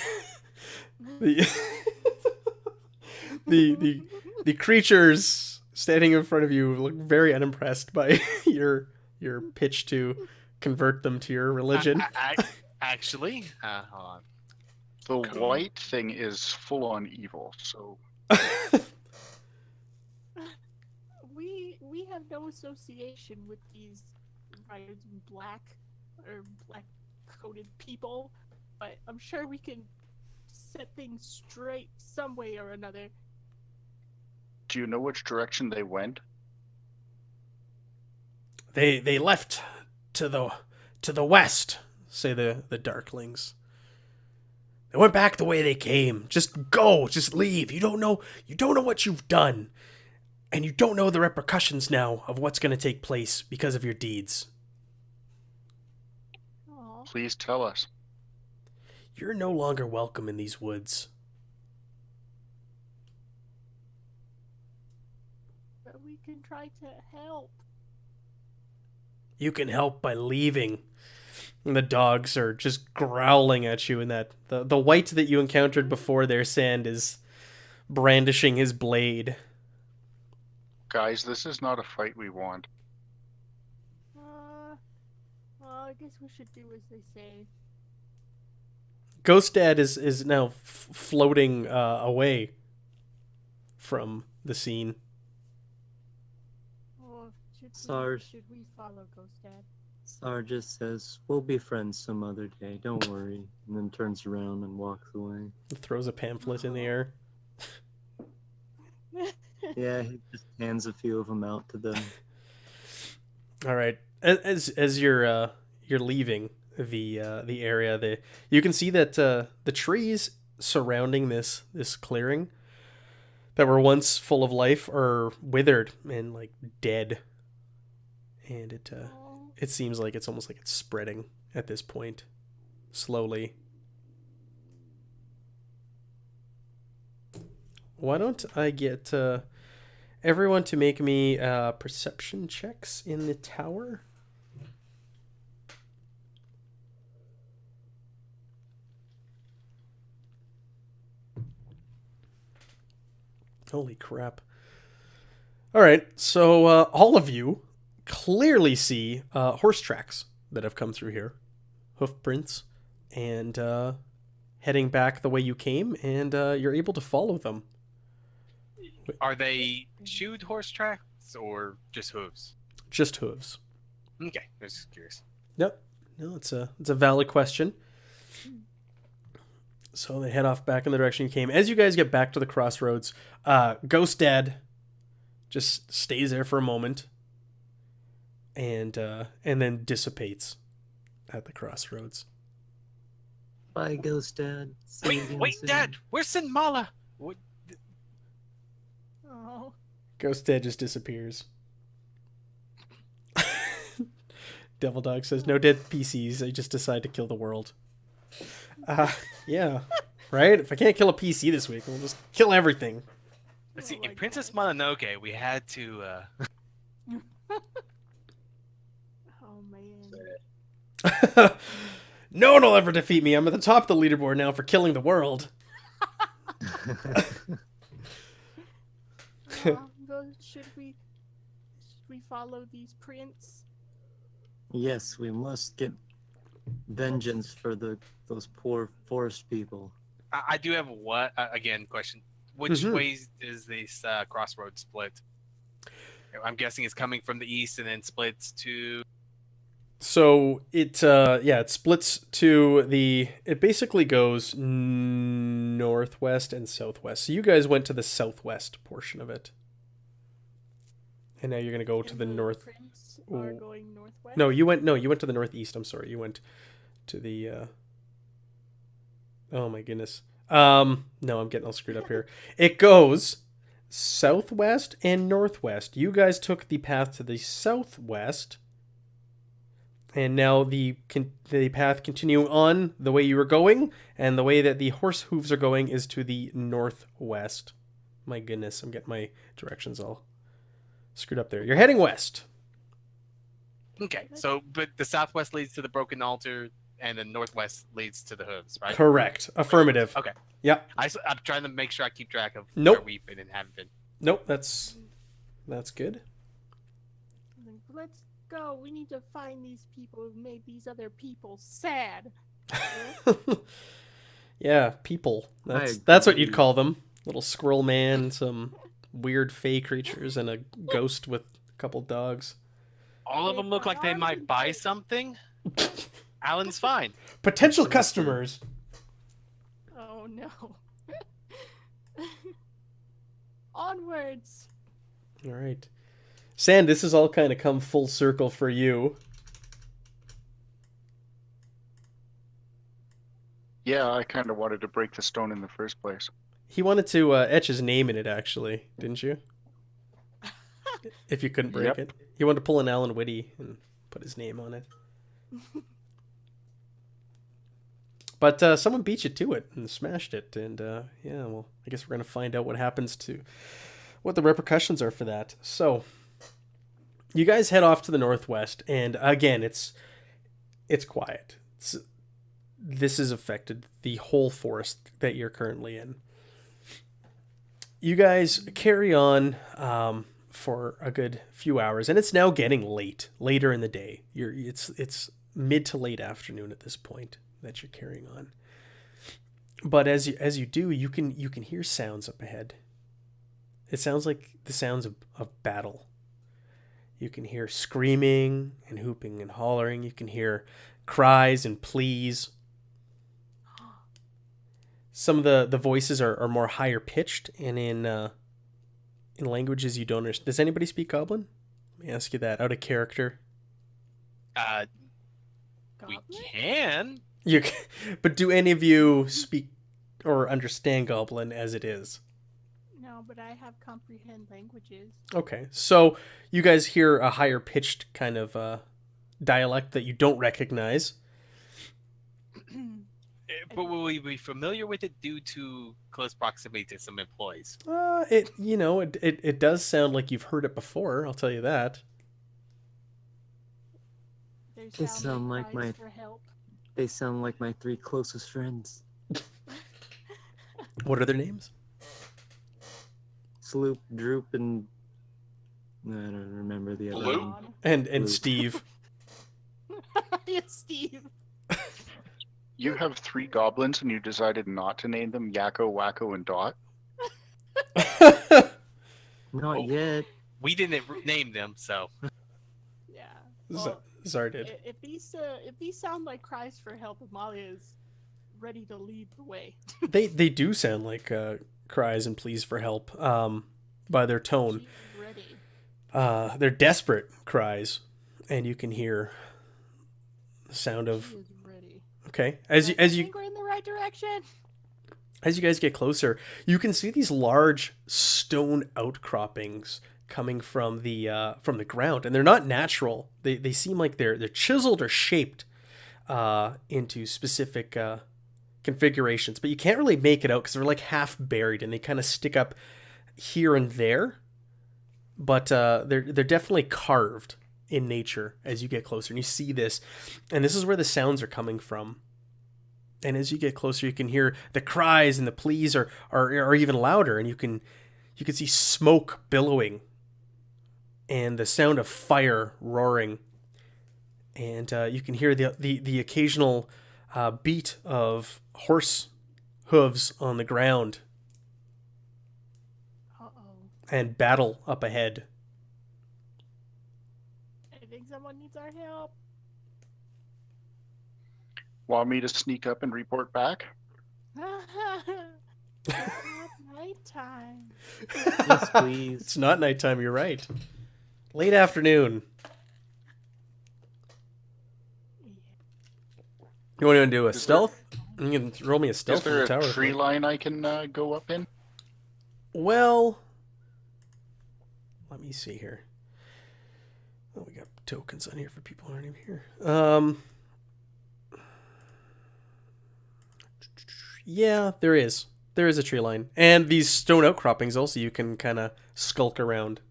Speaker 3: the the creatures standing in front of you look very unimpressed by your pitch to convert them to your religion.
Speaker 5: Actually, hold on.
Speaker 6: The
Speaker 5: Cool.
Speaker 6: white thing is full on evil, so
Speaker 1: We have no association with these riders in black or black coated people, but I'm sure we can set things straight some way or another.
Speaker 6: do you know which direction they went?
Speaker 3: They left to the west, say the darklings. They went back the way they came. Just go, just leave. You don't know what you've done. And you don't know the repercussions now of what's going to take place because of your deeds.
Speaker 1: Aw.
Speaker 6: Please tell us.
Speaker 3: You're no longer welcome in these woods.
Speaker 1: But we can try to help.
Speaker 3: You can help by leaving. And the dogs are just growling at you, and that the white that you encountered before their sand is brandishing his blade.
Speaker 6: Guys, this is not a fight we want.
Speaker 1: Well, I guess we should do as they say.
Speaker 3: Ghost Dad is now floating away from the scene.
Speaker 1: Or
Speaker 2: Sarge.
Speaker 1: should we follow Ghost Dad?
Speaker 2: Sar just says, we'll be friends some other day, don't worry. And then turns around and walks away.
Speaker 3: Throws a pamphlet in the air.
Speaker 2: Yeah, he just hands a few of them out to them.
Speaker 3: All right. As you're leaving the area, you can see that the trees surrounding this clearing that were once full of life are withered and like dead, and it seems like it's almost like it's spreading at this point, slowly. Why don't I get everyone to make me perception checks in the tower? Holy crap. All right, so all of you clearly see horse tracks that have come through here, hoof prints, and heading back the way you came, and you're able to follow them.
Speaker 5: Are they shoed horse tracks or just hooves?
Speaker 3: Just hooves.
Speaker 5: Okay, I was just curious.
Speaker 3: Yep. No, it's a valid question. So they head off back in the direction you came. As you guys get back to the crossroads, Ghost Dad just stays there for a moment, and then dissipates at the crossroads.
Speaker 2: Bye, Ghost Dad. See you again
Speaker 5: Wait,
Speaker 2: soon.
Speaker 5: Dad, where's Sinmala? What?
Speaker 1: Oh.
Speaker 3: Ghost Dad just disappears. Devil Dog says, "No dead PCs. I just decide to kill the world." Yeah, right. If I can't kill a PC this week, we'll just kill everything.
Speaker 5: Let's see.
Speaker 1: Oh my
Speaker 5: In Princess
Speaker 1: God.
Speaker 5: Mononoke, we had to.
Speaker 1: Oh man.
Speaker 3: No one will ever defeat me. I'm at the top of the leaderboard now for killing the world.
Speaker 1: Should we follow these prints?
Speaker 2: Yes, we must get vengeance for those poor forest people.
Speaker 5: I do have what again question. Which
Speaker 3: Mhm.
Speaker 5: ways is this crossroad split? I'm guessing it's coming from the east and then splits to.
Speaker 3: So it splits to it basically goes northwest and southwest. So you guys went to the southwest portion of it. And now you're going to go to
Speaker 1: And
Speaker 3: the north.
Speaker 1: prints are going northwest.
Speaker 3: No, you went to the northeast. I'm sorry. You went to the oh my goodness. No, I'm getting all screwed up here. It goes southwest and northwest. You guys took the path to the southwest. And now the path continuing on the way you were going, and the way that the horse hooves are going is to the northwest. My goodness, I'm getting my directions all screwed up there. You're heading west.
Speaker 5: Okay, so but the southwest leads to the broken altar, and the northwest leads to the hooves, right?
Speaker 3: Correct. Affirmative.
Speaker 5: Okay.
Speaker 3: Yeah.
Speaker 5: I'm trying to make sure I keep track of
Speaker 3: Nope.
Speaker 5: where we've been and haven't been.
Speaker 3: Nope. That's good.
Speaker 1: Let's go. We need to find these people who made these other people sad.
Speaker 3: Yeah, people.
Speaker 2: I
Speaker 3: That's what you'd
Speaker 2: agree.
Speaker 3: call them. Little squirrel man, some weird fey creatures, and a ghost with a couple dogs.
Speaker 5: All of them look like they might buy something. Alan's fine.
Speaker 3: Potential customers.
Speaker 1: Oh no. Onwards.
Speaker 3: All right. Sand, this has all kind of come full circle for you.
Speaker 6: Yeah, I kind of wanted to break the stone in the first place.
Speaker 3: He wanted to etch his name in it, actually, didn't you? If you couldn't break
Speaker 6: Yep.
Speaker 3: it. He wanted to pull an Alan Whitty and put his name on it. But someone beat you to it and smashed it. And yeah, well, I guess we're going to find out what happens to... what the repercussions are for that. So, you guys head off to the northwest. And again, it's quiet. This has affected the whole forest that you're currently in. You guys carry on for a good few hours, and it's now getting later in the day. It's mid to late afternoon at this point that you're carrying on. But as you do, you can hear sounds up ahead. It sounds like the sounds of battle. You can hear screaming and whooping and hollering. You can hear cries and pleas. Some of the voices are more higher pitched and in languages you don't understand. Does anybody speak Goblin? Let me ask you that out of character.
Speaker 5: We
Speaker 1: Goblin?
Speaker 5: can.
Speaker 3: But do any of you speak or understand Goblin as it is?
Speaker 1: No, but I have comprehend languages.
Speaker 3: Okay, so you guys hear a higher pitched kind of dialect that you don't recognize.
Speaker 5: But will we be familiar with it due to close proximity to some employees?
Speaker 3: It does sound like you've heard it before. I'll tell you that.
Speaker 1: They
Speaker 2: sound like
Speaker 1: cries
Speaker 2: my-
Speaker 1: for help.
Speaker 2: They sound like my 3 closest friends.
Speaker 3: What are their names?
Speaker 2: Sloop, Droop, and I don't remember the other
Speaker 4: Blue?
Speaker 2: one.
Speaker 3: And
Speaker 2: Blue.
Speaker 3: Steve.
Speaker 1: Yes, Steve.
Speaker 6: You have 3 goblins and you decided not to name them Yakko, Wacko, and Dot?
Speaker 2: Not
Speaker 5: Oh.
Speaker 2: yet.
Speaker 5: We didn't name them, so
Speaker 1: Yeah. Well,
Speaker 3: Zar did.
Speaker 1: if these sound like cries for help, Amalia is ready to lead the way.
Speaker 3: They do sound like cries and pleas for help by their tone.
Speaker 1: She's ready.
Speaker 3: They're desperate cries, and you can hear the sound of.
Speaker 1: She is ready.
Speaker 3: Okay,
Speaker 1: I think we're in the right direction.
Speaker 3: as you guys get closer, you can see these large stone outcroppings coming from the ground, and they're not natural. They seem like they're chiseled or shaped into specific configurations, but you can't really make it out because they're like half buried and they kind of stick up here and there. But they're definitely carved in nature as you get closer, and you see this, and this is where the sounds are coming from. And as you get closer, you can hear the cries and the pleas are even louder, and you can see smoke billowing and the sound of fire roaring, and you can hear the occasional beat of horse hooves on the ground
Speaker 1: Uh-oh.
Speaker 3: and battle up ahead.
Speaker 1: I think someone needs our help.
Speaker 6: Want me to sneak up and report back?
Speaker 1: It's not nighttime.
Speaker 2: Yes, please.
Speaker 3: It's not nighttime, you're right. Late afternoon. You want to do a
Speaker 6: Is
Speaker 3: stealth? You can roll me a
Speaker 6: Is
Speaker 3: stealth from
Speaker 6: there
Speaker 3: the
Speaker 6: a
Speaker 3: tower.
Speaker 6: tree line I can go up in?
Speaker 3: Well, let me see here. Oh, we got tokens on here for people who aren't even here. Yeah, there is. There is a tree line. And these stone outcroppings also you can kind of skulk around.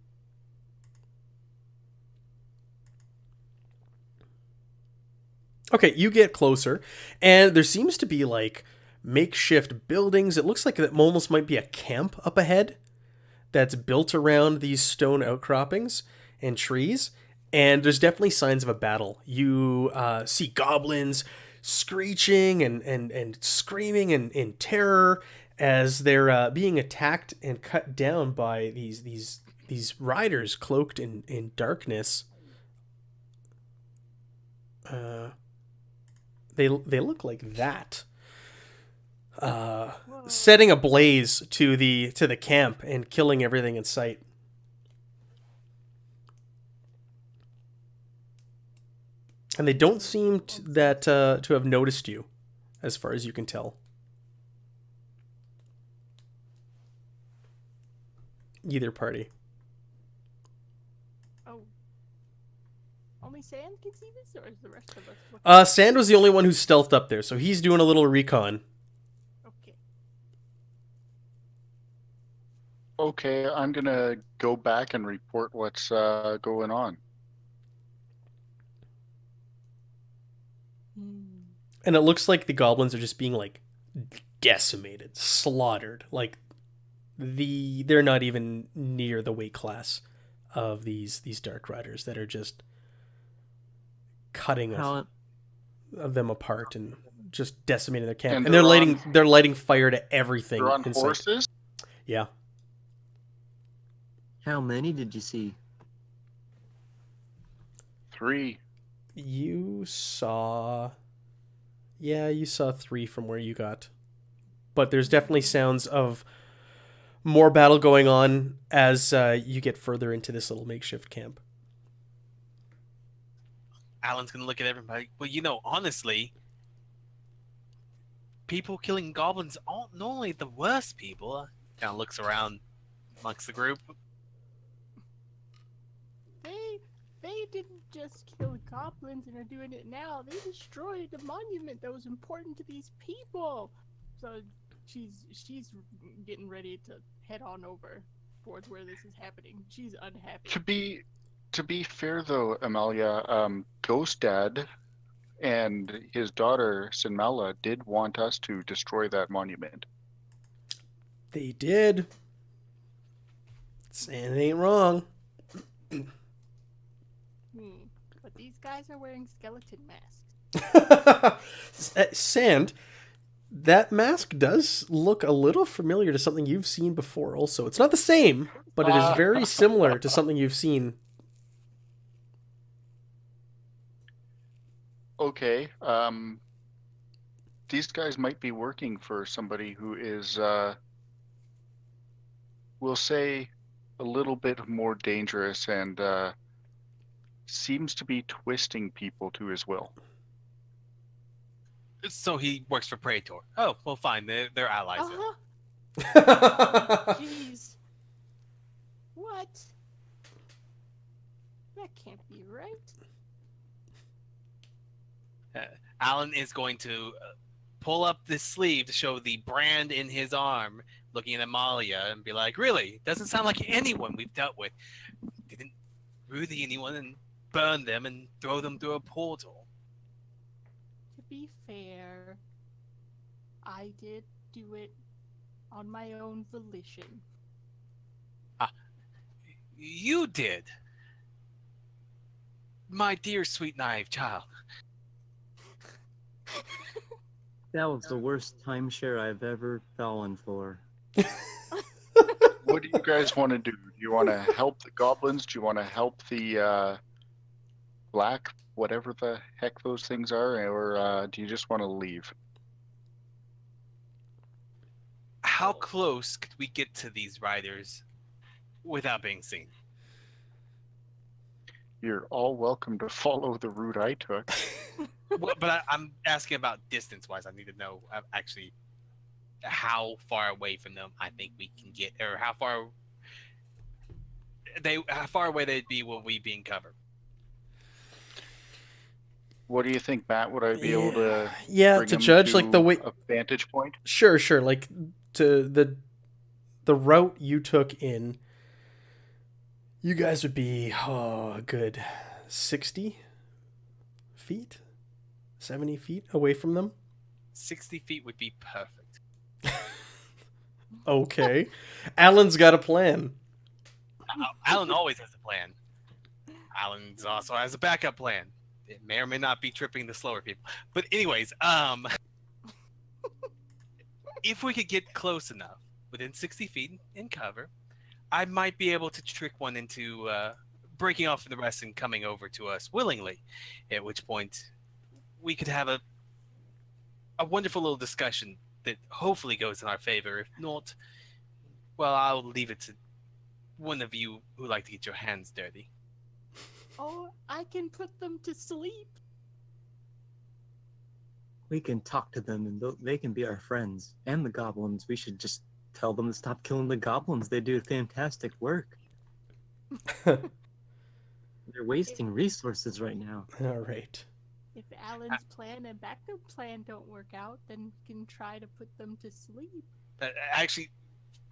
Speaker 3: Okay, you get closer, and there seems to be like makeshift buildings. It looks like it almost might be a camp up ahead that's built around these stone outcroppings and trees. And there's definitely signs of a battle. You see goblins screeching and screaming in terror as they're being attacked and cut down by these riders cloaked in darkness. They look like that. Setting a blaze to the camp and killing everything in sight. And they don't seem to have noticed you, as far as you can tell. Either party.
Speaker 1: Oh. Only Sand can see this, or is the rest of us looking?
Speaker 3: Sand was the only one who stealthed up there, so he's doing a little recon.
Speaker 1: Okay.
Speaker 6: Okay, I'm gonna go back and report what's going on.
Speaker 3: And it looks like the goblins are just being like decimated, slaughtered. Like they're not even near the weight class of these dark riders that are just cutting them apart and just decimating their camp. And they're lighting fire to everything.
Speaker 6: They're on
Speaker 3: inside.
Speaker 6: horses?
Speaker 3: Yeah.
Speaker 2: How many did you see?
Speaker 6: 3.
Speaker 3: You saw 3 from where you got. But there's definitely sounds of more battle going on as you get further into this little makeshift camp.
Speaker 5: Alan's gonna look at everybody. Well, honestly, people killing goblins aren't normally the worst people. Kind of looks around amongst the group.
Speaker 1: They didn't just kill goblins and are doing it now. They destroyed the monument that was important to these people. So she's getting ready to head on over towards where this is happening. She's unhappy.
Speaker 6: To be fair though, Amalia, Ghost Dad and his daughter Sinmala did want us to destroy that monument.
Speaker 3: They did. Saying it ain't wrong.
Speaker 1: But these guys are wearing skeleton masks.
Speaker 3: Sand, that mask does look a little familiar to something you've seen before also. It's not the same, but it is very similar to something you've seen.
Speaker 6: Okay, these guys might be working for somebody who is, we'll say, a little bit more dangerous and seems to be twisting people to his will.
Speaker 5: So he works for Praetor. Oh, well, fine. They're allies.
Speaker 1: Jeez. What? That can't be right.
Speaker 5: Alan is going to pull up this sleeve to show the brand in his arm, looking at Amalia, and be like, really? Doesn't sound like anyone we've dealt with. Didn't ruthie anyone and burn them and throw them through a portal.
Speaker 1: To be fair, I did do it on my own volition.
Speaker 5: You did? My dear, sweet, naive child.
Speaker 2: That was the worst timeshare I've ever fallen for.
Speaker 6: What do you guys want to do? Do you want to help the goblins? Do you want to help the black, whatever the heck those things are, or do you just want to leave?
Speaker 5: How close could we get to these riders without being seen?
Speaker 6: You're all welcome to follow the route I took.
Speaker 5: Well, but I'm asking about distance-wise. I need to know actually how far away from them I think we can get, or how far away they'd be when we be in cover.
Speaker 6: What do you think, Matt? Would I be able to bring
Speaker 3: to
Speaker 6: him
Speaker 3: judge
Speaker 6: to
Speaker 3: like the way?
Speaker 6: a vantage point?
Speaker 3: Sure. Like to the route you took in, you guys would be a good 60 feet, 70 feet away from them.
Speaker 5: 60 feet would be perfect.
Speaker 3: Okay. Alan's got a plan.
Speaker 5: Alan always has a plan. Alan also has a backup plan. It may or may not be tripping the slower people. But anyways, if we could get close enough, within 60 feet in cover, I might be able to trick one into breaking off from the rest and coming over to us willingly. At which point, we could have a wonderful little discussion that hopefully goes in our favor. If not, well, I'll leave it to one of you who like to get your hands dirty.
Speaker 1: Oh, I can put them to sleep.
Speaker 2: We can talk to them, and they can be our friends. And the goblins. We should just tell them to stop killing the goblins. They do fantastic work. They're wasting resources right now.
Speaker 3: All right.
Speaker 1: If Alan's plan and backup plan don't work out, then we can try to put them to sleep.
Speaker 5: Actually,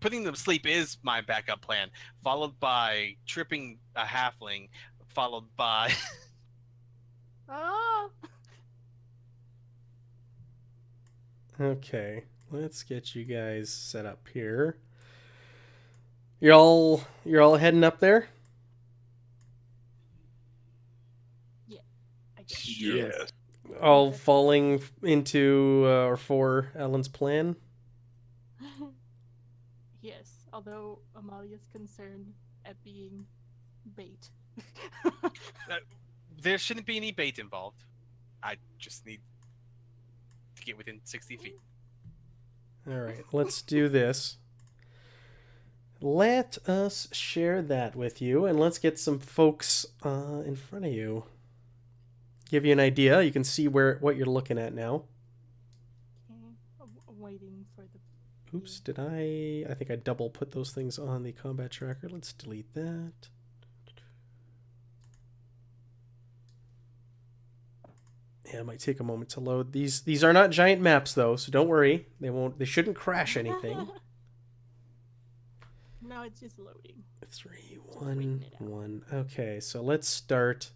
Speaker 5: putting them to sleep is my backup plan, followed by tripping a halfling, followed by...
Speaker 1: Oh!
Speaker 3: Okay, let's get you guys set up here. You're all heading up there?
Speaker 1: I guess.
Speaker 4: Yes.
Speaker 3: All falling into or for Alan's plan?
Speaker 1: Yes, although Amalia's concerned at being bait.
Speaker 5: There shouldn't be any bait involved. I just need to get within 60 feet.
Speaker 3: All right, let's do this. Let us share that with you, and let's get some folks in front of you. Give you an idea. You can see what you're looking at now.
Speaker 1: Okay, I'm waiting for the...
Speaker 3: Oops, did I think I double put those things on the combat tracker. Let's delete that. Yeah, it might take a moment to load. These are not giant maps though, so don't worry. They shouldn't crash anything.
Speaker 1: No, it's just loading.
Speaker 3: 3, 1, 1. Okay, so let's start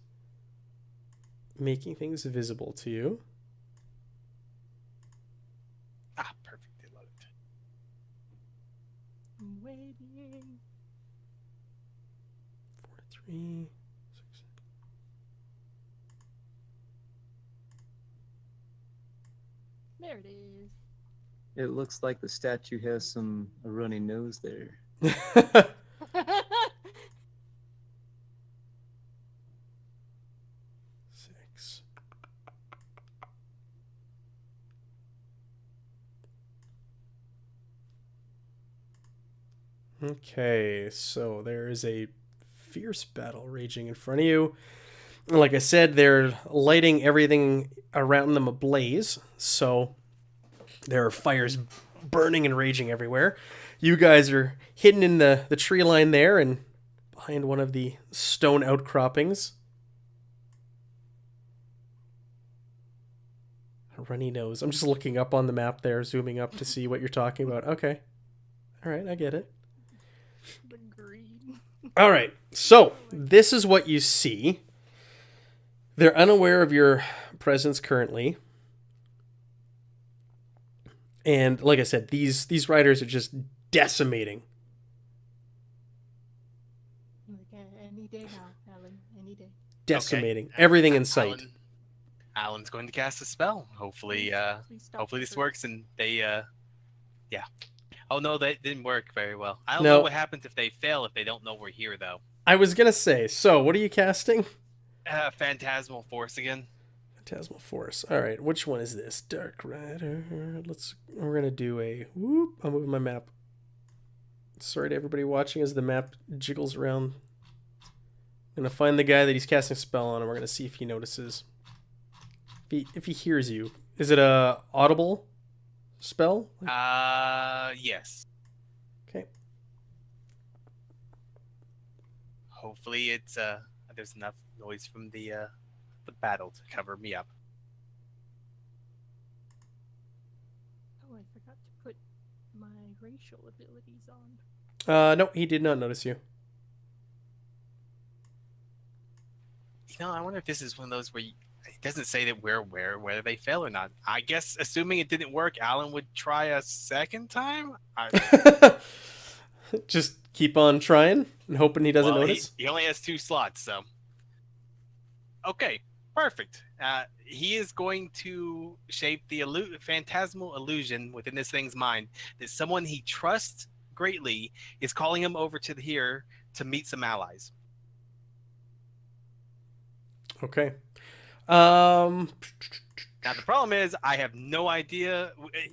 Speaker 3: making things visible to you.
Speaker 5: Ah, perfectly loaded.
Speaker 1: I'm waiting.
Speaker 3: 4, 3, 6.
Speaker 1: There it is.
Speaker 2: It looks like the statue has a runny nose there.
Speaker 3: 6. Okay, so there is a fierce battle raging in front of you. Like I said, they're lighting everything around them ablaze, so there are fires burning and raging everywhere. You guys are hidden in the tree line there and behind one of the stone outcroppings. A runny nose. I'm just looking up on the map there, zooming up to see what you're talking about. Okay. All right, I get it.
Speaker 1: The green.
Speaker 3: All right, so this is what you see. They're unaware of your presence currently. And like I said, these riders are just decimating.
Speaker 1: Like any day now, Alan. Any day.
Speaker 3: Decimating
Speaker 5: Okay.
Speaker 3: everything in sight.
Speaker 5: Alan's going to cast a spell. Hopefully,
Speaker 1: Please stop
Speaker 5: hopefully
Speaker 1: the
Speaker 5: this
Speaker 1: bird.
Speaker 5: works and they, yeah. Oh no, that didn't work very well. I don't
Speaker 3: No.
Speaker 5: know what happens if they fail if they don't know we're here though.
Speaker 3: I was gonna say, so what are you casting?
Speaker 5: Phantasmal Force again.
Speaker 3: Phantasmal Force. All right, which one is this? Dark Rider. We're gonna do a whoop. I'm moving my map. Sorry to everybody watching as the map jiggles around gonna find the guy that he's casting a spell on, and we're gonna see if he notices. If he hears you. Is it a audible spell?
Speaker 5: Yes.
Speaker 3: Okay.
Speaker 5: Hopefully it's there's enough noise from the battle to cover me up.
Speaker 1: Oh, I forgot to put my racial abilities on.
Speaker 3: No, he did not notice you.
Speaker 5: You know, I wonder if this is one of those where it doesn't say that we're aware whether they fail or not. I guess assuming it didn't work, Alan would try a second time.
Speaker 3: Just keep on trying and hoping he doesn't
Speaker 5: Well,
Speaker 3: notice.
Speaker 5: He only has 2 slots, so. Okay, perfect. He is going to shape the phantasmal illusion within this thing's mind that someone he trusts greatly is calling him over to here to meet some allies.
Speaker 3: Okay.
Speaker 5: Now the problem is I have no idea.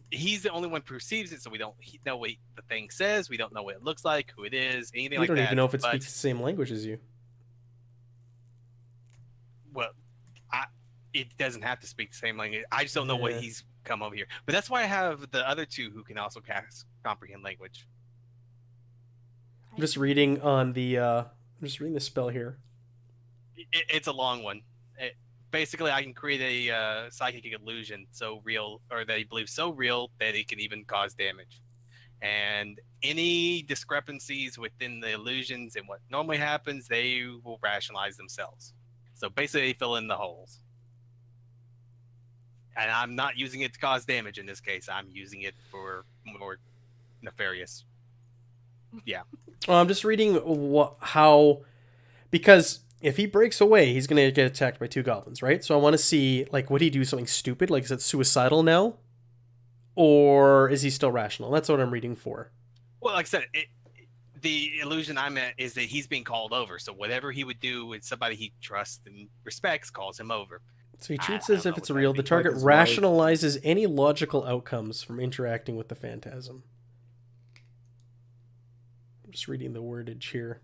Speaker 5: He's the only one who perceives it, so we don't know what the thing says. We don't know what it looks like, who it is, anything
Speaker 3: You
Speaker 5: like that.
Speaker 3: don't even know if it
Speaker 5: but,
Speaker 3: speaks the same language as you.
Speaker 5: Well, it doesn't have to speak the same language. I just don't know what
Speaker 3: Yeah.
Speaker 5: he's come over here. But that's why I have the other 2 who can also cast comprehend language.
Speaker 3: I'm just reading on the. I'm just reading the spell here.
Speaker 5: It's a long one. Basically, I can create a psychic illusion so real, or that he believes so real that it can even cause damage. And any discrepancies within the illusions and what normally happens, they will rationalize themselves. So basically, they fill in the holes. And I'm not using it to cause damage in this case. I'm using it for more nefarious. Yeah.
Speaker 3: Well, I'm just reading how, because if he breaks away, he's gonna get attacked by 2 goblins, right? So I want to see, like, would he do something stupid? Like, is it suicidal now, or is he still rational? That's what I'm reading for.
Speaker 5: Well, like I said, the illusion I'm at is that he's being called over. So whatever he would do with somebody he trusts and respects calls him over.
Speaker 3: So he treats
Speaker 5: I
Speaker 3: it as
Speaker 5: don't
Speaker 3: if
Speaker 5: know
Speaker 3: it's
Speaker 5: what that
Speaker 3: real. The
Speaker 5: means.
Speaker 3: target
Speaker 2: Like his wife.
Speaker 3: rationalizes any logical outcomes from interacting with the phantasm. I'm just reading the wordage here.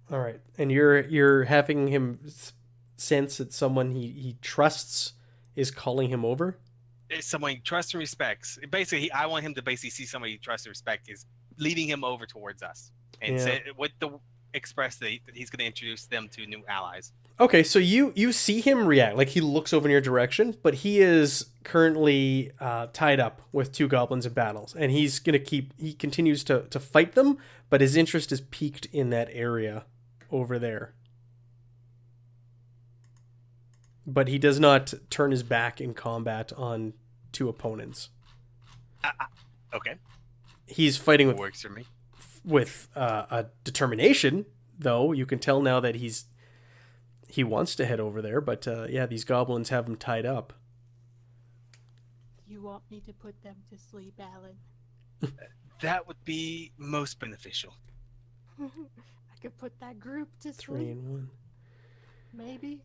Speaker 3: All right, and you're having him sense that someone he trusts is calling him over.
Speaker 5: It's someone he trusts and respects. Basically, I want him to basically see somebody he trusts and respects is leading him over towards us, and
Speaker 3: Yeah.
Speaker 5: say, with the express that he's going to introduce them to new allies.
Speaker 3: Okay, so you see him react, like he looks over in your direction, but he is currently tied up with 2 goblins in battles, and he continues to fight them, but his interest is peaked in that area over there. But he does not turn his back in combat on 2 opponents.
Speaker 5: Okay,
Speaker 3: He's fighting
Speaker 5: it works for me.
Speaker 3: with a determination, though. You can tell now that he wants to head over there, but yeah, these goblins have him tied up.
Speaker 1: You want me to put them to sleep, Alan?
Speaker 5: That would be most beneficial.
Speaker 1: I could put that group to
Speaker 3: 3
Speaker 1: sleep,
Speaker 3: and 1.
Speaker 1: maybe.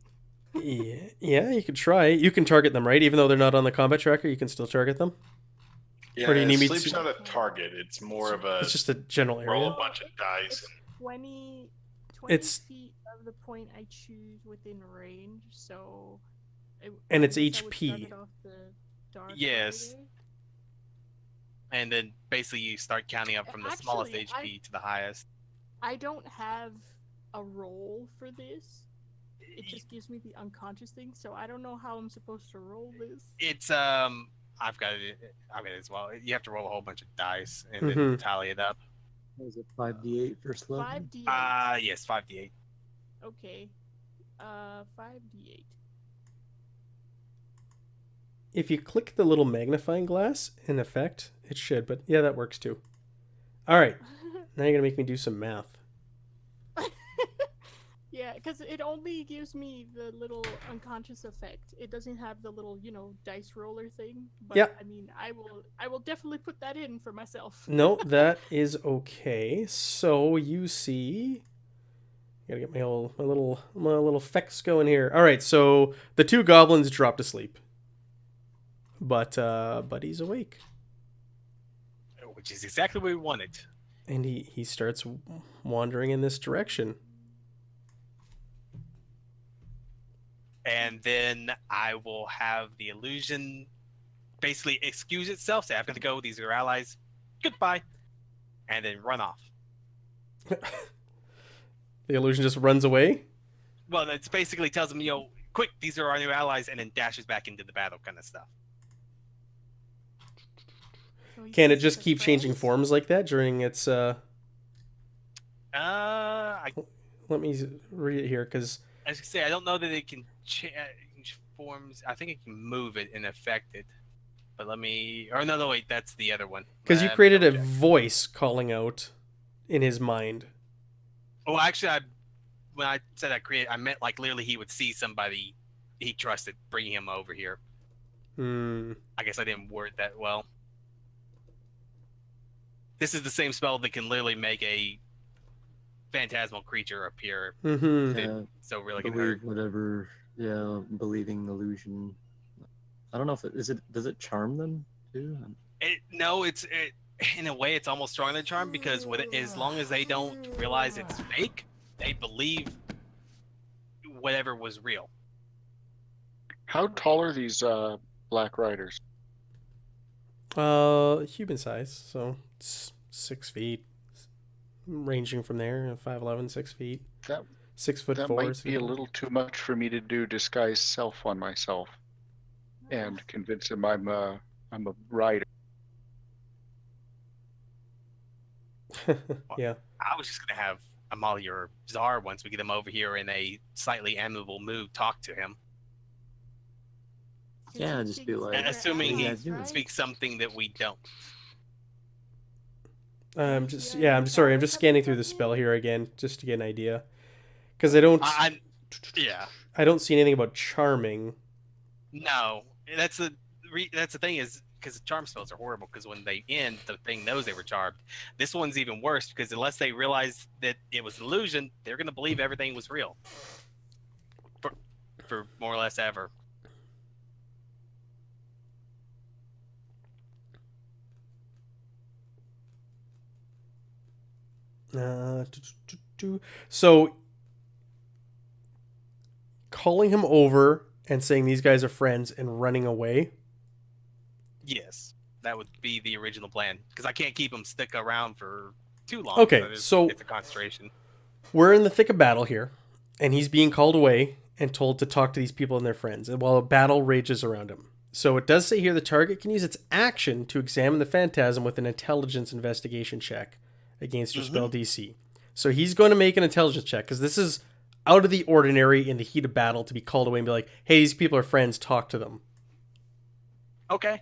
Speaker 3: Yeah, you could try. You can target them, right? Even though they're not on the combat tracker, you can still target them.
Speaker 4: Yeah,
Speaker 3: Or do you need me
Speaker 4: sleep's
Speaker 3: to-
Speaker 4: not a target. It's more of a
Speaker 3: It's just a general
Speaker 4: roll
Speaker 3: area.
Speaker 4: a bunch of dice.
Speaker 1: It's
Speaker 4: And
Speaker 1: 20
Speaker 3: It's-
Speaker 1: feet of the point I choose within range, so...
Speaker 3: And it's
Speaker 1: I guess I would
Speaker 3: HP.
Speaker 1: start it off the dark
Speaker 5: Yes.
Speaker 1: order.
Speaker 5: And then basically you start counting up from the smallest
Speaker 1: Actually,
Speaker 5: HP to the highest.
Speaker 1: I don't have a roll for this. It just gives me the unconscious thing, so I don't know how I'm supposed to roll this.
Speaker 5: It's I've got it as well. You have to roll a whole bunch of dice and then
Speaker 3: Mhm.
Speaker 5: tally it up.
Speaker 2: Was it 5d8 first level?
Speaker 1: 5d8.
Speaker 5: Yes, 5d8.
Speaker 1: Okay. 5d8.
Speaker 3: If you click the little magnifying glass, in effect, it should, but yeah, that works too. All right, now you're gonna make me do some math.
Speaker 1: Yeah, Yeah, because it only gives me the little unconscious effect. It doesn't have the little, dice roller thing. But
Speaker 3: Yeah.
Speaker 1: I mean, I will definitely put that in for myself.
Speaker 3: No, that is okay. So you see, gotta get my little effects going here. All right, so the two goblins drop to sleep, but Buddy's awake,
Speaker 5: Which is exactly what we wanted.
Speaker 3: and he starts wandering in this direction.
Speaker 5: And then I will have the illusion basically excuse itself, say, I'm going to go, these are your allies, goodbye, and then run off.
Speaker 3: The illusion just runs away.
Speaker 5: Well, it's basically tells them, quick, these are our new allies, and then dashes back into the battle kind of stuff.
Speaker 1: So he
Speaker 3: Can it
Speaker 1: says
Speaker 3: just
Speaker 1: to
Speaker 3: keep changing
Speaker 1: friends,
Speaker 3: forms like that during its?
Speaker 5: I
Speaker 3: Let me read it here because
Speaker 5: was gonna say, I don't know that it can change forms. I think it can move it and affect it. But let me... Or no, wait, that's the other one.
Speaker 3: you
Speaker 5: Let me
Speaker 3: created a
Speaker 5: double check.
Speaker 3: voice calling out in his mind.
Speaker 5: Oh, actually, when I said I meant like literally he would see somebody he trusted bringing him over here.
Speaker 3: Hmm.
Speaker 5: I guess I didn't word that well. This is the same spell that can literally make a phantasmal creature appear.
Speaker 3: Mm-hmm.
Speaker 2: Yeah,
Speaker 5: So really can hurt.
Speaker 2: believe whatever. Yeah, believing illusion. I don't know if does it charm them too?
Speaker 5: In a way, it's almost stronger than charm because as long as they don't realize it's fake, they believe whatever was real.
Speaker 6: How tall are these Black Riders?
Speaker 3: Human size, so 6 feet, ranging from there, 5'11", 6 feet,
Speaker 6: That
Speaker 3: 6'4".
Speaker 6: that might be a little too much for me to do disguise self on myself and convince him I'm a rider.
Speaker 3: Yeah.
Speaker 5: I was just gonna have Amalia or Czar once we get him over here in a slightly amiable mood talk to him,
Speaker 1: "Do
Speaker 2: Yeah,
Speaker 1: you
Speaker 2: just
Speaker 1: think
Speaker 2: be like,
Speaker 1: they're
Speaker 5: assuming
Speaker 2: "What are you
Speaker 5: he
Speaker 2: guys doing?"
Speaker 5: speaks something that we don't.
Speaker 3: I'm just scanning through the spell here again, just to get an idea, because I don't
Speaker 5: Yeah.
Speaker 3: see anything about charming.
Speaker 5: No, that's the thing is because charm spells are horrible because when they end, the thing knows they were charmed. This one's even worse because unless they realize that it was an illusion, they're gonna believe everything was real. For more or less ever.
Speaker 3: So calling him over and saying these guys are friends and running away.
Speaker 5: Yes, that would be the original plan because I can't keep them stuck around for too long.
Speaker 3: Okay, so
Speaker 5: it's a concentration.
Speaker 3: we're in the thick of battle here, and he's being called away and told to talk to these people and their friends, while a battle rages around him. So it does say here the target can use its action to examine the phantasm with an intelligence investigation check against your spell DC. So he's going to make an intelligence check because this is out of the ordinary in the heat of battle to be called away and be like, hey, these people are friends, talk to them.
Speaker 5: Okay.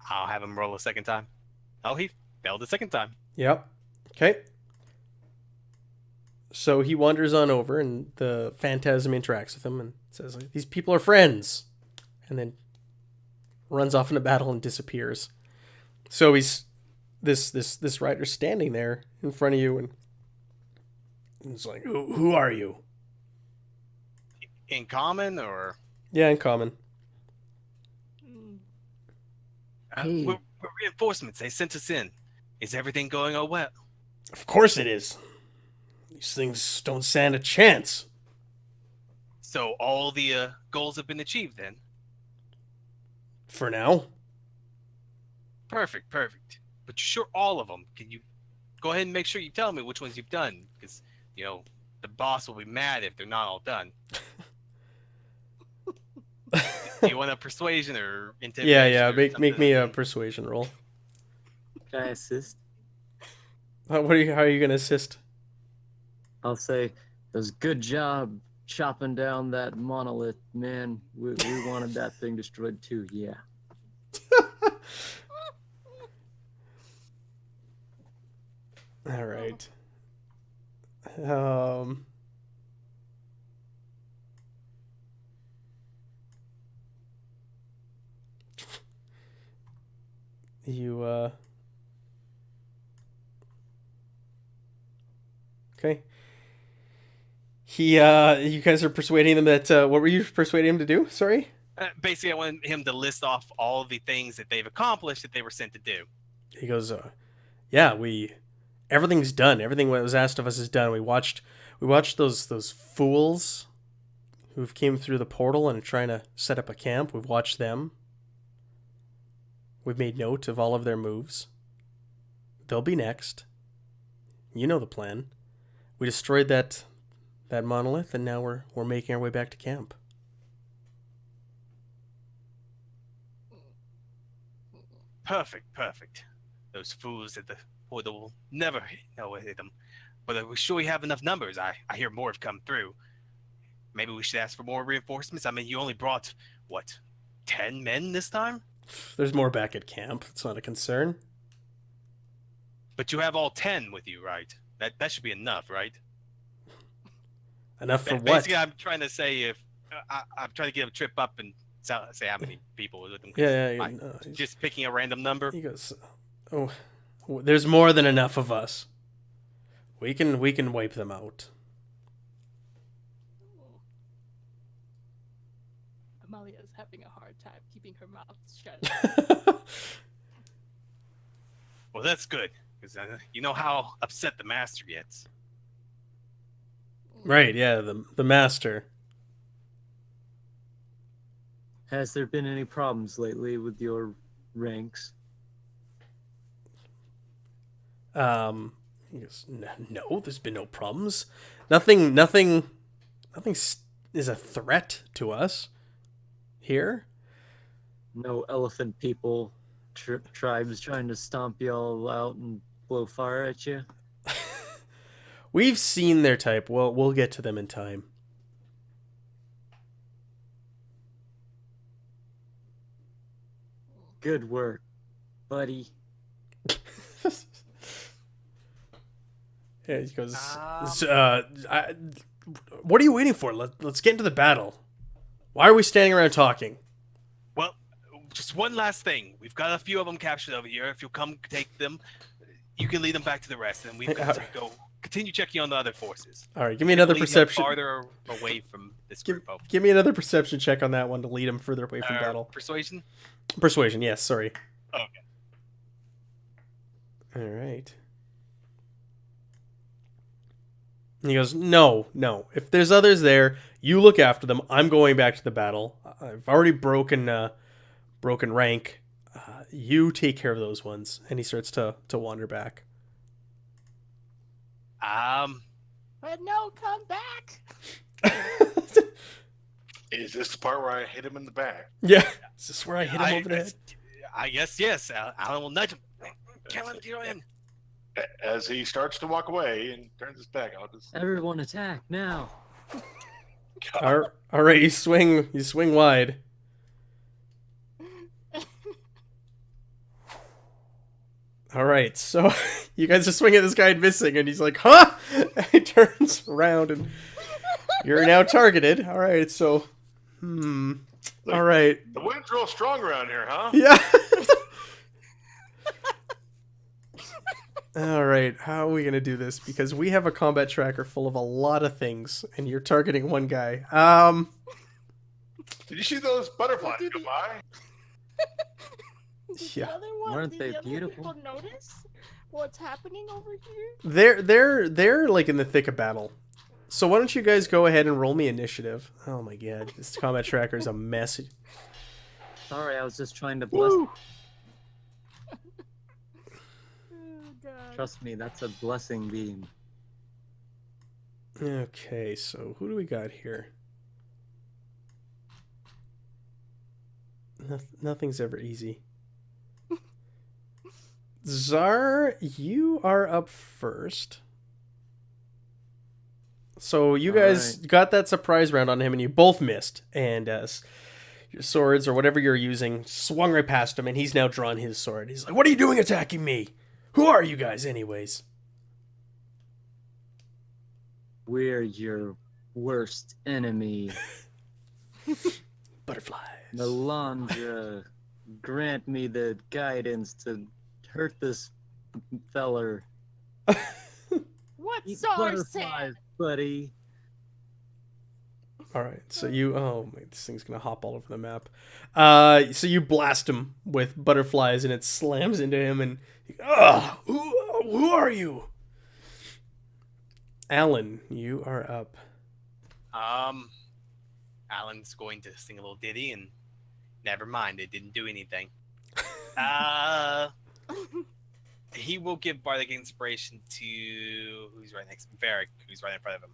Speaker 5: I'll have him roll a second time. Oh, he failed the second time.
Speaker 3: Yep. Okay. So he wanders on over, and the phantasm interacts with him and says, these people are friends. And then runs off into battle and disappears. So he's this rider standing there in front of you, and he's like, who are you?
Speaker 5: In common or?
Speaker 3: Yeah, in common.
Speaker 2: Hey.
Speaker 5: We're reinforcements. They sent us in. Is everything going well?
Speaker 3: Of course it is. These things don't stand a chance.
Speaker 5: So all the goals have been achieved then?
Speaker 3: For now.
Speaker 5: Perfect. But you're sure all of them? Can you go ahead and make sure you tell me which ones you've done? Because, the boss will be mad if they're not all done. Do you want a persuasion or intimidation?
Speaker 3: Yeah.
Speaker 5: or
Speaker 3: Make me a
Speaker 5: something?
Speaker 3: persuasion roll.
Speaker 2: Can I assist?
Speaker 3: How are you going to assist?
Speaker 2: I'll say, it was a good job chopping down that monolith, man. We wanted that thing destroyed too, yeah.
Speaker 3: All right. You okay. You guys are persuading them that what were you persuading him to do? Sorry.
Speaker 5: Basically, I wanted him to list off all the things that they've accomplished that they were sent to do.
Speaker 3: He goes, yeah, everything's done. Everything that was asked of us is done. We watched those fools who've came through the portal and are trying to set up a camp. We've watched them. We've made note of all of their moves. They'll be next. You know the plan. We destroyed that monolith, and now we're making our way back to camp.
Speaker 5: Perfect. Those fools at the portal will never know hit them. But we're sure we have enough numbers. I hear more have come through. Maybe we should ask for more reinforcements. I mean, you only brought, 10 men this time?
Speaker 3: There's more back at camp. It's not a concern.
Speaker 5: But you have all 10 with you, right? That should be enough, right?
Speaker 3: Enough for what?
Speaker 5: Basically, I'm trying to say if I'm trying to get a trip up and say how many people with them.
Speaker 3: Yeah.
Speaker 5: Just picking a random number.
Speaker 3: He goes, oh, there's more than enough of us. We can wipe them out.
Speaker 1: Amalia is having a hard time keeping her mouth shut.
Speaker 5: Well, that's good, because you know how upset the master gets.
Speaker 3: Right, yeah, the master.
Speaker 2: Has there been any problems lately with your ranks?
Speaker 3: He goes, no, there's been no problems. Nothing is a threat to us here.
Speaker 2: No elephant people, tribes trying to stomp you all out and blow fire at you?
Speaker 3: We've seen their type. We'll get to them in time.
Speaker 2: Good work, buddy.
Speaker 3: Yeah, he goes, what are you waiting for? Let's get into the battle. Why are we standing around talking?
Speaker 5: Well, just one last thing. We've got a few of them captured over here. If you'll come take them, you can lead them back to the rest, and we've got to go continue checking on the other forces.
Speaker 3: All right, give me another perception.
Speaker 5: Farther away from this group.
Speaker 3: Give me another perception check on that one to lead them further away from battle.
Speaker 5: Persuasion?
Speaker 3: Persuasion, yes, sorry.
Speaker 5: Okay.
Speaker 3: All right. And he goes, no. If there's others there, you look after them. I'm going back to the battle. I've already broken rank. You take care of those ones. And he starts to wander back.
Speaker 1: But no, come back.
Speaker 4: Is this the part where I hit him in the back?
Speaker 3: Yeah. Is this where I hit him over the head?
Speaker 5: I guess yes. Alan will nudge him. Can't let him go in.
Speaker 4: As he starts to walk away and turns his back, I'll just
Speaker 2: Everyone attack now.
Speaker 3: All right, you swing wide. All right, so you guys are swinging at this guy and missing, and he's like, huh? And he turns around, and you're now targeted. All right, so, all right.
Speaker 4: The wind's real strong around here, huh?
Speaker 3: Yeah. All right, how are we going to do this? Because we have a combat tracker full of a lot of things, and you're targeting one guy.
Speaker 4: Did you see those butterflies go by?
Speaker 1: Did
Speaker 3: Yeah.
Speaker 1: the other one,
Speaker 2: Weren't
Speaker 1: did
Speaker 2: they
Speaker 1: the other
Speaker 2: beautiful?
Speaker 1: people notice what's happening over here?
Speaker 3: They're like in the thick of battle. So why don't you guys go ahead and roll me initiative? Oh my god, this combat tracker is a mess.
Speaker 2: Sorry, I was just trying to bless.
Speaker 1: Oh, God.
Speaker 2: Trust me, that's a blessing beam.
Speaker 3: Okay, so who do we got here? Nothing's ever easy. Czar, you are up first. So you guys got that surprise round on him, and you both missed. And your swords, or whatever you're using, swung right past him, and he's now drawn his sword. He's like, what are you doing attacking me? Who are you guys, anyways?
Speaker 2: We're your worst enemy.
Speaker 3: Butterflies.
Speaker 2: Melandra grant me the guidance to hurt this feller.
Speaker 1: What's
Speaker 2: Eat
Speaker 1: our
Speaker 2: butterflies,
Speaker 1: sad?
Speaker 2: buddy.
Speaker 3: All right, so you this thing's gonna hop all over the map. So you blast him with butterflies, and it slams into him. And who are you? Alan, you are up.
Speaker 5: Alan's going to sing a little ditty, and never mind, it didn't do anything. He will give bardic inspiration to who's right next, Varric, who's right in front of him.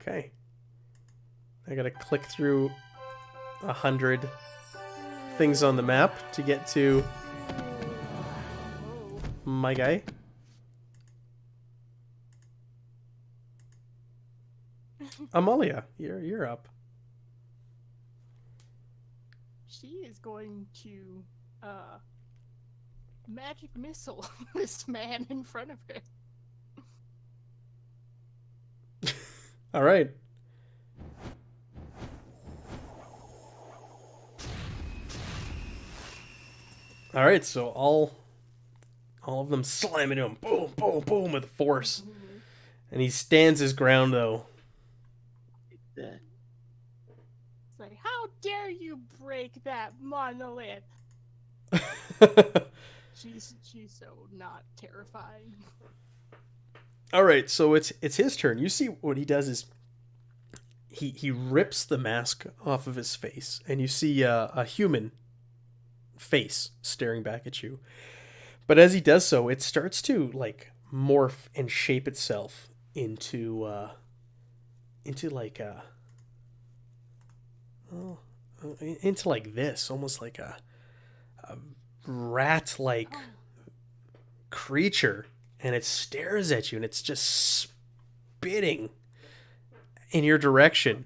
Speaker 3: Okay. I gotta click through 100 things on the map to get to my guy. Amalia, you're up.
Speaker 1: She is going to magic missile this man in front of her.
Speaker 3: All right. All right, so all of them slam into him, boom, boom, boom, with force, and he stands his ground though.
Speaker 2: That.
Speaker 1: It's like, how dare you break that monolith? She's so not terrifying.
Speaker 3: All right, so it's his turn. You see what he does is he rips the mask off of his face, and you see a human face staring back at you. But as he does so, it starts to like morph and shape itself into like into like this, almost like a rat-like creature, and it stares at you, and it's just spitting in your direction.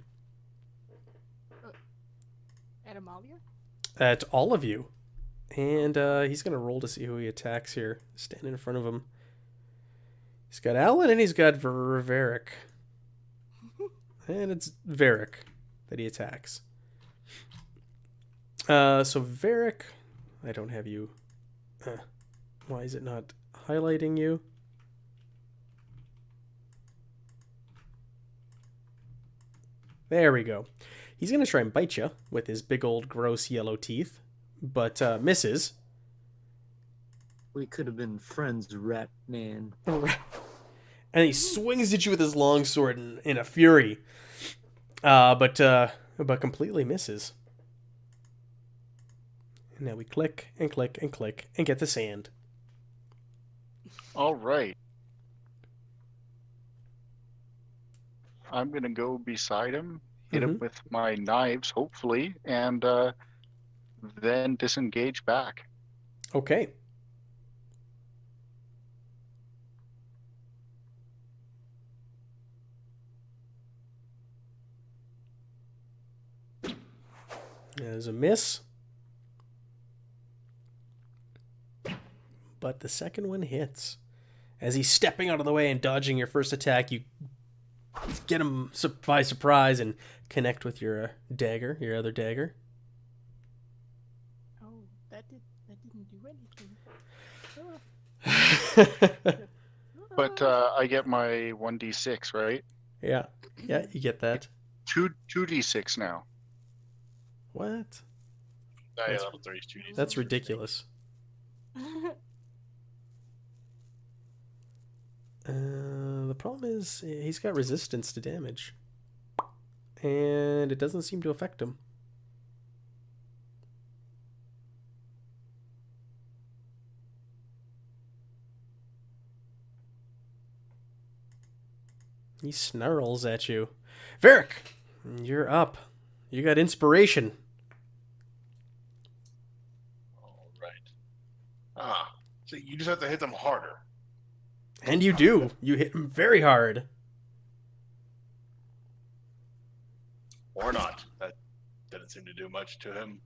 Speaker 1: At Amalia?
Speaker 3: At all of you. And he's going to roll to see who he attacks here. Standing in front of him. He's got Alan and he's got Varric. And it's Varric that he attacks. So Varric, I don't have you. Why is it not highlighting you? There we go. He's going to try and bite you with his big old gross yellow teeth, but misses.
Speaker 2: We could have been friends, rat man.
Speaker 3: And he swings at you with his longsword in a fury, but completely misses. And now we click and click and click and get the sand.
Speaker 6: All right. I'm going to go beside him, hit him with my knives, hopefully, and then disengage back.
Speaker 3: Okay. There's a miss. But the second one hits. As he's stepping out of the way and dodging your first attack, you get him by surprise and connect with your dagger, your other dagger.
Speaker 1: Oh, that didn't do anything.
Speaker 6: But I get my 1d6, right?
Speaker 3: Yeah, you get that.
Speaker 6: 2d6 now.
Speaker 3: What?
Speaker 4: Yeah, level 3 is 2d6.
Speaker 3: That's ridiculous. The problem is he's got resistance to damage. And it doesn't seem to affect him. He snarls at you. Varric, you're up. You got inspiration.
Speaker 4: All right. So you just have to hit them harder.
Speaker 3: And you do. You hit him very hard.
Speaker 4: Or not. That didn't seem to do much to him.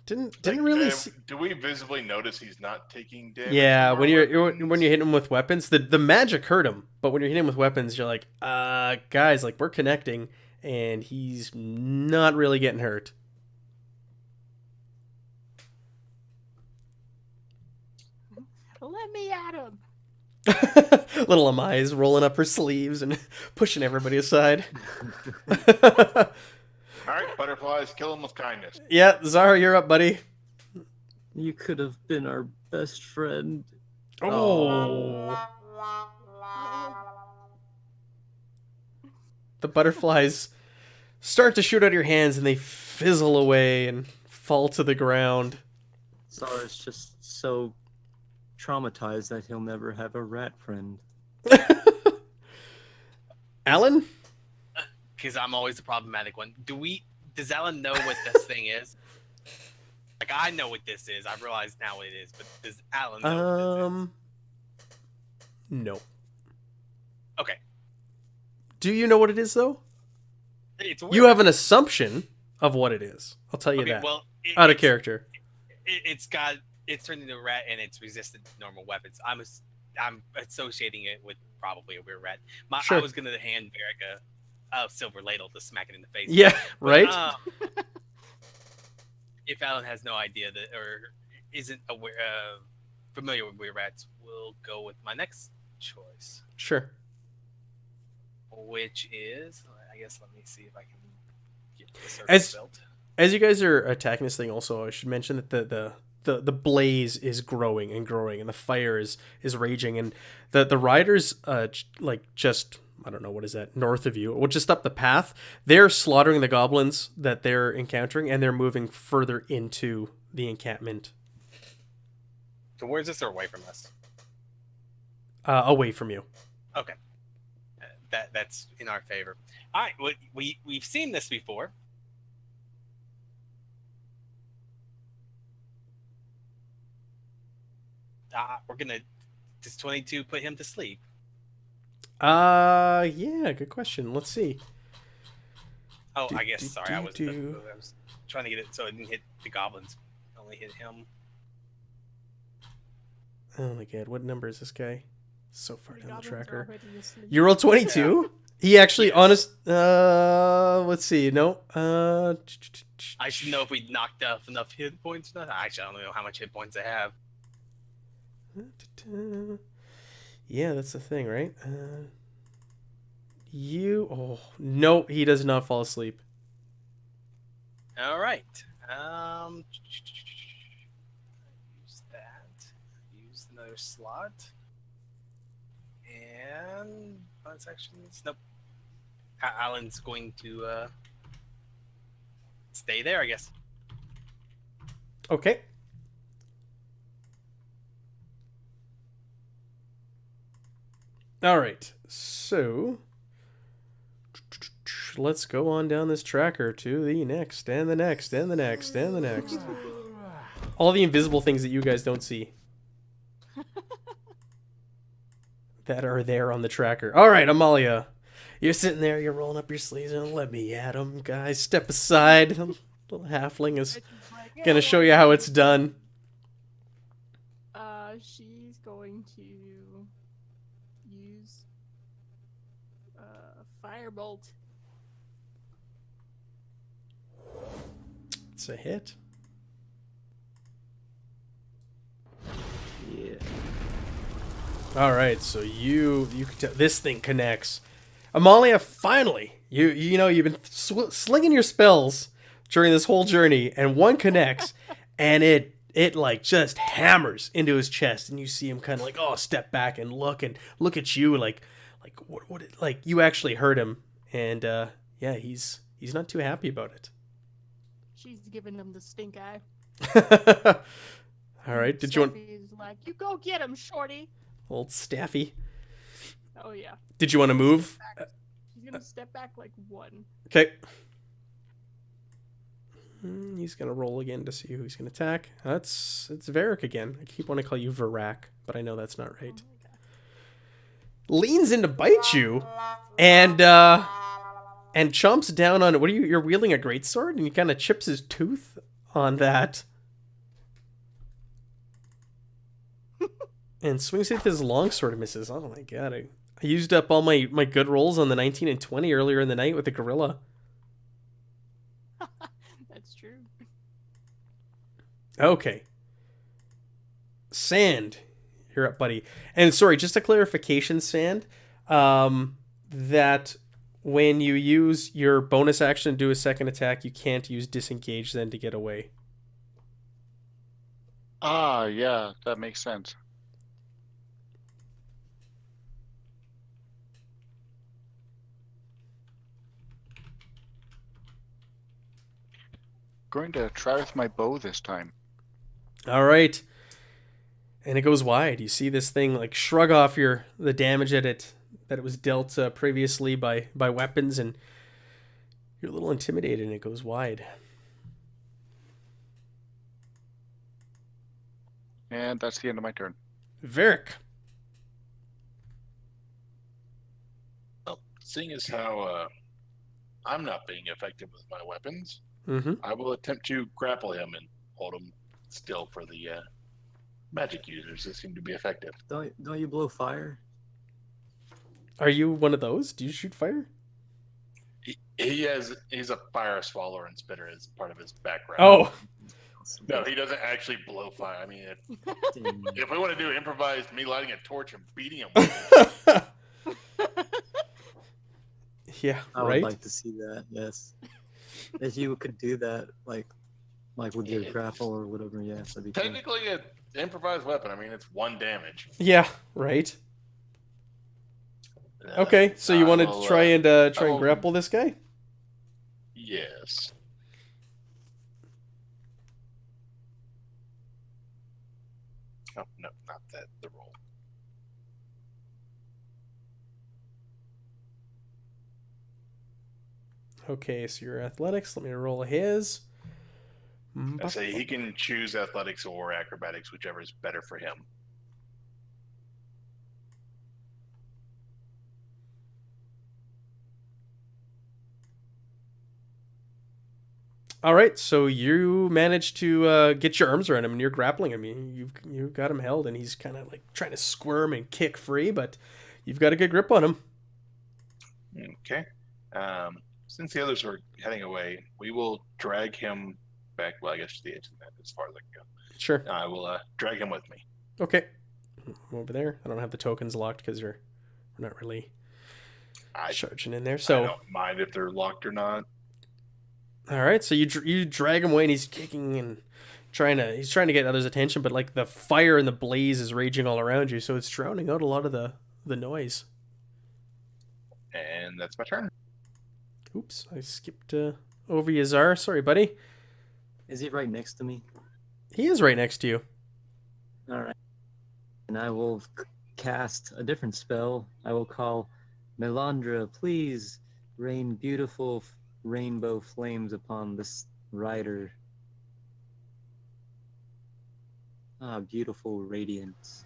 Speaker 3: Didn't really see...
Speaker 4: Do we visibly notice he's not taking damage?
Speaker 3: Yeah, when you're hitting him with weapons, the magic hurt him. But when you're hitting him with weapons, you're like, guys, like we're connecting, and he's not really getting hurt.
Speaker 1: Let me at him.
Speaker 3: Little Amai is rolling up her sleeves and pushing everybody aside.
Speaker 4: All right, butterflies, kill them with kindness.
Speaker 3: Yeah, Zara, you're up, buddy.
Speaker 2: You could have been our best friend.
Speaker 3: Oh. The butterflies start to shoot out of your hands and they fizzle away and fall to the ground.
Speaker 2: Zara's just so traumatized that he'll never have a rat friend.
Speaker 3: Alan?
Speaker 5: Because I'm always the problematic one. Does Alan know what this thing is? Like, I know what this is. I realize now what it is, but does Alan know what
Speaker 3: No.
Speaker 5: this is? Okay.
Speaker 3: Do you know what it is, though?
Speaker 5: It's weird.
Speaker 3: You have an assumption of what it is. I'll tell you
Speaker 5: Okay,
Speaker 3: that.
Speaker 5: well,
Speaker 3: Out of
Speaker 5: it's-
Speaker 3: character.
Speaker 5: It's turned into a rat and it's resistant to normal weapons. I'm associating it with probably a weird rat.
Speaker 3: Sure.
Speaker 5: I was gonna hand Varric a silver ladle to smack it in the face.
Speaker 3: Yeah,
Speaker 5: But,
Speaker 3: right?
Speaker 5: If Alan has no idea that or isn't aware familiar with weird rats, we'll go with my next choice,
Speaker 3: Sure.
Speaker 5: which is I guess let me see if I can get the circle
Speaker 3: As-
Speaker 5: built.
Speaker 3: As you guys are attacking this thing, also, I should mention that the blaze is growing and growing, and the fire is raging, and the riders, just I don't know what is that north of you, or just up the path, they're slaughtering the goblins that they're encountering, and they're moving further into the encampment,
Speaker 5: Towards us or away from us?
Speaker 3: away from you.
Speaker 5: Okay. That's in our favor. All right, we've seen this before. We're gonna. Does 22 put him to sleep?
Speaker 3: Yeah, good question. Let's see.
Speaker 5: Oh,
Speaker 3: Do,
Speaker 5: I guess.
Speaker 3: do,
Speaker 5: Sorry,
Speaker 3: do,
Speaker 5: I was
Speaker 3: do.
Speaker 5: trying to get it so it didn't hit the goblins. Only hit him.
Speaker 3: Oh my god, what number is this guy? So far down the
Speaker 1: Goblins are
Speaker 3: tracker.
Speaker 1: already asleep.
Speaker 3: You rolled 22? He actually,
Speaker 5: Yes.
Speaker 3: let's see, no,
Speaker 5: I should know if we knocked off enough hit points. Or not. Actually, I don't know how much hit points I have.
Speaker 3: Yeah, that's the thing, right? No, he does not fall asleep.
Speaker 5: All right. Use that. Use another slot. And bonus actions. Nope. Alan's going to stay there, I guess.
Speaker 3: Okay. All right, so let's go on down this tracker to the next, and the next, and the next, and the next. All the invisible things that you guys don't see that are there on the tracker. All right, Amalia, you're sitting there, you're rolling up your sleeves, and let me at 'em, guys. Step aside. Little halfling is gonna show you how it's done.
Speaker 1: She's going to use firebolt.
Speaker 3: It's a hit.
Speaker 2: Yeah.
Speaker 3: All right, so you can tell this thing connects. Amalia, finally, you know you've been slinging your spells during this whole journey, and one connects, and it like just hammers into his chest, and you see him kind of like step back and look at you like what like you actually hurt him, and yeah, he's not too happy about it.
Speaker 1: She's giving him the stink eye.
Speaker 3: All right, did you want
Speaker 1: Steffi's like, you go get him, shorty.
Speaker 3: old Staffy?
Speaker 1: Oh yeah.
Speaker 3: Did you want to move?
Speaker 1: She's gonna step back like one.
Speaker 3: Okay. He's gonna roll again to see who he's gonna attack. It's Varric again. I keep wanting to call you Varak, but I know that's not right.
Speaker 1: Oh my God.
Speaker 3: Leans in to bite you, and chomps down on. What are you? You're wielding a greatsword, and he kind of chips his tooth on that, and swings it with his longsword and misses. Oh my god! I used up all my good rolls on the 19 and 20 earlier in the night with the gorilla.
Speaker 1: That's true.
Speaker 3: Okay. Sand, You're up, buddy. And sorry, just a clarification, Sand. That when you use your bonus action to do a second attack, you can't use disengage then to get away.
Speaker 6: Ah, yeah, that makes sense. Going to try with my bow this time.
Speaker 3: All right. And it goes wide. You see this thing like shrug off the damage that it was dealt previously by weapons, and you're a little intimidated, and it goes wide.
Speaker 6: And that's the end of my turn.
Speaker 3: Varric.
Speaker 4: Well, seeing as how I'm not being effective with my weapons,
Speaker 3: Mm-hmm.
Speaker 4: I will attempt to grapple him and hold him still for the magic users that seem to be effective.
Speaker 2: Don't you blow fire?
Speaker 3: Are you one of those? Do you shoot fire?
Speaker 4: He's a fire swallower and spitter as part of his background.
Speaker 3: Oh.
Speaker 4: No, he doesn't actually blow fire. I mean, if we want to do improvised me lighting a torch and beating him with it,
Speaker 3: Yeah,
Speaker 2: I would
Speaker 3: right?
Speaker 2: like to see that. Yes, if you could do that, like with your grapple or whatever. Yeah, that'd be cool.
Speaker 4: technically an improvised weapon. I mean, it's 1 damage.
Speaker 3: Yeah, right. Okay, so you want to try and grapple this guy?
Speaker 4: Yes. Oh, no, not that. The roll.
Speaker 3: Okay, so your athletics. Let me roll his.
Speaker 4: I say he can choose athletics or acrobatics, whichever is better for him.
Speaker 3: All right, so you managed to get your arms around him, and you're grappling him. You've got him held, and he's kind of like trying to squirm and kick free, but you've got a good grip on him.
Speaker 4: Okay. Since the others are heading away, we will drag him back. Well, I guess to the edge of the map as far as I can go.
Speaker 3: Sure.
Speaker 4: I will drag him with me.
Speaker 3: Okay. Over there. I don't have the tokens locked because we're not really charging in there.
Speaker 4: I
Speaker 3: So
Speaker 4: don't mind if they're locked or not.
Speaker 3: all right, so you drag him away, and he's kicking and trying to get others' attention, but like the fire and the blaze is raging all around you, so it's drowning out a lot of the noise.
Speaker 4: And that's my turn.
Speaker 3: Oops, I skipped over Yazar. Sorry, buddy.
Speaker 2: Is he right next to me?
Speaker 3: He is right next to you.
Speaker 2: All right. And I will cast a different spell. I will call Melandra, please rain beautiful rainbow flames upon this rider. Ah, beautiful radiance.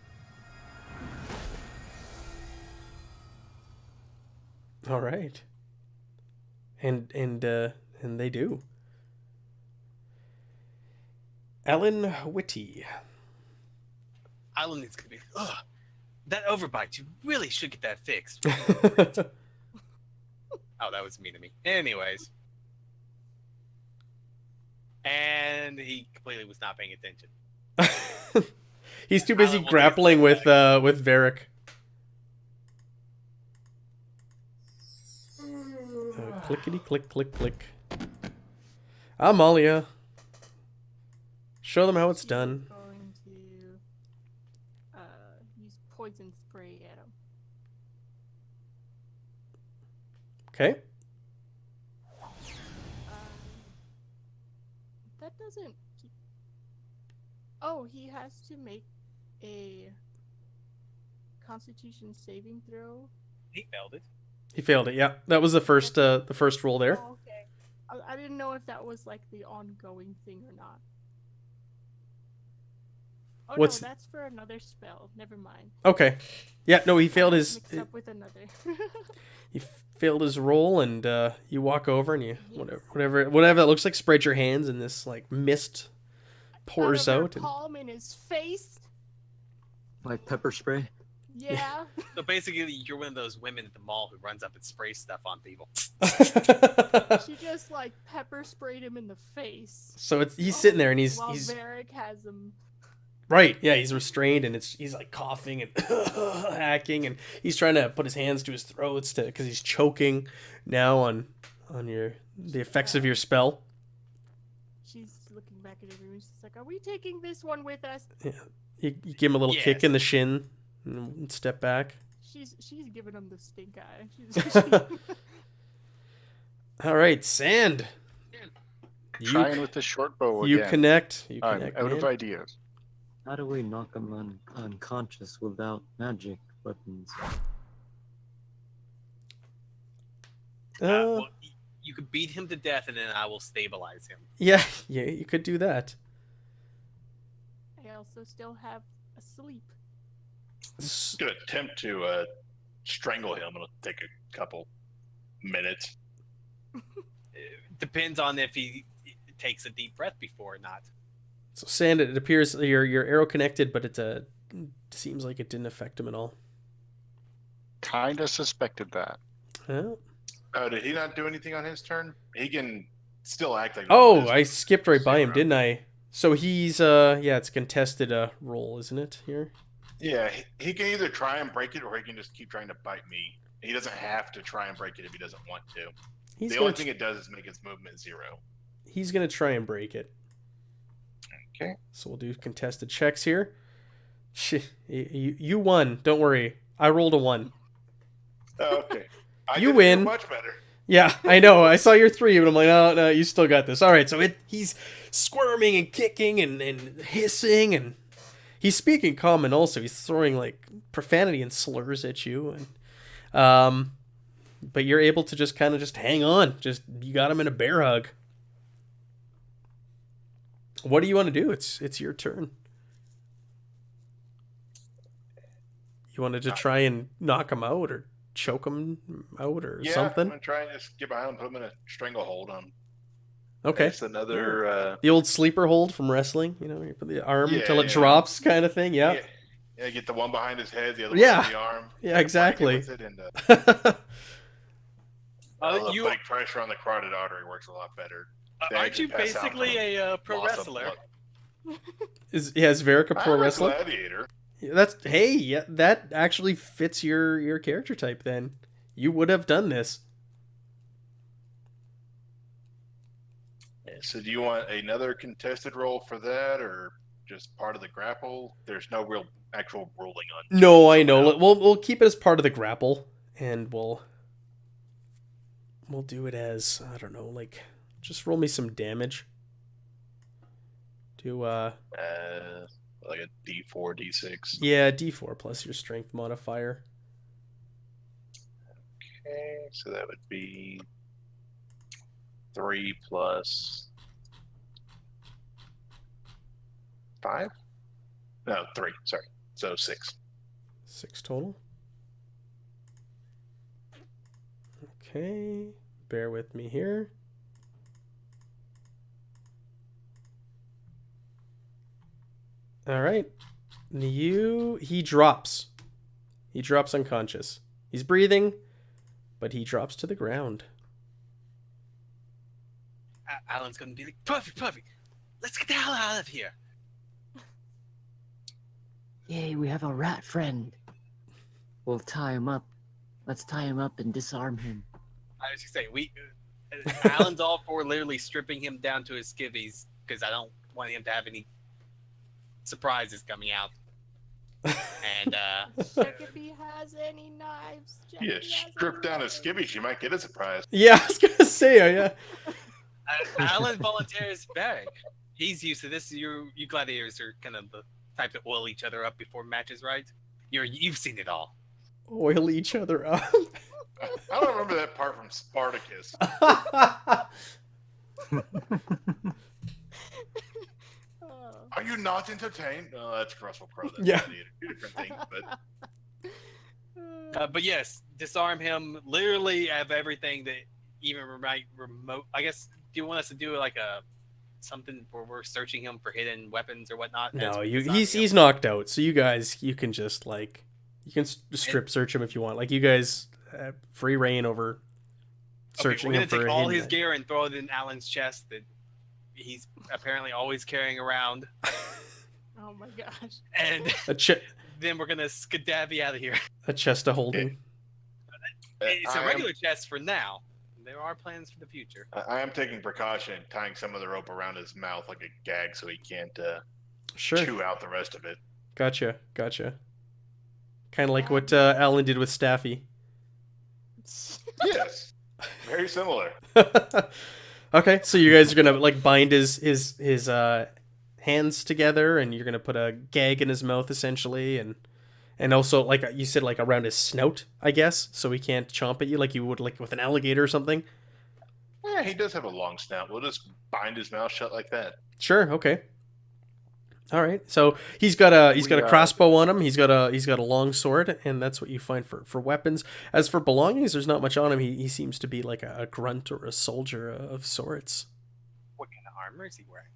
Speaker 3: All right. And they do. Alan Whitty.
Speaker 5: Island is gonna be. Ugh, that overbite. You really should get that fixed. Oh, that was mean to me. Anyways. And he completely was not paying attention.
Speaker 3: He's too busy grappling with Varric. Clickety click click click. Amalia. Show them how it's done.
Speaker 1: Going to use poison spray at him.
Speaker 3: Okay.
Speaker 1: That doesn't. Oh, he has to make a Constitution saving throw.
Speaker 5: He failed it.
Speaker 3: He failed it. Yeah, that was the first roll there.
Speaker 1: Oh, okay. I didn't know if that was like the ongoing thing or not. Oh
Speaker 3: What's-
Speaker 1: no, that's for another spell. Never mind.
Speaker 3: Okay. Yeah, no, he failed his
Speaker 1: Mixed up with another.
Speaker 3: he failed his roll, and you walk over and you whatever that looks like, spread your hands, and this like mist pours
Speaker 1: Out of
Speaker 3: out.
Speaker 1: her palm in his face.
Speaker 2: Like pepper spray?
Speaker 1: Yeah.
Speaker 5: So basically, you're one of those women at the mall who runs up and sprays stuff on people.
Speaker 1: She just like pepper sprayed him in the face.
Speaker 3: So he's sitting there, and he's
Speaker 1: While Varric has him.
Speaker 3: Right, yeah, he's restrained and he's like coughing and hacking, and he's trying to put his hands to his throats because he's choking now on the effects of your spell.
Speaker 1: She's looking back at everyone. She's like, "Are we taking this one with us?"
Speaker 3: Yeah, you give him a little kick in the shin and step back.
Speaker 1: She's giving him the stink eye.
Speaker 3: All right, Sand.
Speaker 6: Trying with the short bow again.
Speaker 3: You connect.
Speaker 6: I'm out of ideas.
Speaker 2: How do we knock him unconscious without magic weapons?
Speaker 5: Well, you could beat him to death, and then I will stabilize him.
Speaker 3: Yeah, you could do that.
Speaker 1: I also still have a sleep.
Speaker 4: Gonna attempt to strangle him. It'll take a couple minutes.
Speaker 5: Depends on if he takes a deep breath before or not.
Speaker 3: So, Sand, it appears your arrow connected, but it seems like it didn't affect him at all.
Speaker 6: Kinda suspected that.
Speaker 3: Well,
Speaker 4: Did he not do anything on his turn? He can still act like.
Speaker 3: oh, I skipped right by him, didn't I? So he's it's a contested roll, isn't it? Here.
Speaker 4: Yeah, he can either try and break it, or he can just keep trying to bite me. He doesn't have to try and break it if he doesn't want to. The only thing it does is make his movement 0.
Speaker 3: He's gonna try and break it.
Speaker 4: Okay.
Speaker 3: So we'll do contested checks here. You won. Don't worry. I rolled a 1.
Speaker 4: Oh, okay.
Speaker 3: You win.
Speaker 4: Much better.
Speaker 3: Yeah, I know. I saw your 3, but I'm like, no, you still got this. All right, so he's squirming and kicking and hissing, and he's speaking common also. He's throwing like profanity and slurs at you, and but you're able to just kind of just hang on. You got him in a bear hug. What do you want to do? It's your turn. You wanted to try and knock him out or choke him out or something?
Speaker 4: I'm gonna try and just get behind him, put him in a stranglehold on.
Speaker 3: Okay.
Speaker 4: It's another
Speaker 3: the old sleeper hold from wrestling. You put the arm until it
Speaker 4: yeah.
Speaker 3: drops, kind of thing. Yeah.
Speaker 4: Yeah, get the one behind his head, the other one on the arm.
Speaker 3: Yeah, exactly.
Speaker 4: With it and,
Speaker 5: You
Speaker 4: putting pressure on the carotid artery works a lot better.
Speaker 5: aren't you basically a pro wrestler?
Speaker 3: Is Varric a pro wrestler?
Speaker 4: Gladiator.
Speaker 3: That actually fits your character type. Then you would have done this.
Speaker 4: So do you want another contested roll for that, or just part of the grapple? There's no real actual ruling on.
Speaker 3: No, I know. We'll keep it as part of the grapple, and we'll do it as, I don't know, like, just roll me some damage. Do
Speaker 4: like a D4, D6.
Speaker 3: Yeah, D4 plus your strength modifier.
Speaker 4: Okay, so that would be 3 plus 5? No, 3. Sorry. So 6.
Speaker 3: 6 total. Okay, bear with me here. All right. He drops. He drops unconscious. He's breathing, but he drops to the ground.
Speaker 5: Alan's gonna be like, Puffy, let's get the hell out of here.
Speaker 2: Yay, we have a rat friend. We'll tie him up. Let's tie him up and disarm him.
Speaker 5: I was gonna say, Alan's all for literally stripping him down to his skivvies because I don't want him to have any surprises coming out. And
Speaker 1: check if he has any knives.
Speaker 4: Strip down his skivvies, you might get a surprise.
Speaker 3: Yeah, I was gonna say, yeah.
Speaker 5: Alan volunteers back. He's used to this. You gladiators are kind of the type to oil each other up before matches, right? You've seen it all.
Speaker 3: Oil each other up.
Speaker 4: I don't remember that part from Spartacus. Are you not entertained? No, that's Russell Crowe. That's two different things,
Speaker 5: but yes, disarm him. Literally have everything that even remote. I guess. Do you want us to do like something where we're searching him for hidden weapons or whatnot?
Speaker 3: No, he's knocked out. So you guys, you can just like you can strip search him if you want. Like you guys, free reign over searching him for.
Speaker 5: We're gonna take all his gear and throw it in Alan's chest that he's apparently always carrying around.
Speaker 1: Oh my gosh.
Speaker 5: and
Speaker 3: A
Speaker 5: then we're gonna skedavy out of here.
Speaker 3: a chest of holding.
Speaker 5: It's a
Speaker 4: I am-
Speaker 5: regular chest for now. There are plans for the future.
Speaker 4: I am taking precaution, tying some of the rope around his mouth like a gag, so he can't
Speaker 3: Sure.
Speaker 4: chew out the rest of it.
Speaker 3: Gotcha. Kind of like what Alan did with Staffy.
Speaker 4: Yes, very similar.
Speaker 3: Okay, so you guys are gonna like bind his hands together, and you're gonna put a gag in his mouth essentially, and also like you said, like around his snout, I guess, so he can't chomp at you like you would like with an alligator or something.
Speaker 4: Yeah, he does have a long snout. We'll just bind his mouth shut like that.
Speaker 3: Sure. Okay. All right. So he's got a crossbow on him. He's got a long sword, and that's what you find for weapons. As for belongings, there's not much on him. He seems to be like a grunt or a soldier of sorts.
Speaker 5: What kind of armor is he wearing?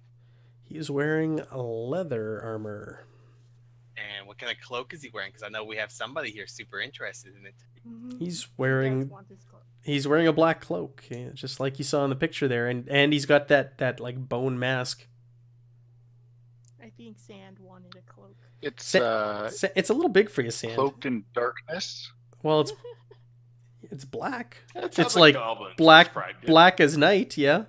Speaker 3: He is wearing a leather armor.
Speaker 5: And what kind of cloak is he wearing? Because I know we have somebody here super interested in it.
Speaker 3: He's
Speaker 1: He
Speaker 3: wearing
Speaker 1: does want his clothes.
Speaker 3: he's wearing a black cloak, yeah, just like you saw in the picture there, and he's got that like bone mask.
Speaker 1: I think Sand wanted a cloak.
Speaker 6: It's
Speaker 3: It's a little big for you, Sand.
Speaker 6: cloaked in darkness.
Speaker 3: Well, it's black.
Speaker 4: That sounds
Speaker 3: It's like
Speaker 4: goblins
Speaker 3: black
Speaker 4: described it.
Speaker 3: black as night, yeah.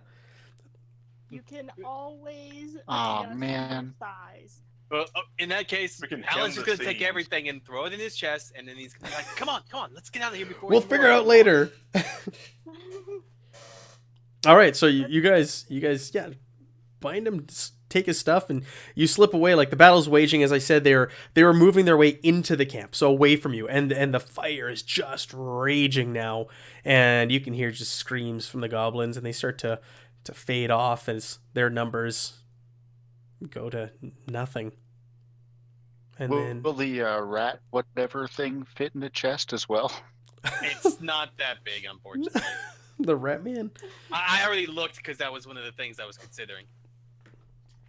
Speaker 1: You can always
Speaker 6: Aw,
Speaker 1: adjust
Speaker 6: man.
Speaker 1: your size.
Speaker 5: Well, in that case,
Speaker 4: We can
Speaker 5: Alan's
Speaker 4: hem
Speaker 5: just
Speaker 4: the
Speaker 5: gonna take
Speaker 4: seams.
Speaker 5: everything and throw it in his chest, and then he's gonna be like, "Come on, let's get out of here before."
Speaker 3: We'll
Speaker 5: he's
Speaker 3: figure
Speaker 5: more-
Speaker 3: out later. All right, so you guys, yeah, bind him, take his stuff, and you slip away. Like the battle's waging, as I said, they were moving their way into the camp, so away from you, and the fire is just raging now, and you can hear just screams from the goblins, and they start to fade off as their numbers go to nothing. And then
Speaker 6: Will the rat whatever thing fit in the chest as well?
Speaker 5: It's not that big, unfortunately.
Speaker 3: the rat man.
Speaker 5: I already looked because that was one of the things I was considering.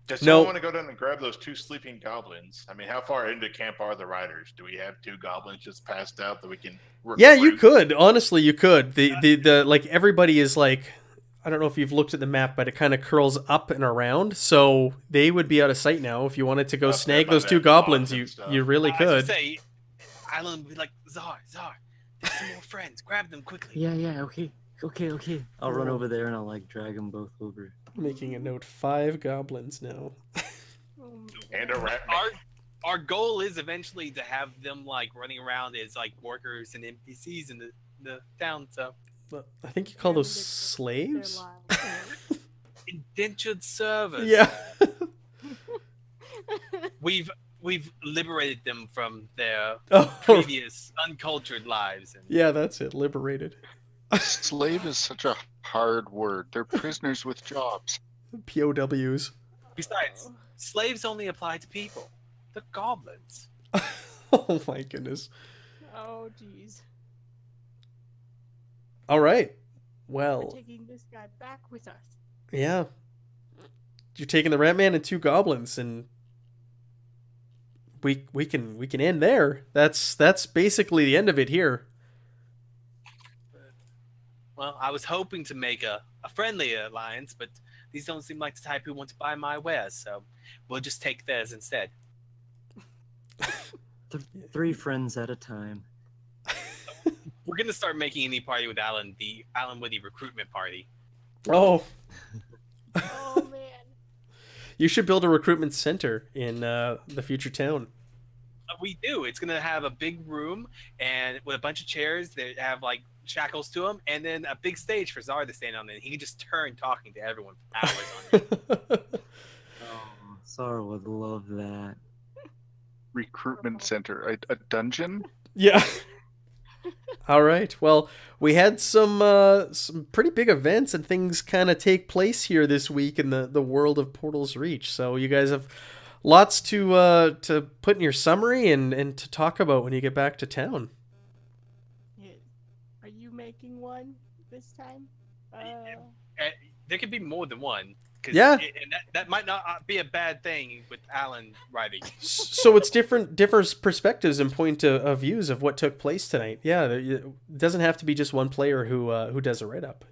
Speaker 4: Does
Speaker 3: No.
Speaker 4: someone want to go down and grab those two sleeping goblins? I mean, how far into camp are the riders? Do we have two goblins just passed out that we can recruit?
Speaker 3: Yeah, you could. Honestly, you could. The like everybody is like, I don't know if you've looked at the map, but it kind of curls up and around. So they would be out of sight now. If you wanted to go
Speaker 4: Up there
Speaker 3: snag
Speaker 4: by
Speaker 3: those
Speaker 4: that
Speaker 3: two goblins,
Speaker 4: pond and
Speaker 3: you
Speaker 4: stuff.
Speaker 3: really
Speaker 5: I was gonna
Speaker 3: could.
Speaker 5: say, Alan would be like, Czar, there's some more friends. Grab them quickly.
Speaker 2: Yeah, okay. I'll run over there and I'll like drag them both over.
Speaker 3: Making a note, 5 goblins now.
Speaker 4: And a rat man.
Speaker 5: Our goal is eventually to have them like running around as like workers and NPCs in the town. So
Speaker 3: I think you call those
Speaker 1: Their
Speaker 3: slaves.
Speaker 1: lives.
Speaker 5: indentured servers.
Speaker 3: Yeah.
Speaker 5: We've liberated them from their
Speaker 3: Oh,
Speaker 5: previous uncultured lives. And
Speaker 3: yeah, that's it. Liberated.
Speaker 6: Slave is such a hard word. They're prisoners with jobs.
Speaker 3: POWs.
Speaker 5: besides, slaves only apply to people. The goblins.
Speaker 3: Oh my goodness.
Speaker 1: Oh, jeez.
Speaker 3: All right.
Speaker 1: We're
Speaker 3: Well,
Speaker 1: taking this guy back with us.
Speaker 3: yeah. You're taking the rat man and 2 goblins, and we can end there. That's basically the end of it here.
Speaker 5: Well, I was hoping to make a friendly alliance, but these don't seem like the type who want to buy my wares, so we'll just take theirs instead.
Speaker 2: 3 friends at a time.
Speaker 5: We're gonna start making any party with Alan, the Alan Woody recruitment party.
Speaker 3: Oh,
Speaker 1: Oh, man.
Speaker 3: you should build a recruitment center in the future town.
Speaker 5: We do. It's gonna have a big room and with a bunch of chairs that have like shackles to them, and then a big stage for Zara to stand on. And he can just turn talking to everyone for hours on end.
Speaker 2: Oh, Sarah would love that.
Speaker 6: Recruitment center, a dungeon.
Speaker 3: Yeah. All right. Well, we had some pretty big events and things kind of take place here this week in the world of Portal's Reach. So you guys have lots to put in your summary and to talk about when you get back to town.
Speaker 1: Yeah. Are you making one this time?
Speaker 5: There could be more than one. 'Cause
Speaker 3: Yeah.
Speaker 5: and that might not be a bad thing with Alan writing.
Speaker 3: So it's different perspectives and point of views of what took place tonight. Yeah, it doesn't have to be just one player who does a write up.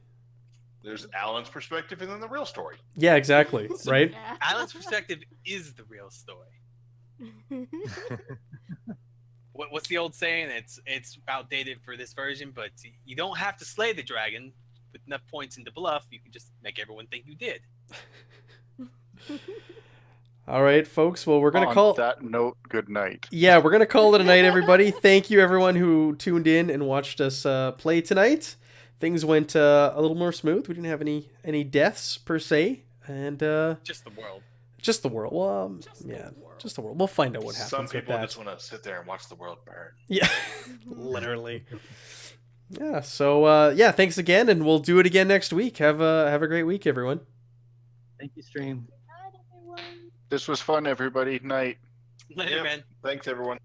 Speaker 4: There's Alan's perspective and then the real story.
Speaker 3: Yeah, exactly. Right.
Speaker 1: Yeah.
Speaker 5: Alan's perspective is the real story. What's the old saying? It's outdated for this version, but you don't have to slay the dragon with enough points into bluff. You can just make everyone think you did.
Speaker 3: All right, folks. Well, we're gonna
Speaker 6: On
Speaker 3: call
Speaker 6: that note, good night.
Speaker 3: Yeah, we're gonna call it a night, everybody. Thank you, everyone who tuned in and watched us play tonight. Things went a little more smooth. We didn't have any deaths per se, and
Speaker 5: Just the world.
Speaker 3: just the world. Well,
Speaker 1: Just the
Speaker 3: yeah,
Speaker 1: world.
Speaker 3: just the world. We'll find out what happens
Speaker 4: Some
Speaker 3: with
Speaker 4: people
Speaker 3: that.
Speaker 4: just want to sit there and watch the world burn.
Speaker 3: Yeah, literally. Yeah. So yeah, thanks again, and we'll do it again next week. Have a great week, everyone.
Speaker 2: Thank you, stream.
Speaker 1: Good night, everyone.
Speaker 6: This was fun, everybody. Night.
Speaker 5: Later,
Speaker 4: Yep.
Speaker 5: man.
Speaker 4: Thanks, everyone.